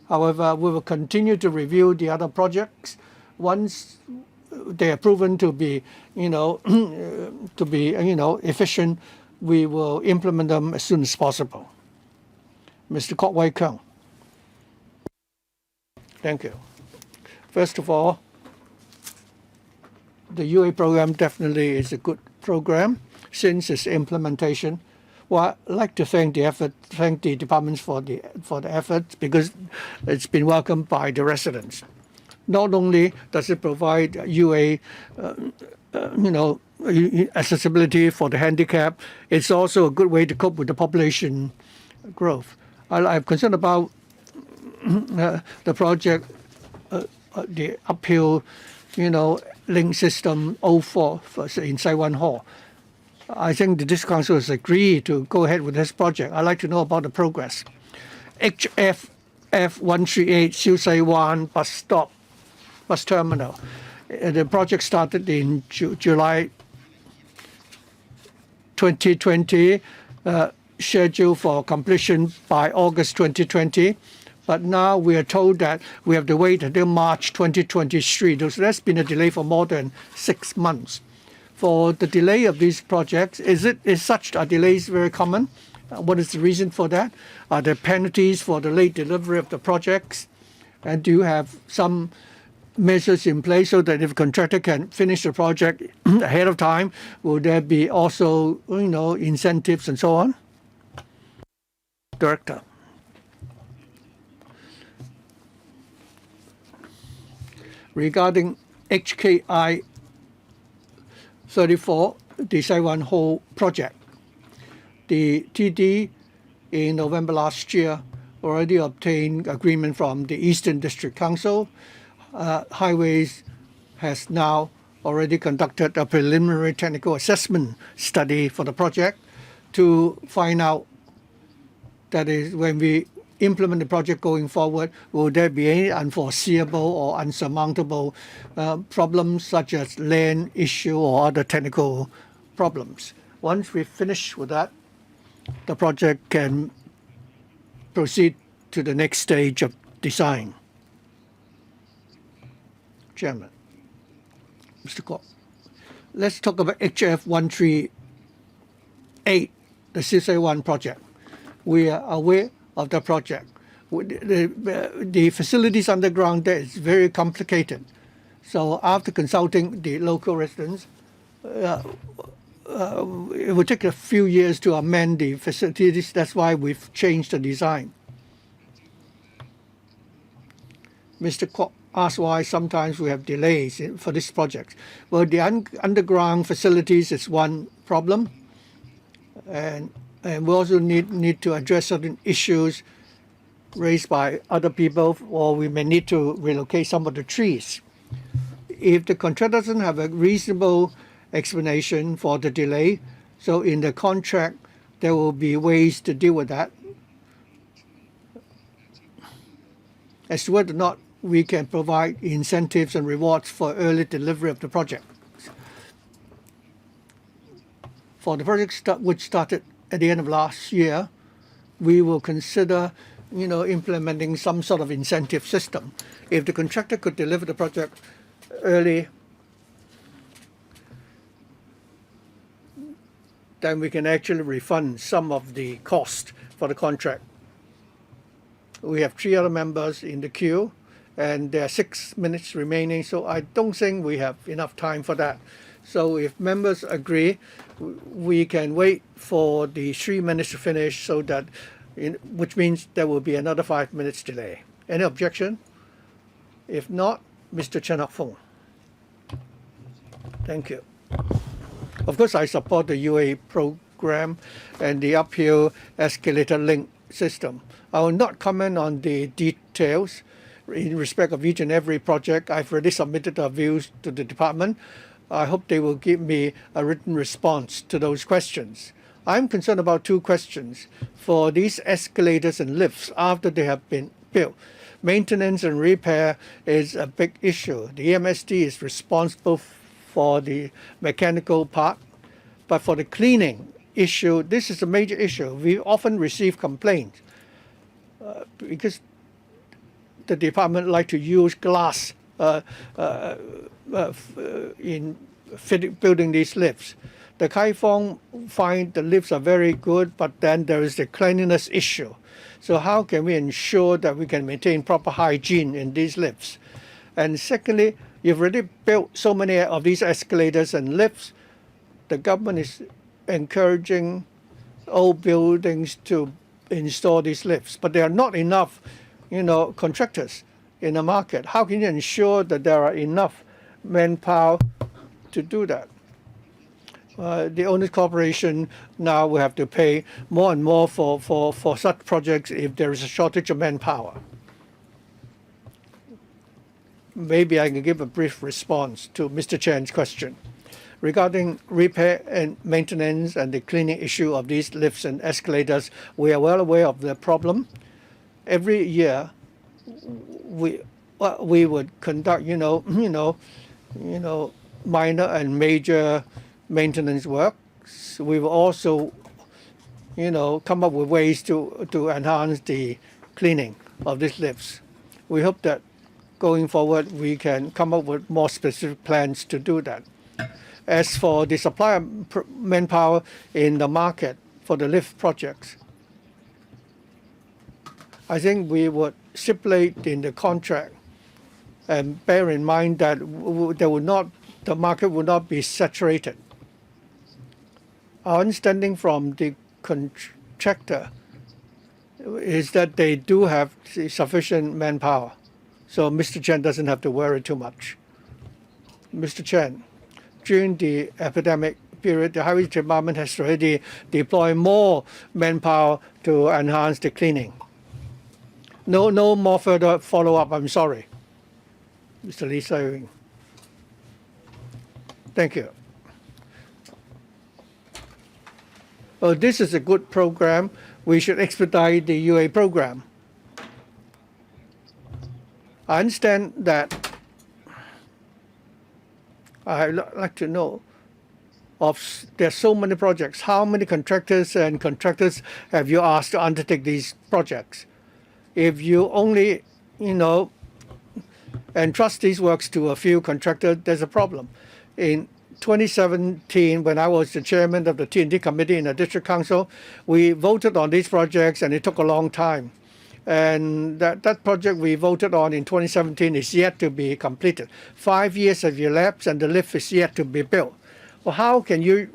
However, we will continue to review the other projects. Once they are proven to be, efficient, we will implement them as soon as possible. Mr. Kwong Fuk. Thank you. First of all, the UA program definitely is a good program since its implementation. Well, I'd like to thank the departments for the effort because it's been welcomed by the residents. Not only does it provide UA, accessibility for the handicapped, it's also a good way to cope with the population growth. I'm concerned about the project, the uphill, link system 04 in Sai Wan Hall. I think the District Council has agreed to go ahead with this project. I'd like to know about the progress. HFF 138 Siu Sai Wan bus terminal. The project started in July 2020, scheduled for completion by August 2020. But now we are told that we have to wait until March 2023. So that's been a delay for more than 6 months. For the delay of these projects, is such a delay very common? What is the reason for that? Are there penalties for the late delivery of the projects? And do you have some measures in place so that if a contractor can finish the project ahead of time, will there be also incentives and so on? Director. Regarding HKI 34, the Sai Wan Hall project, the TD in November last year already obtained agreement from the Eastern District Council. Highways has now already conducted a preliminary technical assessment study for the project to find out, that is, when we implement the project going forward, will there be any unforeseeable or unsurmountable problems such as land issue or other technical problems. Once we finish with that, the project can proceed to the next stage of design. Chairman. Mr. Kwok. Let's talk about HF 138, the Siu Sai Wan project. We are aware of the project. The facilities underground there is very complicated. So after consulting the local residents, it will take a few years to amend the facilities. That's why we've changed the design. Mr. Kwok asked why sometimes we have delays for this project. Well, the underground facilities is one problem, and we also need to address certain issues raised by other people, or we may need to relocate some of the trees. If the contractor doesn't have a reasonable explanation for the delay, so in the contract there will be ways to deal with that. As to whether or not we can provide incentives and rewards for early delivery of the project. For the project which started at the end of last year, we will consider implementing some sort of incentive system. If the contractor could deliver the project early, then we can actually refund some of the cost for the contract. We have 3 other members in the queue, and there are 6 minutes remaining, so I don't think we have enough time for that. So if members agree, we can wait for the 3 minutes to finish, so that, which means there will be another 5 minutes delay. Any objection? If not, Mr. Chan Hak-kan. Thank you. Of course, I support the UA program and the uphill escalator link system. I will not comment on the details in respect of each and every project. I've already submitted our views to the department. I hope they will give me a written response to those questions. I'm concerned about 2 questions. For these escalators and lifts, after they have been built, maintenance and repair is a big issue. The MSD is responsible for the mechanical part, but for the cleaning issue, this is a major issue. We often receive complaints because the department like to use glass in building these lifts. The Kai Fong find the lifts are very good, but then there is the cleanliness issue. So how can we ensure that we can maintain proper hygiene in these lifts? And secondly, you've already built so many of these escalators and lifts. The government is encouraging old buildings to install these lifts, but there are not enough, contractors in the market. How can you ensure that there are enough manpower to do that? The owners corporation now will have to pay more and more for such projects if there is a shortage of manpower. Maybe I can give a brief response to Mr. Chan's question. Regarding repair and maintenance and the cleaning issue of these lifts and escalators, we are well aware of the problem. Every year, we would conduct, minor and major maintenance work. We will also, come up with ways to enhance the cleaning of these lifts. We hope that going forward, we can come up with more specific plans to do that. As for the supply of manpower in the market for the lift projects, I think we would stipulate in the contract and bear in mind that the market will not be saturated. Our understanding from the contractor is that they do have sufficient manpower, so Mr. Chen doesn't have to worry too much. Mr. Chen, during the epidemic period, the Highway Department has already deployed more manpower to enhance the cleaning. No more further follow-up, I'm sorry. Mr. Lee Sai-ying. Thank you. Oh, this is a good program. We should expedite the UA program. I understand that. I'd like to know there's so many projects. How many contractors have you asked to undertake these projects? If you only, entrust these works to a few contractors, there's a problem. In 2017, when I was the chairman of the T&D committee in the district council, we voted on these projects and it took a long time. And that project we voted on in 2017 is yet to be completed. 5 years have elapsed and the lift is yet to be built. Well, how can you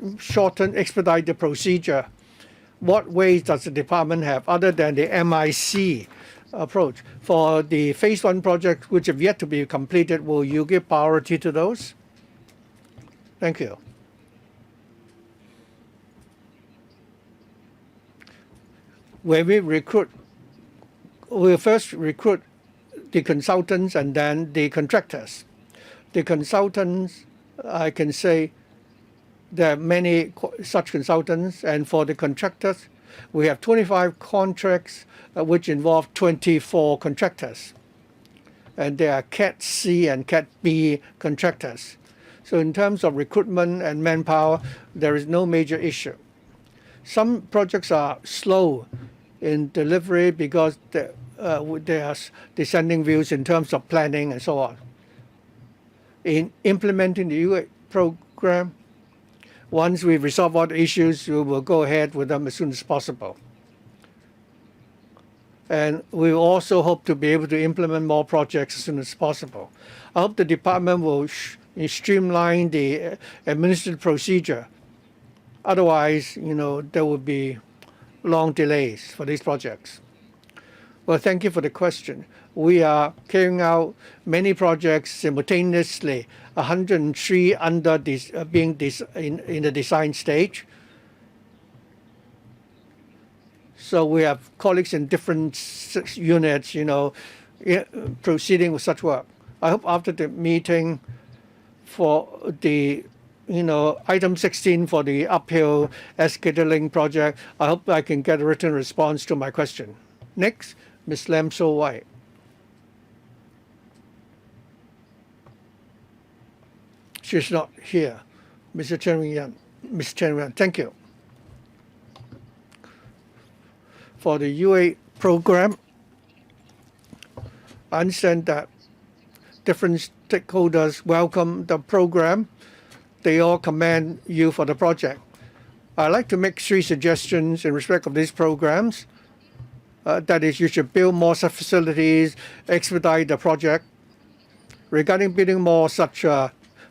expedite the procedure? What ways does the department have other than the MIC approach? For the phase 1 projects which have yet to be completed, will you give priority to those? Thank you. When we'll first recruit the consultants and then the contractors. The consultants, I can say there are many such consultants, and for the contractors, we have 25 contracts which involve 24 contractors. And there are Cat C and Cat B contractors. So in terms of recruitment and manpower, there is no major issue. Some projects are slow in delivery because there are descending views in terms of planning and so on. In implementing the UA program, once we resolve all the issues, we will go ahead with them as soon as possible. And we also hope to be able to implement more projects as soon as possible. I hope the department will streamline the administrative procedure. Otherwise, there will be long delays for these projects. Well, thank you for the question. We are carrying out many projects simultaneously, 103 under this, being in the design stage. So we have colleagues in different units, proceeding with such work. I hope after the meeting for the, item 16 for the uphill escalator link project, I hope I can get a written response to my question. Next, Ms. Lam So Wai. She's not here. Mr. Chen Yan. Ms. Chen Yan, thank you. For the UA program, I understand that different stakeholders welcome the program. They all commend you for the project. I'd like to make 3 suggestions in respect of these programs. that is, you should build more such facilities, expedite the project. Regarding building more such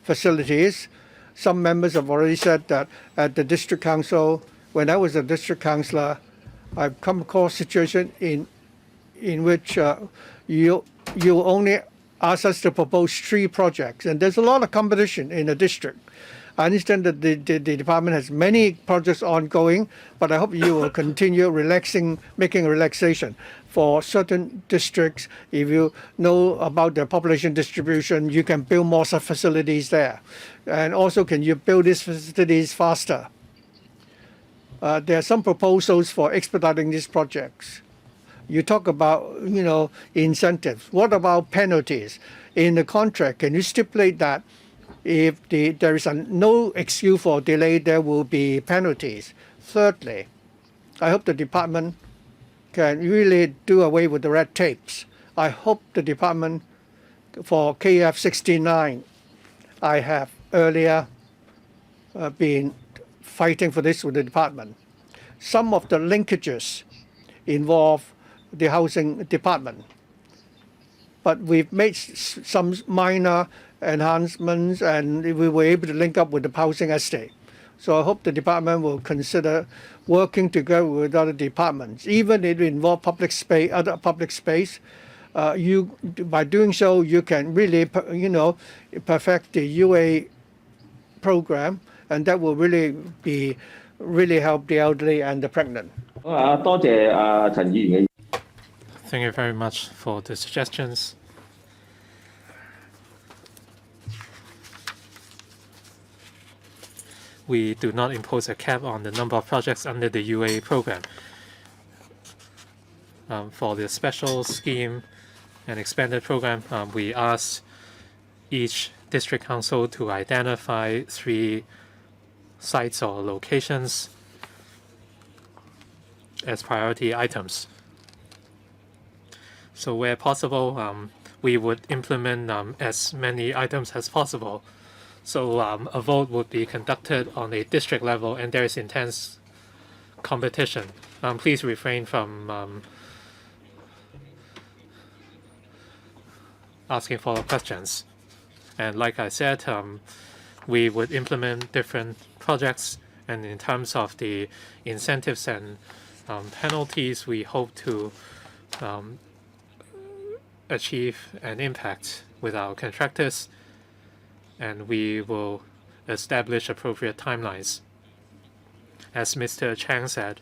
facilities, some members have already said that at the district council, when I was a district councillor, I've come across a situation in which you only ask us to propose 3 projects, and there's a lot of competition in the district. I understand that the department has many projects ongoing, but I hope you will continue making relaxation for certain districts. If you know about the population distribution, you can build more such facilities there. And also, can you build these facilities faster? There are some proposals for expediting these projects. You talk about, incentives. What about penalties? In the contract, can you stipulate that if there is no excuse for delay, there will be penalties? Thirdly, I hope the department can really do away with the red tapes. I hope the department for KF 69, I have earlier been fighting for this with the department. Some of the linkages involve the housing department, but we've made some minor enhancements and we were able to link up with the housing estate. So I hope the department will consider working together with other departments, even if it involves other public space. By doing so, you can really, perfect the UA program, and that will really help the elderly and the pregnant. 多謝陳議員嘅。 Thank you very much for the suggestions. We do not impose a cap on the number of projects under the UA program. For the special scheme and expanded program, we ask each district council to identify 3 sites or locations as priority items. So where possible, we would implement as many items as possible. So a vote would be conducted on a district level, and there is intense competition. Please refrain from asking follow-up questions. And like I said, we would implement different projects, and in terms of the incentives and penalties, we hope to achieve an impact with our contractors, and we will establish appropriate timelines. As Mr. Chang said,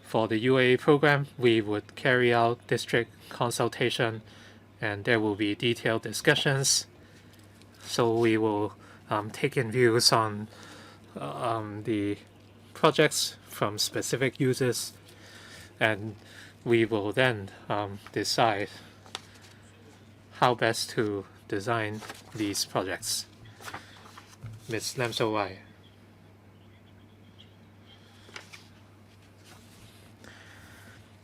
for the UA program, we would carry out district consultation, and there will be detailed discussions. So we will take in views on the projects from specific users, and we will then decide how best to design these projects. Ms. Lam So Wai.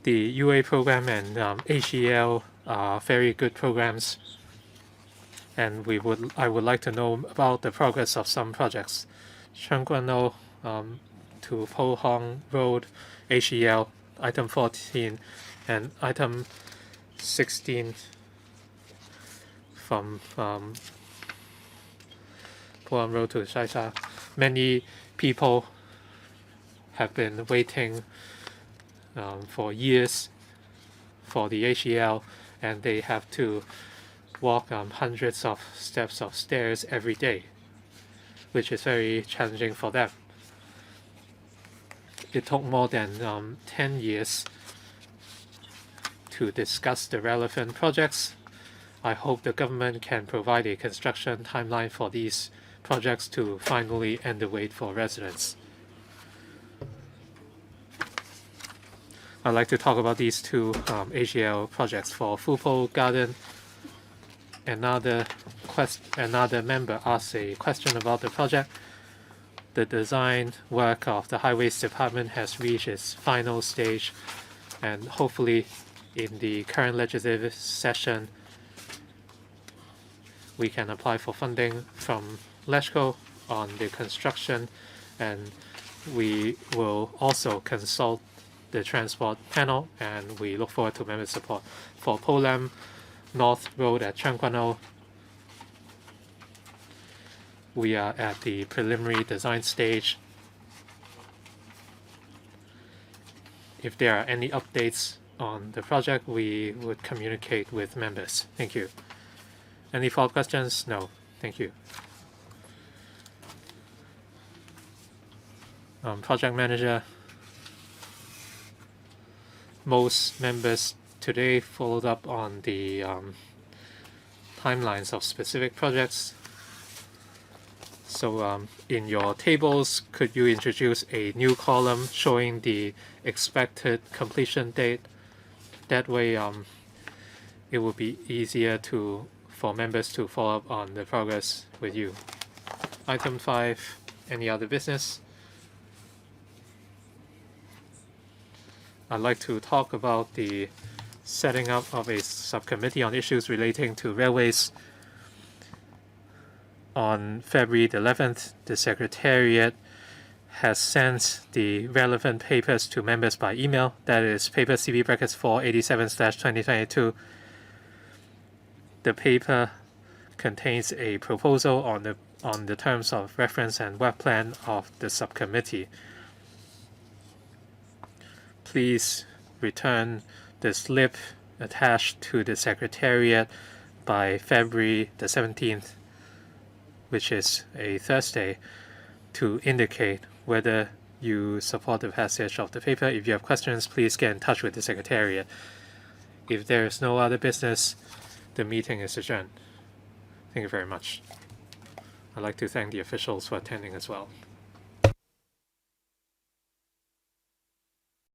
The UA program and HEL are very good programs, and I would like to know about the progress of some projects. Chongjung to Po Hong Road, HEL, item 14, and item 16 from Po Hong Road to Shai Sha. Many people have been waiting for years for the HEL, and they have to walk hundreds of steps of stairs every day, which is very challenging for them. It took more than 10 years to discuss the relevant projects. I hope the government can provide a construction timeline for these projects to finally end the wait for residents. I'd like to talk about these 2 HEL projects. For Fupo Garden, another member asked a question about the project. The design work of the Highways Department has reached its final stage, and hopefully in the current legislative session we can apply for funding from LESCO on the construction, and we will also consult the transport panel, and we look forward to member support. For Polam North Road at Changkwano, we are at the preliminary design stage. If there are any updates on the project, we would communicate with members. Thank you. Any follow-up questions? No. Thank you. Project manager. Most members today followed up on the timelines of specific projects. So in your tables, could you introduce a new column showing the expected completion date? That way, it will be easier for members to follow up on the progress with you. Item 5, any other business? I'd like to talk about the setting up of a subcommittee on issues relating to railways. On February the 11th, the Secretariat has sent the relevant papers to members by email. That is paper CB brackets 487/2022. The paper contains a proposal on the terms of reference and work plan of the subcommittee. Please return the slip attached to the Secretariat by February the 17th, which is a Thursday, to indicate whether you support the passage of the paper. If you have questions, please get in touch with the Secretariat. If there is no other business, the meeting is adjourned. Thank you very much. I'd like to thank the officials for attending as well.